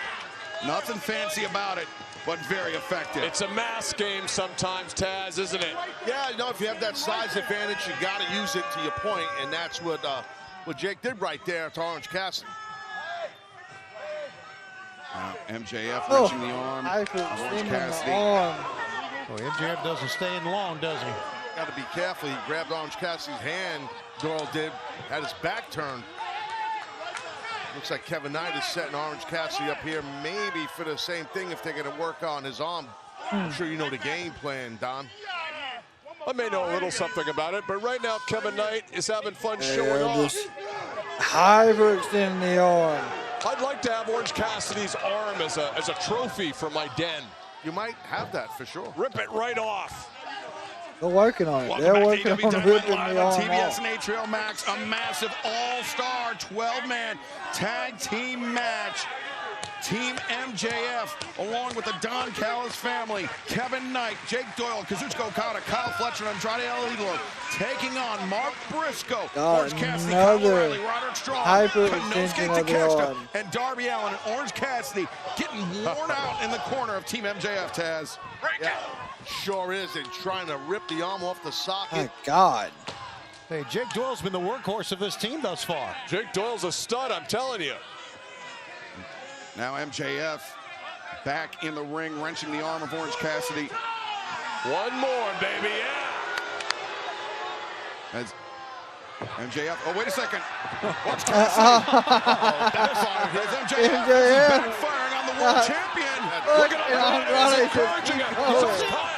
Nothing fancy about it, but very effective. It's a mass game sometimes, Taz, isn't it? Yeah, you know, if you have that size advantage, you got to use it to your point, and that's what Jake did right there to Orange Cassidy. MJF wrenching the arm. Orange Cassidy. Oh, MJF doesn't stay in long, does he? Got to be careful. He grabbed Orange Cassidy's hand. Doyle did. Had his back turned. Looks like Kevin Knight is setting Orange Cassidy up here, maybe for the same thing if they're going to work on his arm. I'm sure you know the game plan, Don. I may know a little something about it, but right now Kevin Knight is having fun showing off. Hyperextending the arm. I'd like to have Orange Cassidy's arm as a trophy for my den. You might have that for sure. Rip it right off. They're working on it. Welcome They're back working to on AEW ripping Dynamite the live arm on TBS off. and HBO Max. A massive all-star 12-man tag team match. Team MJF, along with the Don Callis family, Kevin Knight, Jake Doyle, Kazuchika Okada, Kyle Fletcher, and Andrade El Idolo, taking on Mark Briscoe, Orange Cassidy, Kyle O'Reilly, Roderick Strong, Konosuke Takeshita, and Darby Allin. And Orange Cassidy getting worn out in the corner of Team MJF, Taz. Yeah, sure is, and trying to rip the arm off the socket. My God. Hey, Jake Doyle's been the workhorse of this team thus far. Jake Doyle's a stud, I'm telling you. Now MJF back in the ring, wrenching the arm of Orange Cassidy. One more, baby, yeah. As MJF, oh, wait a second. Orange Cassidy. Backfired. Here's MJF. Backfiring on the world champion. Look at Andrade encouraging him. He's on fire.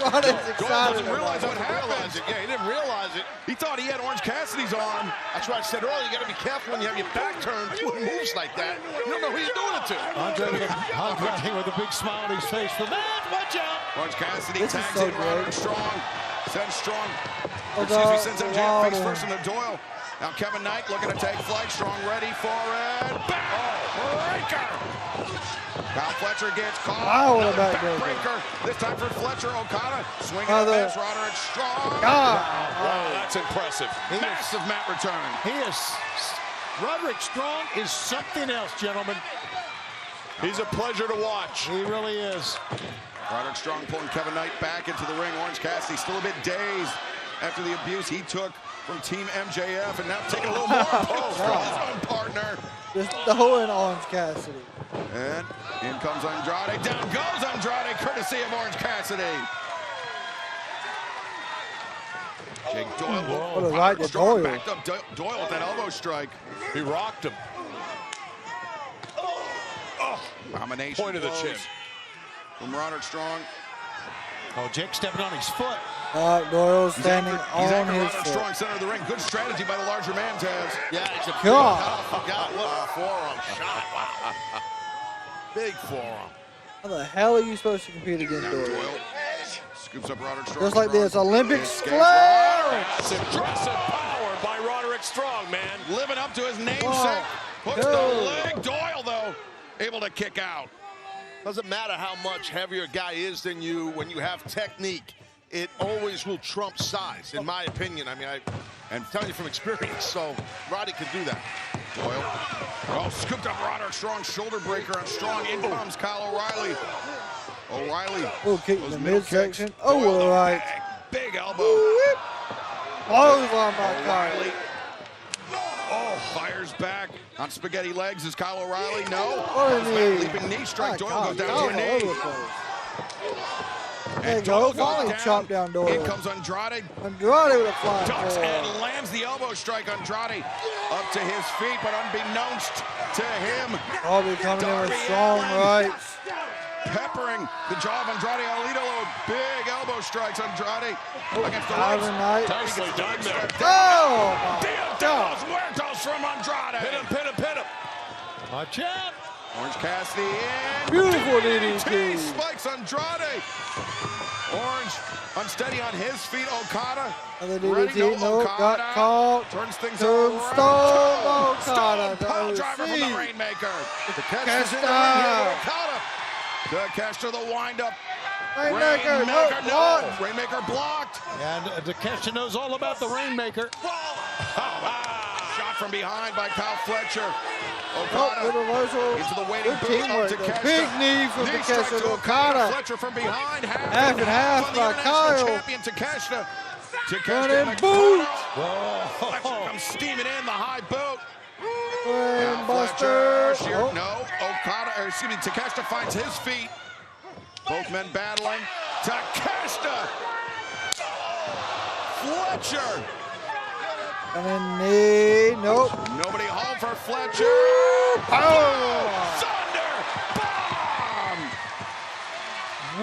Andrade's excited. Doesn't realize what happened. Yeah, he didn't realize it. He thought he had Orange Cassidy's arm. That's why I said earlier, you got to be careful when you have your back turned doing moves like that. You don't know who you're doing it to. Andrade with a big smile on his face for that. Watch out. Orange Cassidy This is tags so in great. Roderick Strong. Sends Strong. Although, Sends MJF face first into Doyle. Now Kevin Knight looking to take flight. Strong ready for it. Backbreaker. Kyle Fletcher gets caught. Wow, what a backbreaker. This time for Fletcher. Okada swinging at this. Roderick Strong. Wow, that's impressive. Massive mat return. He is. Roderick Strong is something else, gentlemen. He's a pleasure to watch. He really is. Roderick Strong pulling Kevin Knight back into the ring. Orange Cassidy still a bit dazed after the abuse he took from Team MJF, and now taking a little more pulse from his own partner. Just throwing Orange Cassidy. And in comes Andrade. Down goes Andrade, courtesy of Orange Cassidy. Jake Doyle. What a right to Doyle. Backed up Doyle with that elbow strike. He rocked him. Combination Point of the chin. From Roderick Strong. Oh, Jake stepping on his foot. Doyle standing He's on anchored his Roderick foot. Strong, center of the ring. Good strategy by the larger man, Taz. Yeah, it's a God. what a forearm shot. Wow. Big forearm. How the hell are you supposed to compete against Doyle? Doyle scoops up Roderick Strong. Just like this, Olympic splash! That's impressive power by Roderick Strong, man. Living up to his namesake. Puts the leg. Doyle, though, able to kick out. Doesn't matter how much heavier a guy is than you, when you have technique, it always will trump size, in my opinion. I mean, I'm telling you from experience, so Roddy can do that. Doyle. Oh, scooped up Roderick Strong, shoulder breaker on Strong. In comes Kyle O'Reilly. O'Reilly. Oh, kick in the midsection. Kicks. Oh, Doyle all right. Big elbow. Blows on my Kyle. Oh, fires back on spaghetti legs. Is Kyle O'Reilly? No. What a knee. Leaping knee strike. My Doyle God, goes down all to a knee. over the place. There you go. Finally chopped down Doyle. In comes Andrade. Andrade with a flying Ducks forearm. and lands the elbow strike. Andrade up to his feet, but unbeknownst to him, Darby coming in with strong rights. peppering the jaw of Andrade. Alito with big elbow strikes. Andrade against the ropes. Nicely done there. Oh, Dia de los Muertos from Andrade. Pin him, pin him, pin him. Watch out. Orange Cassidy in. Beautiful DDT. Spikes Andrade. Orange unsteady on his feet. Okada. Another ready to DDT. go. Nope, got Okada caught. turns things Tombstone around. Okada. Pile driver from the Rainmaker. The catch is in the ring here with Okada. The catch to the windup. Rainmaker, Rainmaker, no, no. Rainmaker blocked. And Takeshita knows all about the Rainmaker. Shot from behind by Kyle Fletcher. Oh, Okada good reversal. into the waiting Good boot teamwork. of The Takeshita. big knee from Knee strike Takeshita to to Okada. Fletcher from behind. Half and half on the by international Kyle. champion Takeshita. Running Takeshita boot. Fletcher comes steaming in the high boot. Brain Fletcher, buster. sheer- Oh. no, Takeshita finds his feet. Both men battling. Takeshita. Fletcher. And then knee. Nope. Nobody home for Fletcher. Oh. Thunder bomb.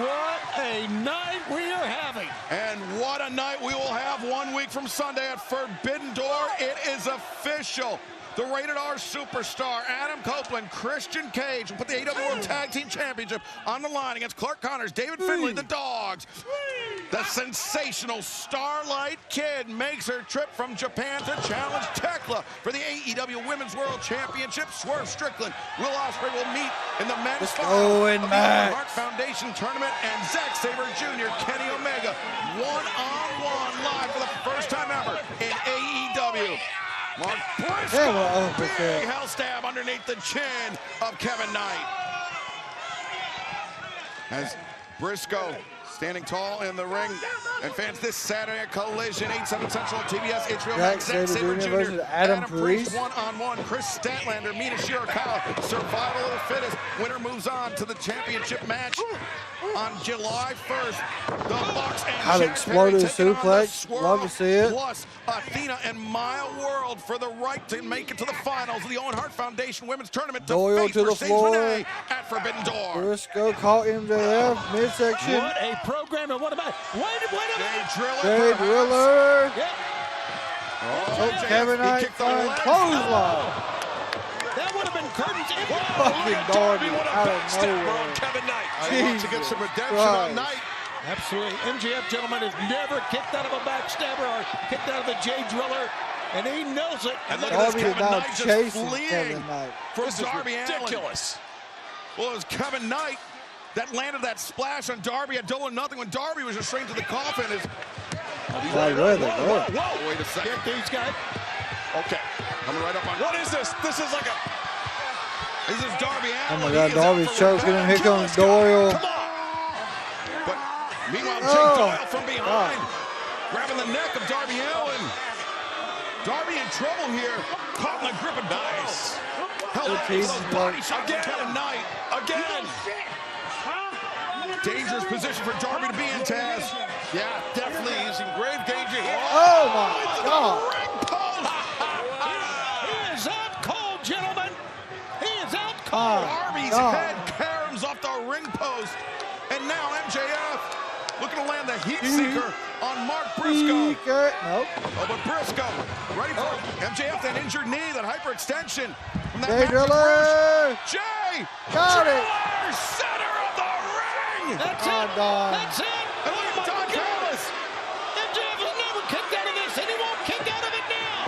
What a night we are having. And what a night we will have 1 week from Sunday at Forbidden Door. It is official. The Rated R Superstar, Adam Copeland, Christian Cage will put the AEW World Tag Team Championship on the line against Clark Connors, David Finlay, the Dogs. The sensational Starlight Kid makes her trip from Japan to challenge Tekla for the AEW Women's World Championship. Swerve Strickland, Will Ospreay will meet in the men's final of the Owen Hart Foundation Tournament, and Zack Sabre Jr., Kenny Omega, one-on-one live for the first time ever in AEW. Mark Briscoe, big hell stab underneath the chin of Kevin Knight. As Briscoe standing tall in the ring. And fans, this Saturday at Collision, 8/7 Central on TBS, HBO Max, Zack Sabre Jr. versus Adam Priest. One-on-one, Chris Statlander, Mina Shirakawa, survival of the fittest. Winner moves on to the championship match on July 1st. The Bucks and How to explode a suplex. Love to see it. Plus Athena and Maya World for the right to make it to the finals of the Owen Hart Foundation Women's Tournament. Doyle to the floor. Renee at Forbidden Door. Briscoe caught MJF midsection. What a program, and what about wait a minute. Jay Driller. Yeah. Oh, Kevin Knight finds clothesline. That would have been curtains. Fucking Darby out of nowhere. Kevin Knight. I want to get some redemption on Knight. Absolutely. MJF, gentlemen, has never kicked out of a backstabber or kicked out of a Jay Driller, and he knows it. And look at Darby this, is Kevin now Knight just chasing fleeing Kevin Knight. from This is Darby ridiculous. Allen. Well, it was Kevin Knight that landed that splash on Darby at double or nothing when Darby was just straight to the coffin. Like, where they going? Whoa, wait a second. Get these guys. Okay, coming right up on. What is this? This is like a. This is Darby Oh Allen. my He God, is out Darby's for choking him. revenge. Here comes Doyle. Come on. But meanwhile, Jay Oh, Doyle from behind, grabbing the neck of Darby Allen. Darby in trouble here, caught in the grip of Doyle. Held up Good those team, body but- shots from Kevin Knight. Again. Dangerous position for Darby to be in, Taz. Yeah, definitely. He's in grave danger here. Oh my God. He is out cold, gentlemen. He is out cold. Darby's God. head caroms off the ring post. And now MJF looking to land the heat seeker on Mark Briscoe. Nope. Oh, but Briscoe ready for MJF, that injured knee, that hyperextension. From that Jay massive Driller. bruise. Jay Got it. Driller, center of the ring. That's Oh, it. Don. That's it. And look at Don Callis. MJF has never kicked out of this, and he won't kick out of it now.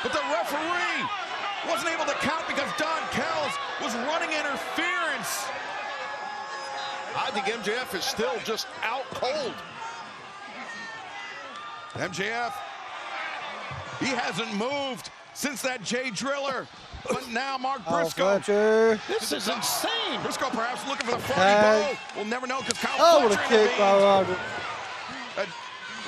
But the referee wasn't able to count because Don Callis was running interference. I think MJF is still just out cold. MJF, he hasn't moved since that Jay Driller. But now Mark Oh, Briscoe. Fletcher. This is insane. Briscoe perhaps looking for the froggy Tag. bow. We'll never know because Kyle Oh, what a Fletcher kick by intervened. Roger.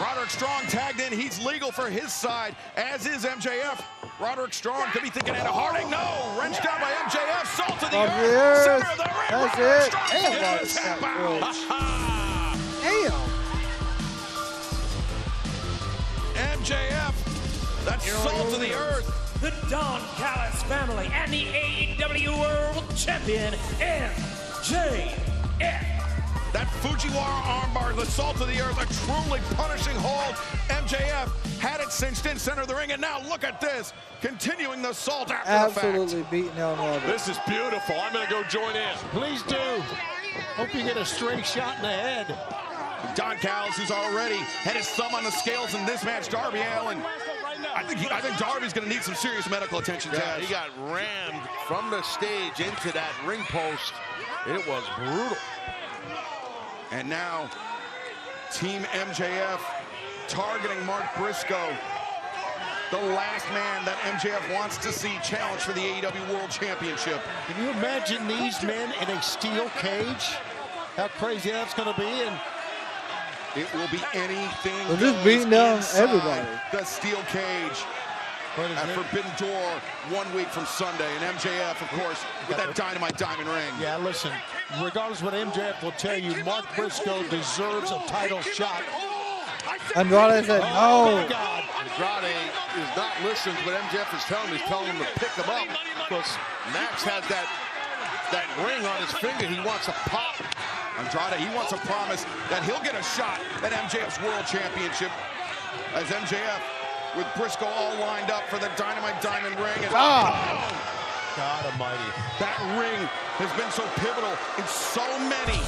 Roderick Strong tagged in. He's legal for his side, as is MJF. Roderick Strong could be thinking Anna Harding. No, wrenched down by MJF. Salt to the Of the earth. earth. Center of the ring. That's Roderick it. Strong Damn, gets Roderick tap got out. close. MJF. That's salt of the earth. The Don Callis family and the AEW World Champion, MJF. That Fujiwara armbar, the salt of the earth, a truly punishing hold. MJF had it cinched in center of the ring, and now look at this, continuing the salt after Absolutely the fact. beating down Robert. This is beautiful. I'm going to go join in. Please do. Hope you get a straight shot in the head. Don Callis, who's already had his thumb on the scales in this match, Darby Allin. I think Darby's going to need some serious medical attention. Yeah, he got rammed from the stage into that ring post. It was brutal. And now, Team MJF targeting Mark Briscoe, the last man that MJF wants to see challenge for the AEW World Championship. Can you imagine these men in a steel cage? How crazy that's going to be. And it will be anything. They're just beating down everybody. The steel cage at Forbidden Door 1 week from Sunday. And MJF, of course, with that Dynamite diamond ring. Yeah, listen, regardless of what MJF will tell you, Mark Briscoe deserves a title shot. Andrade said no. My God. Andrade is not listening to what MJF is telling him. He's telling him to pick him up because Max has that ring on his finger. He wants a pop. Andrade, he wants a promise that he'll get a shot at MJF's World Championship as MJF with Briscoe all lined up for the Dynamite Diamond ring. And God almighty. That ring has been so pivotal in so many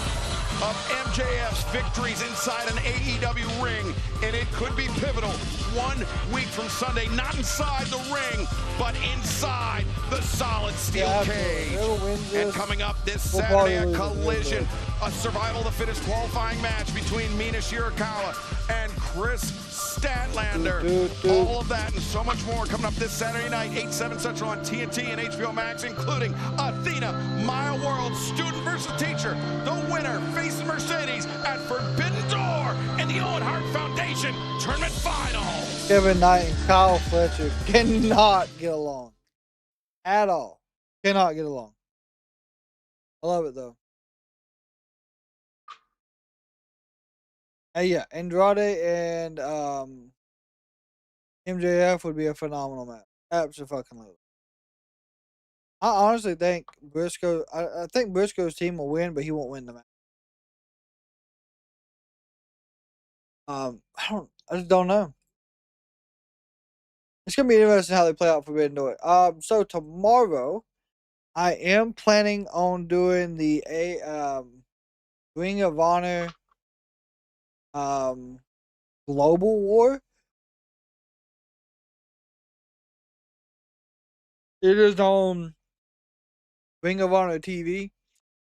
of MJF's victories inside an AEW ring, and it could be pivotal 1 week from Sunday, not inside the ring, but inside the solid steel cage. And coming up this Saturday, a collision, a survival of the fittest qualifying match between Mina Shirakawa and Chris Statlander. All of that and so much more coming up this Saturday night, 8/7 Central on TNT and HBO Max, including Athena, Maya World, student versus teacher, the winner facing Mercedes at Forbidden Door, and the Owen Hart Foundation Tournament Final. Kevin Knight and Kyle Fletcher cannot get along at all. Cannot get along. I love it though. Yeah, Andrade and MJF would be a phenomenal match. Absolutely. I honestly think Briscoe. I think Briscoe's team will win, but he won't win the match. I just don't know. It's gonna be interesting how they play out Forbidden Door. So tomorrow, I am planning on doing the Ring of Honor Global War. It is on Ring of Honor TV.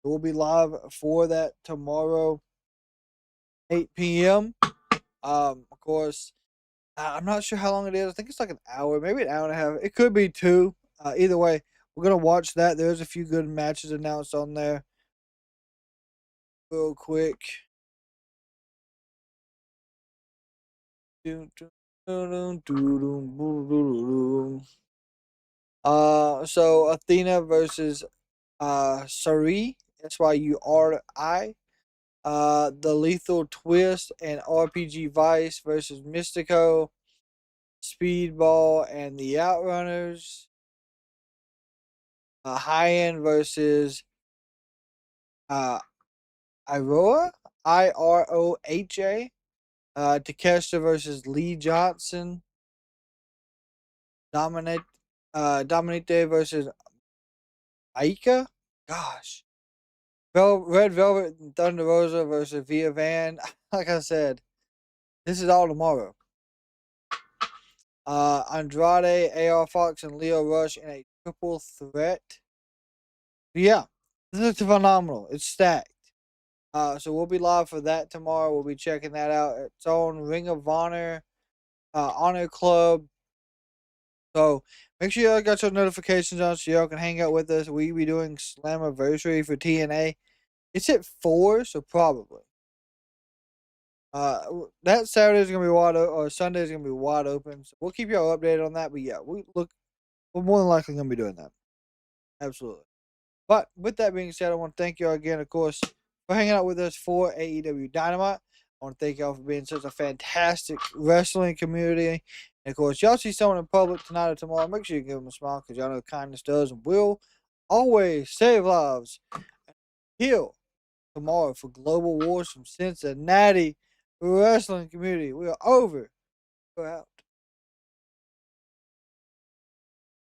We'll be live for that tomorrow, 8 p.m. Of course, I'm not sure how long it is. I think it's like an hour, maybe an hour and a half. It could be 2. Either way, we're going to watch that. There's a few good matches announced on there. Real quick. So Athena versus Suri, Syuri, the Lethal Twist and RPG Vice versus Mystico, Speedball and the Outrunners, High End versus Iroha, Iroha, Takeshita versus Lee Johnson, Dominic versus Aika. Gosh. Red Velvet and Thunder Rosa versus Via Van. Like I said, this is all tomorrow. Andrade, AR Fox, and Leo Rush in a triple threat. Yeah, this is phenomenal. It's stacked. So we'll be live for that tomorrow. We'll be checking that out. It's on Ring of Honor, Honor Club. So make sure y'all got your notifications on so y'all can hang out with us. We be doing Slammiversary for TNA. It's at 4, so probably. That Saturday is gonna be wide open, or Sunday is gonna be wide open. So we'll keep y'all updated on that. But yeah, we're more than likely gonna be doing that. Absolutely. But with that being said, I want to thank y'all again, of course, for hanging out with us for AEW Dynamite. I I want to thank y'all for being such a fantastic wrestling community. And of course, y'all see someone in public tonight or tomorrow, make sure you give them a smile, because y'all know kindness does and will always save lives. Heal tomorrow for Global Wars from Cincinnati Wrestling Community. We are over. Go out.